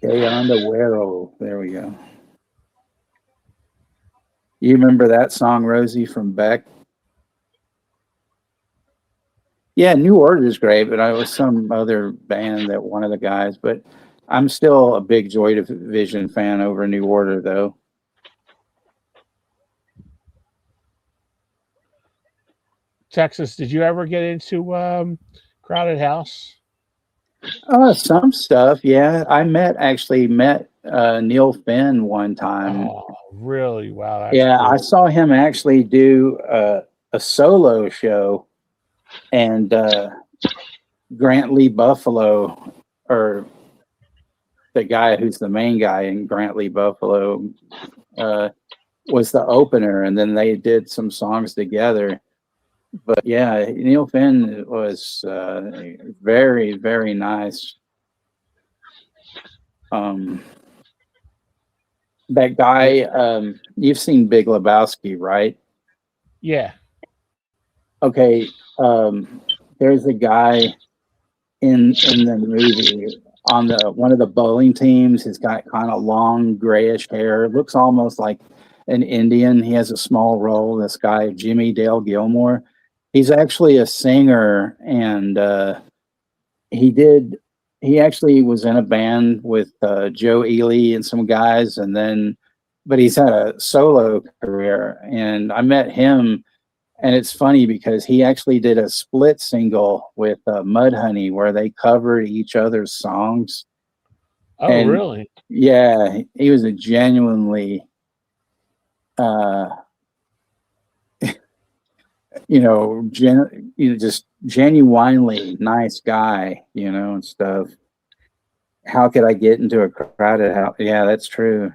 Okay, on the Werrow. There we go. You remember that song, Rosie, from Beck? Yeah, New Order is great, but I was some other band that one of the guys. But I'm still a big Joy Division fan over New Order, though. Texas, did you ever get into Crowded House? Some stuff, yeah. I actually met Neil Finn one time. Oh, really? Wow. That's Yeah, cool. I saw him actually do a solo show, and Grant Lee Buffalo, or the guy who's the main guy in Grant Lee Buffalo, was the opener, and then they did some songs together. But yeah, Neil Finn was very, very nice. That guy, you've seen Big Lebowski, right? Yeah. Okay, there's a guy in the movie on one of the bowling teams. He's got kind of long grayish hair. Looks almost like an Indian. He has a small role. This guy, Jimmy Dale Gilmore. He's actually a singer, and he actually was in a band with Joe Ely and some guys, but he's had a solo career, and I met him, and it's funny because he actually did a split single with Mudhoney where they covered each other's songs. Oh, And, really? Yeah, he was a genuinely just genuinely nice guy, and stuff. How could I get into a crowded house? Yeah, that's true.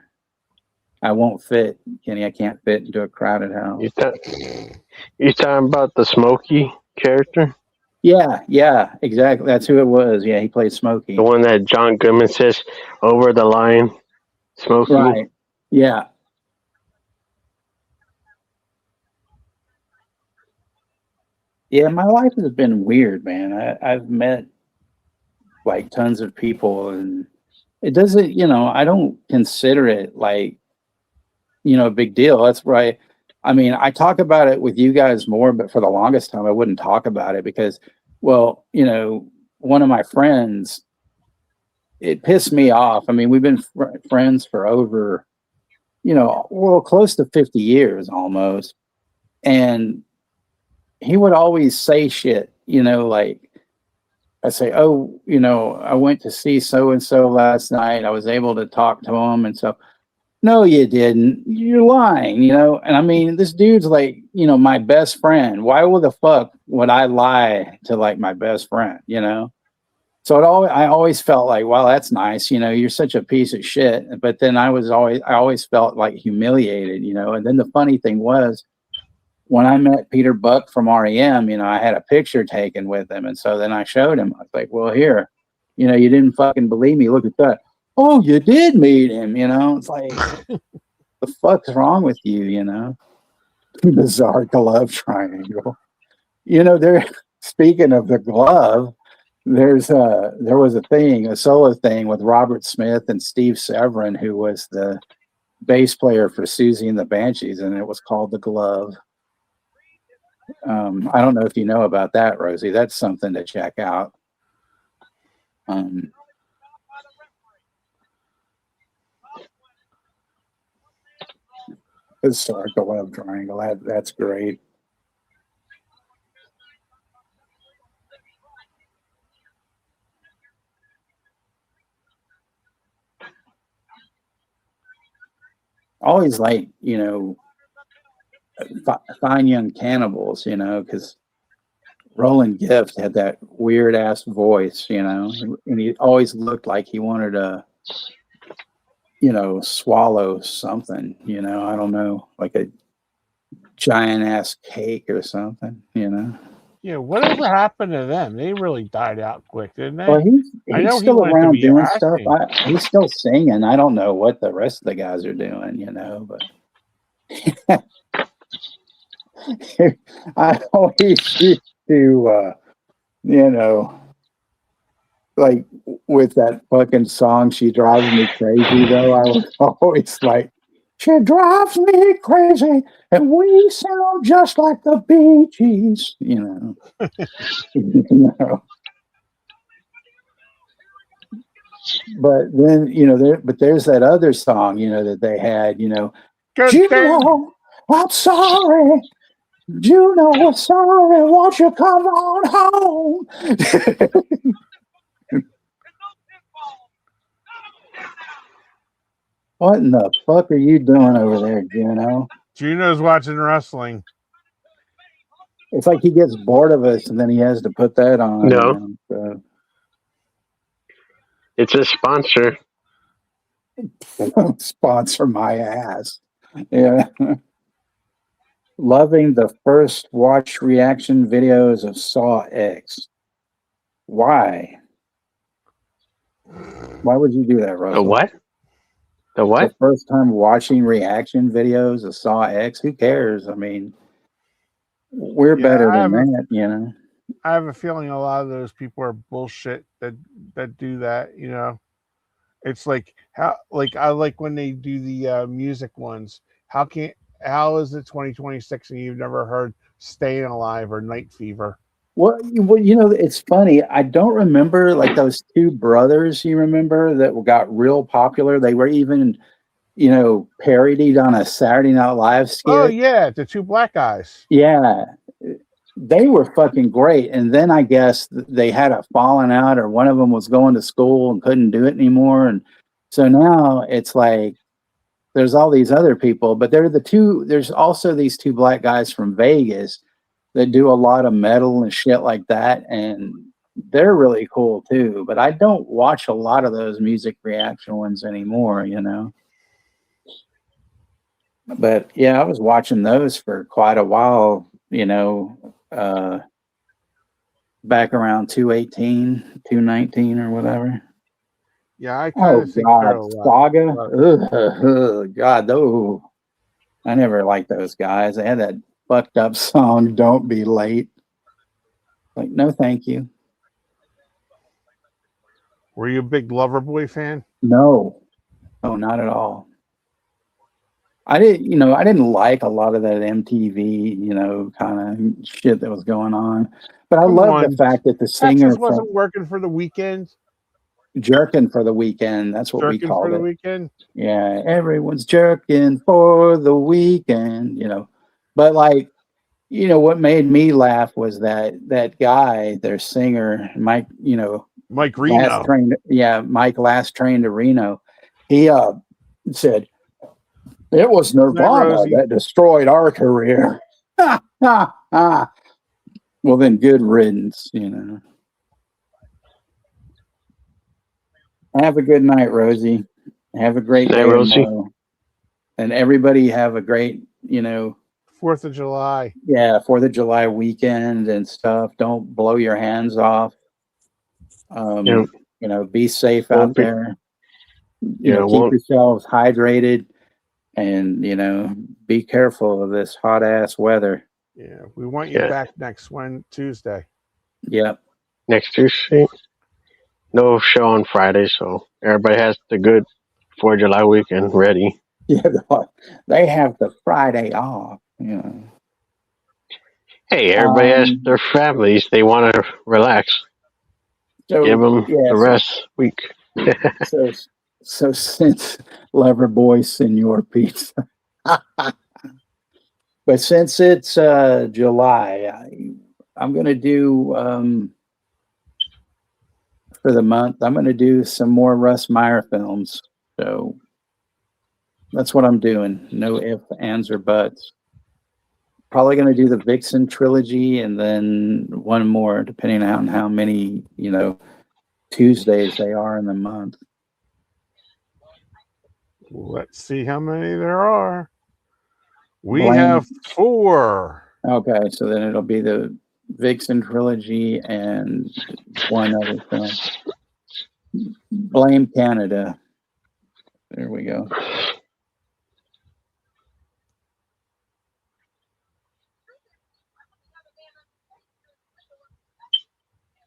I won't fit, Kenny. I can't fit into a crowded house. You talking about the Smokey character? Yeah, exactly. That's who it was. Yeah, he played Smokey. The one that John Goodman says over the line, Smokey. Right. Yeah. Yeah, my life has been weird, man. I've met like tons of people, and it doesn't, I don't consider it like, a big deal. That's right. I mean, I talk about it with you guys more, but for the longest time, I wouldn't talk about it because, well, one of my friends, it pissed me off. I mean, we've been friends for over, close to 50 years almost. And he would always say shit, like I say, oh, I went to see so-and-so last night. I was able to talk to him and stuff. No, you didn't. You're lying, And I mean, this dude's like, my best friend. Why the fuck would I lie to like my best friend, So I always felt like, well, that's nice. You're such a piece of shit. But then I always felt like humiliated, And then the funny thing was, when I met Peter Buck from REM, I had a picture taken with him. And so then I showed him. I was like, well, here, you didn't fucking believe me. Look at that. Oh, you did meet him, It's like, the fuck's wrong with you, Bizarre glove triangle. Speaking of the glove, there was a solo thing with Robert Smith and Steve Severin, who was the bass player for Susie and the Banshees, and it was called The Glove. I don't know if you know about that, Rosie. That's something to check out. Historical love triangle. That's great. Always like, Fine Young Cannibals, because Roland Gift had that weird ass voice, and he always looked like he wanted to, swallow something, I don't know, like a giant ass cake or something, Yeah, whatever happened to them? They really died out quick, didn't they? Well, I he's know he still wanted to around be doing stuff. acting. He's still singing. I don't know what the rest of the guys are doing, but I always used to, like with that fucking song, She Drives Me Crazy, though, I was always like, she drives me crazy, and we sound just like the Bee Gees, you know. But then, there's that other song, that they had, Good thing. Juno, I'm sorry. Juno, I'm sorry. Won't you come on home? What in the fuck are you doing over there, Juno? Juno's watching wrestling. It's like he gets bored of us and then he has to put that on. No, it's a sponsor. Sponsor my ass. Yeah. Loving the first watch reaction videos of Saw X. Why? Why would you do that, Russell? The what? The The what? first time watching reaction videos of Saw X? Who cares? I mean, we're better than that, I have a feeling a lot of those people are bullshit that do that. It's like I like when they do the music ones. How is it 2026 and you've never heard "Staying Alive" or "Night Fever"? Well, it's funny. I don't remember like those two brothers. You remember that got real popular? They were even, parodied on a Saturday Night Live skit. Oh yeah, the two black guys. Yeah, they were fucking great. And then I guess they had a falling out, or one of them was going to school and couldn't do it anymore. And so now it's like there's all these other people, but there's also these two black guys from Vegas that do a lot of metal and shit like that. And they're really cool too. But I don't watch a lot of those music reaction ones anymore, But yeah, I was watching those for quite a while, back around 218, 219 or whatever. Yeah, I kind of think they're a lot. Saga. God, I never liked those guys. They had that fucked up song, Don't Be Late. Like, no, thank you. Were you a big Loverboy fan? No, not at all. I didn't like a lot of that MTV, kind of shit that was going on. But I love the fact that the singer wasn't working for the weekend. Jerking for the weekend. That's what we called it. For the weekend. Yeah, everyone's jerking for the weekend. But like, what made me laugh was that guy, their singer, Mike. Mike Reno. Mike last train to Reno. He said it was Nirvana that destroyed our career. Well, then, good riddance. Have a good night, Rosie. Have a great day, Rosie. And everybody have a great, 4th of July. Yeah, 4th of July weekend and stuff. Don't blow your hands off. Be safe out there. Keep yourselves hydrated and, be careful of this hot ass weather. Yeah, we want you back next Tuesday. Yep. Next Tuesday. No show on Friday, so everybody has the good 4th of July weekend ready. Yeah, they have the Friday off. Hey, everybody has their families. They want to relax. Give them yeah, the rest week. so so since Loverboy Senor Pizza, but since it's July, I'm gonna do for the month. I'm gonna do some more Russ Meyer films. So that's what I'm doing. No ifs, ands, or buts. Probably gonna do the Vixen trilogy and then one more, depending on how many Tuesdays they are in the month. Let's see how many there are. We Blame- have 4. Okay, so then it'll be the Vixen trilogy and one other film. Blame Canada. There we go.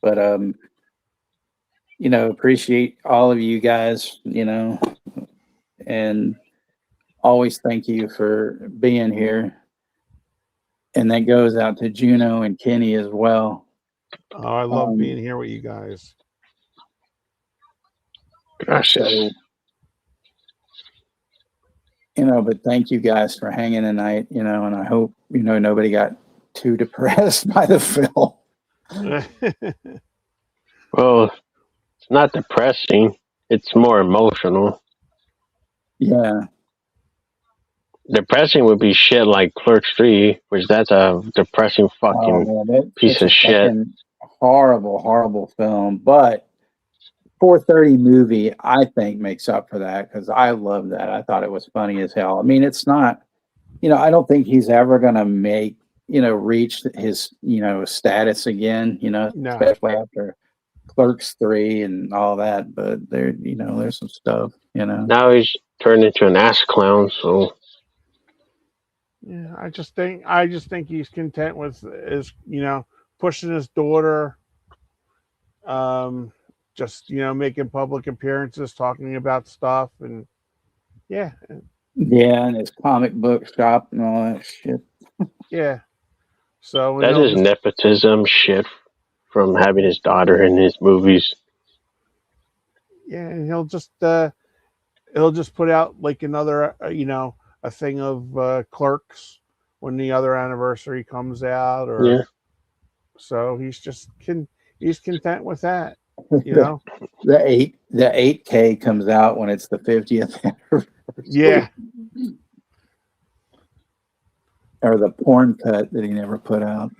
But appreciate all of you guys, and always thank you for being here. And that goes out to Juno and Kenny as well. Oh, I love being here with you guys. Gracias. So, but thank you guys for hanging tonight, and I hope, nobody got too depressed by the film. Well, it's not depressing. It's more emotional. Yeah. Depressing would be shit like Clerks 3, which that's a depressing fucking piece of shit. Horrible, horrible film. But 4:30 movie, I think, makes up for that because I love that. I thought it was funny as hell. I mean, it's not, I don't think he's ever going to reach his, status again, No. especially after Clerks 3 and all that. But there's some stuff, Now he's turned into an ass clown, so. Yeah, I just think he's content with pushing his daughter, just making public appearances, talking about stuff, and yeah, and his comic book shop and all that shit. Yeah, so that is nepotism shit from having his daughter in his movies. Yeah, and he'll just put out like another a thing of Clerks when the other anniversary comes out, or Yeah. So he's content with that, The 8K comes out when it's the 50th anniversary. Yeah. Or the porn cut that he never put out.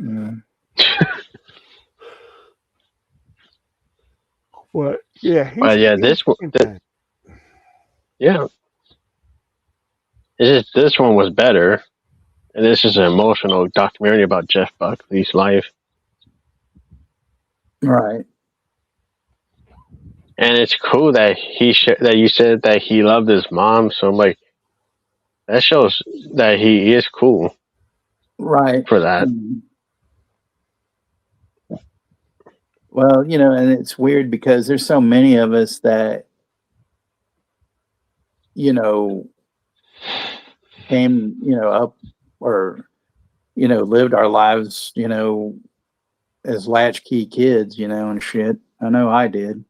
What? Yeah. Well, yeah, this one. Yeah. This one was better. And this is an emotional documentary about Jeff Buckley's life. Right. And it's cool that that you said that he loved his mom. So I'm like, that shows that he is cool. Right. For that. Well, and it's weird because there's so many of us that, came, up or, lived our lives, as latchkey kids, and shit. I know I did.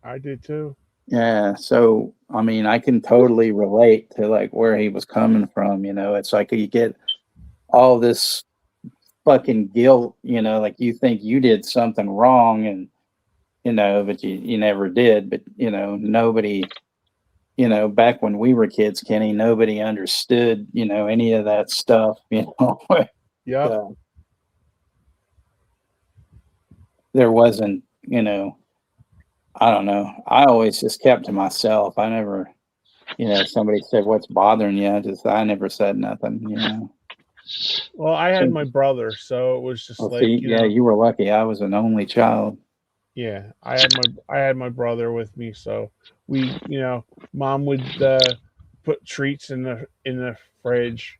I did too. Yeah. So, I mean, I can totally relate to like where he was coming from. It's like you get all this fucking guilt, like you think you did something wrong and, but you never did. But, nobody, back when we were kids, Kenny, nobody understood, any of that stuff, Yeah. There wasn't, I don't know. I always just kept to myself. I never, somebody said, "What's bothering you?" I never said nothing, Well, I had my brother, so it was just you were lucky. I was an only child. Yeah, I had my brother with me, so we, Mom would put treats in the fridge,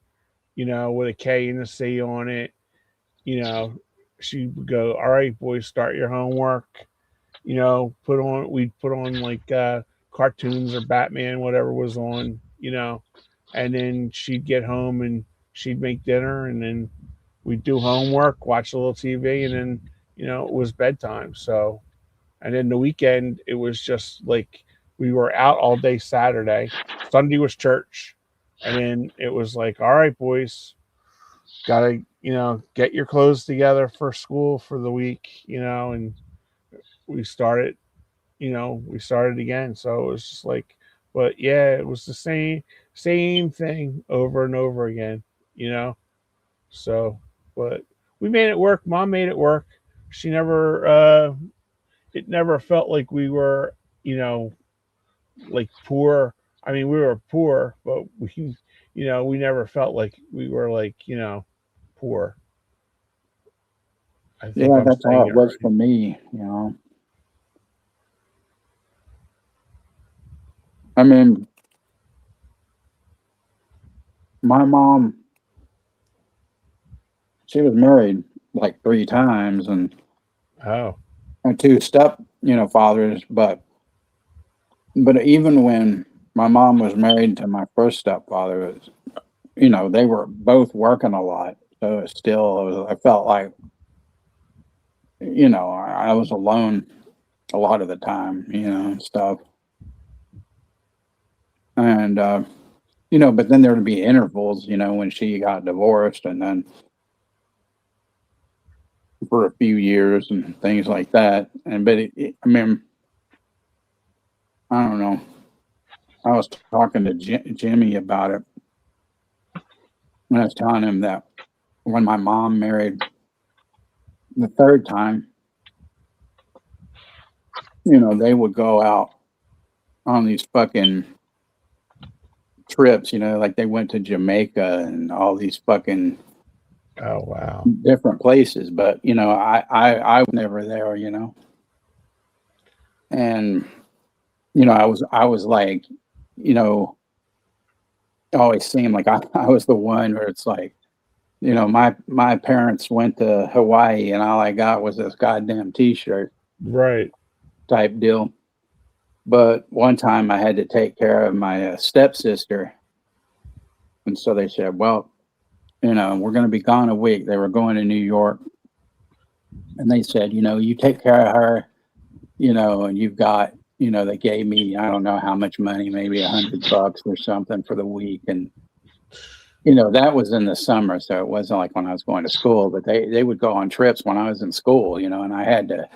with a K and a C on it. She would go, "All right, boys, start your homework." We'd put on like cartoons or Batman, whatever was on, and then she'd get home and she'd make dinner, and then we'd do homework, watch a little TV, and then it was bedtime. So, and then the weekend it was just like we were out all day Saturday. Sunday was church, and then it was like, all right, boys, gotta get your clothes together for school for the week, and we started again. So it was just like, but yeah, it was the same thing over and over again, so, but we made it work. Mom made it work. She never it never felt like we were like poor. I mean, we were poor, but we never felt like we were like poor. I think Yeah, I'm that's how saying it it was right. for me. I mean, my mom, she was married like 3 times and Oh, had two fathers, but even when my mom was married to my first stepfather, it was, they were both working a lot. So I felt like, I was alone a lot of the time, and stuff. And, but then there would be intervals, when she got divorced and then for a few years and things like that. But I mean, I don't know. I was talking to Jimmy about it, and I was telling him that when my mom married the third time, they would go out on these fucking trips, like they went to Jamaica and all these fucking oh wow. different places. But I was never there, and I was like, it always seemed like I was the one where it's like, my parents went to Hawaii and all I got was this goddamn T-shirt Right. type deal. But one time I had to take care of my stepsister, and so they said, "Well, we're going to be gone a week." They were going to New York, and they said, "You take care of her, and you've got." They gave me, I don't know how much money, maybe $100 or something for the week, and that was in the summer, so it wasn't like when I was going to school. But they would go on trips when I was in school, and I had to,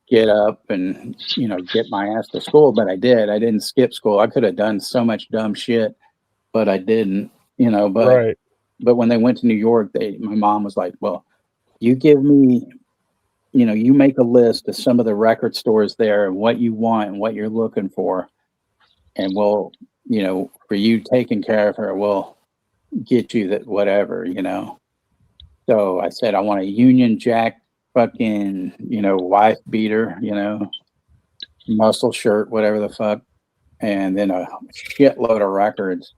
get up and get my ass to school. But I did. I didn't skip school. I could have done so much dumb shit, but I didn't. But Right. when they went to New York, my mom was like, "Well, you give me." You make a list of some of the record stores there and what you want and what you're looking for, and we'll, for you taking care of her, we'll get you that whatever. So I said, I want a Union Jack fucking, wife beater, muscle shirt, whatever the fuck, and then a shitload of records.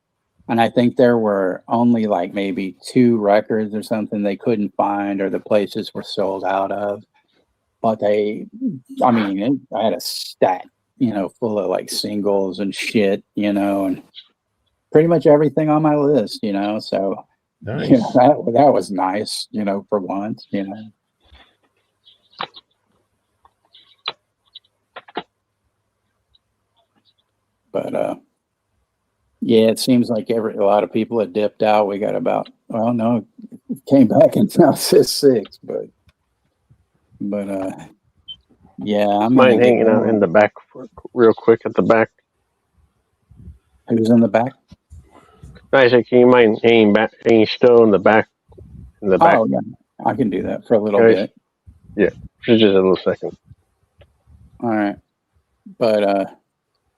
And I think there were only like maybe 2 records or something they couldn't find or the places were sold out of. But I mean, I had a stack, full of like singles and shit, and pretty much everything on my list. So, Nice. that was nice, for once. But, yeah, it seems like a lot of people had dipped out. We got about, well, no, came back and now it says 6, but, yeah, I'm gonna Mine get hanging out in going. the back, real quick at the back. Who's in the back? I said, can you mind hanging still in the back? In the back, Oh, yeah, I can do that for a little guys. bit. Yeah, just a little second. All right. But,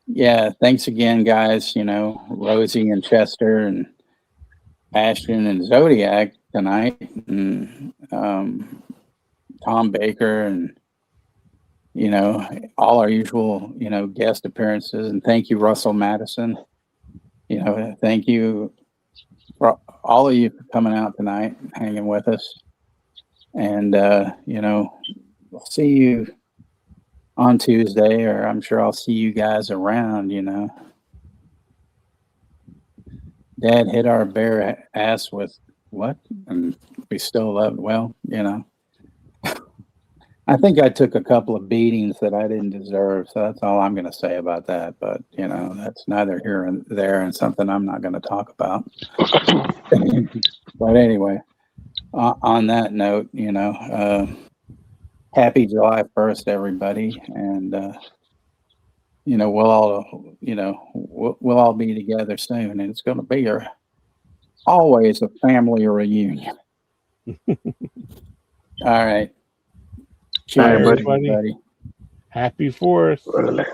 yeah, thanks again, guys. Rosie and Chester and Ashton and Zodiac tonight, and Tom Baker, and all our usual guest appearances. And thank you, Russell Madison. Thank you for all of you for coming out tonight, hanging with us, and we'll see you on Tuesday, or I'm sure I'll see you guys around. Dad hit our bare ass with what? And we still love, well, you know, I think I took a couple of beatings that I didn't deserve. So that's all I'm going to say about that. But, you know, that's neither here and there and something I'm not going to talk about. But anyway, on that note, you know, happy July 1st, everybody. And, you know, we'll all be together soon, and it's going to be always a family reunion. All right. Bye, Cheers, everybody. everybody. Happy 4th. Órale.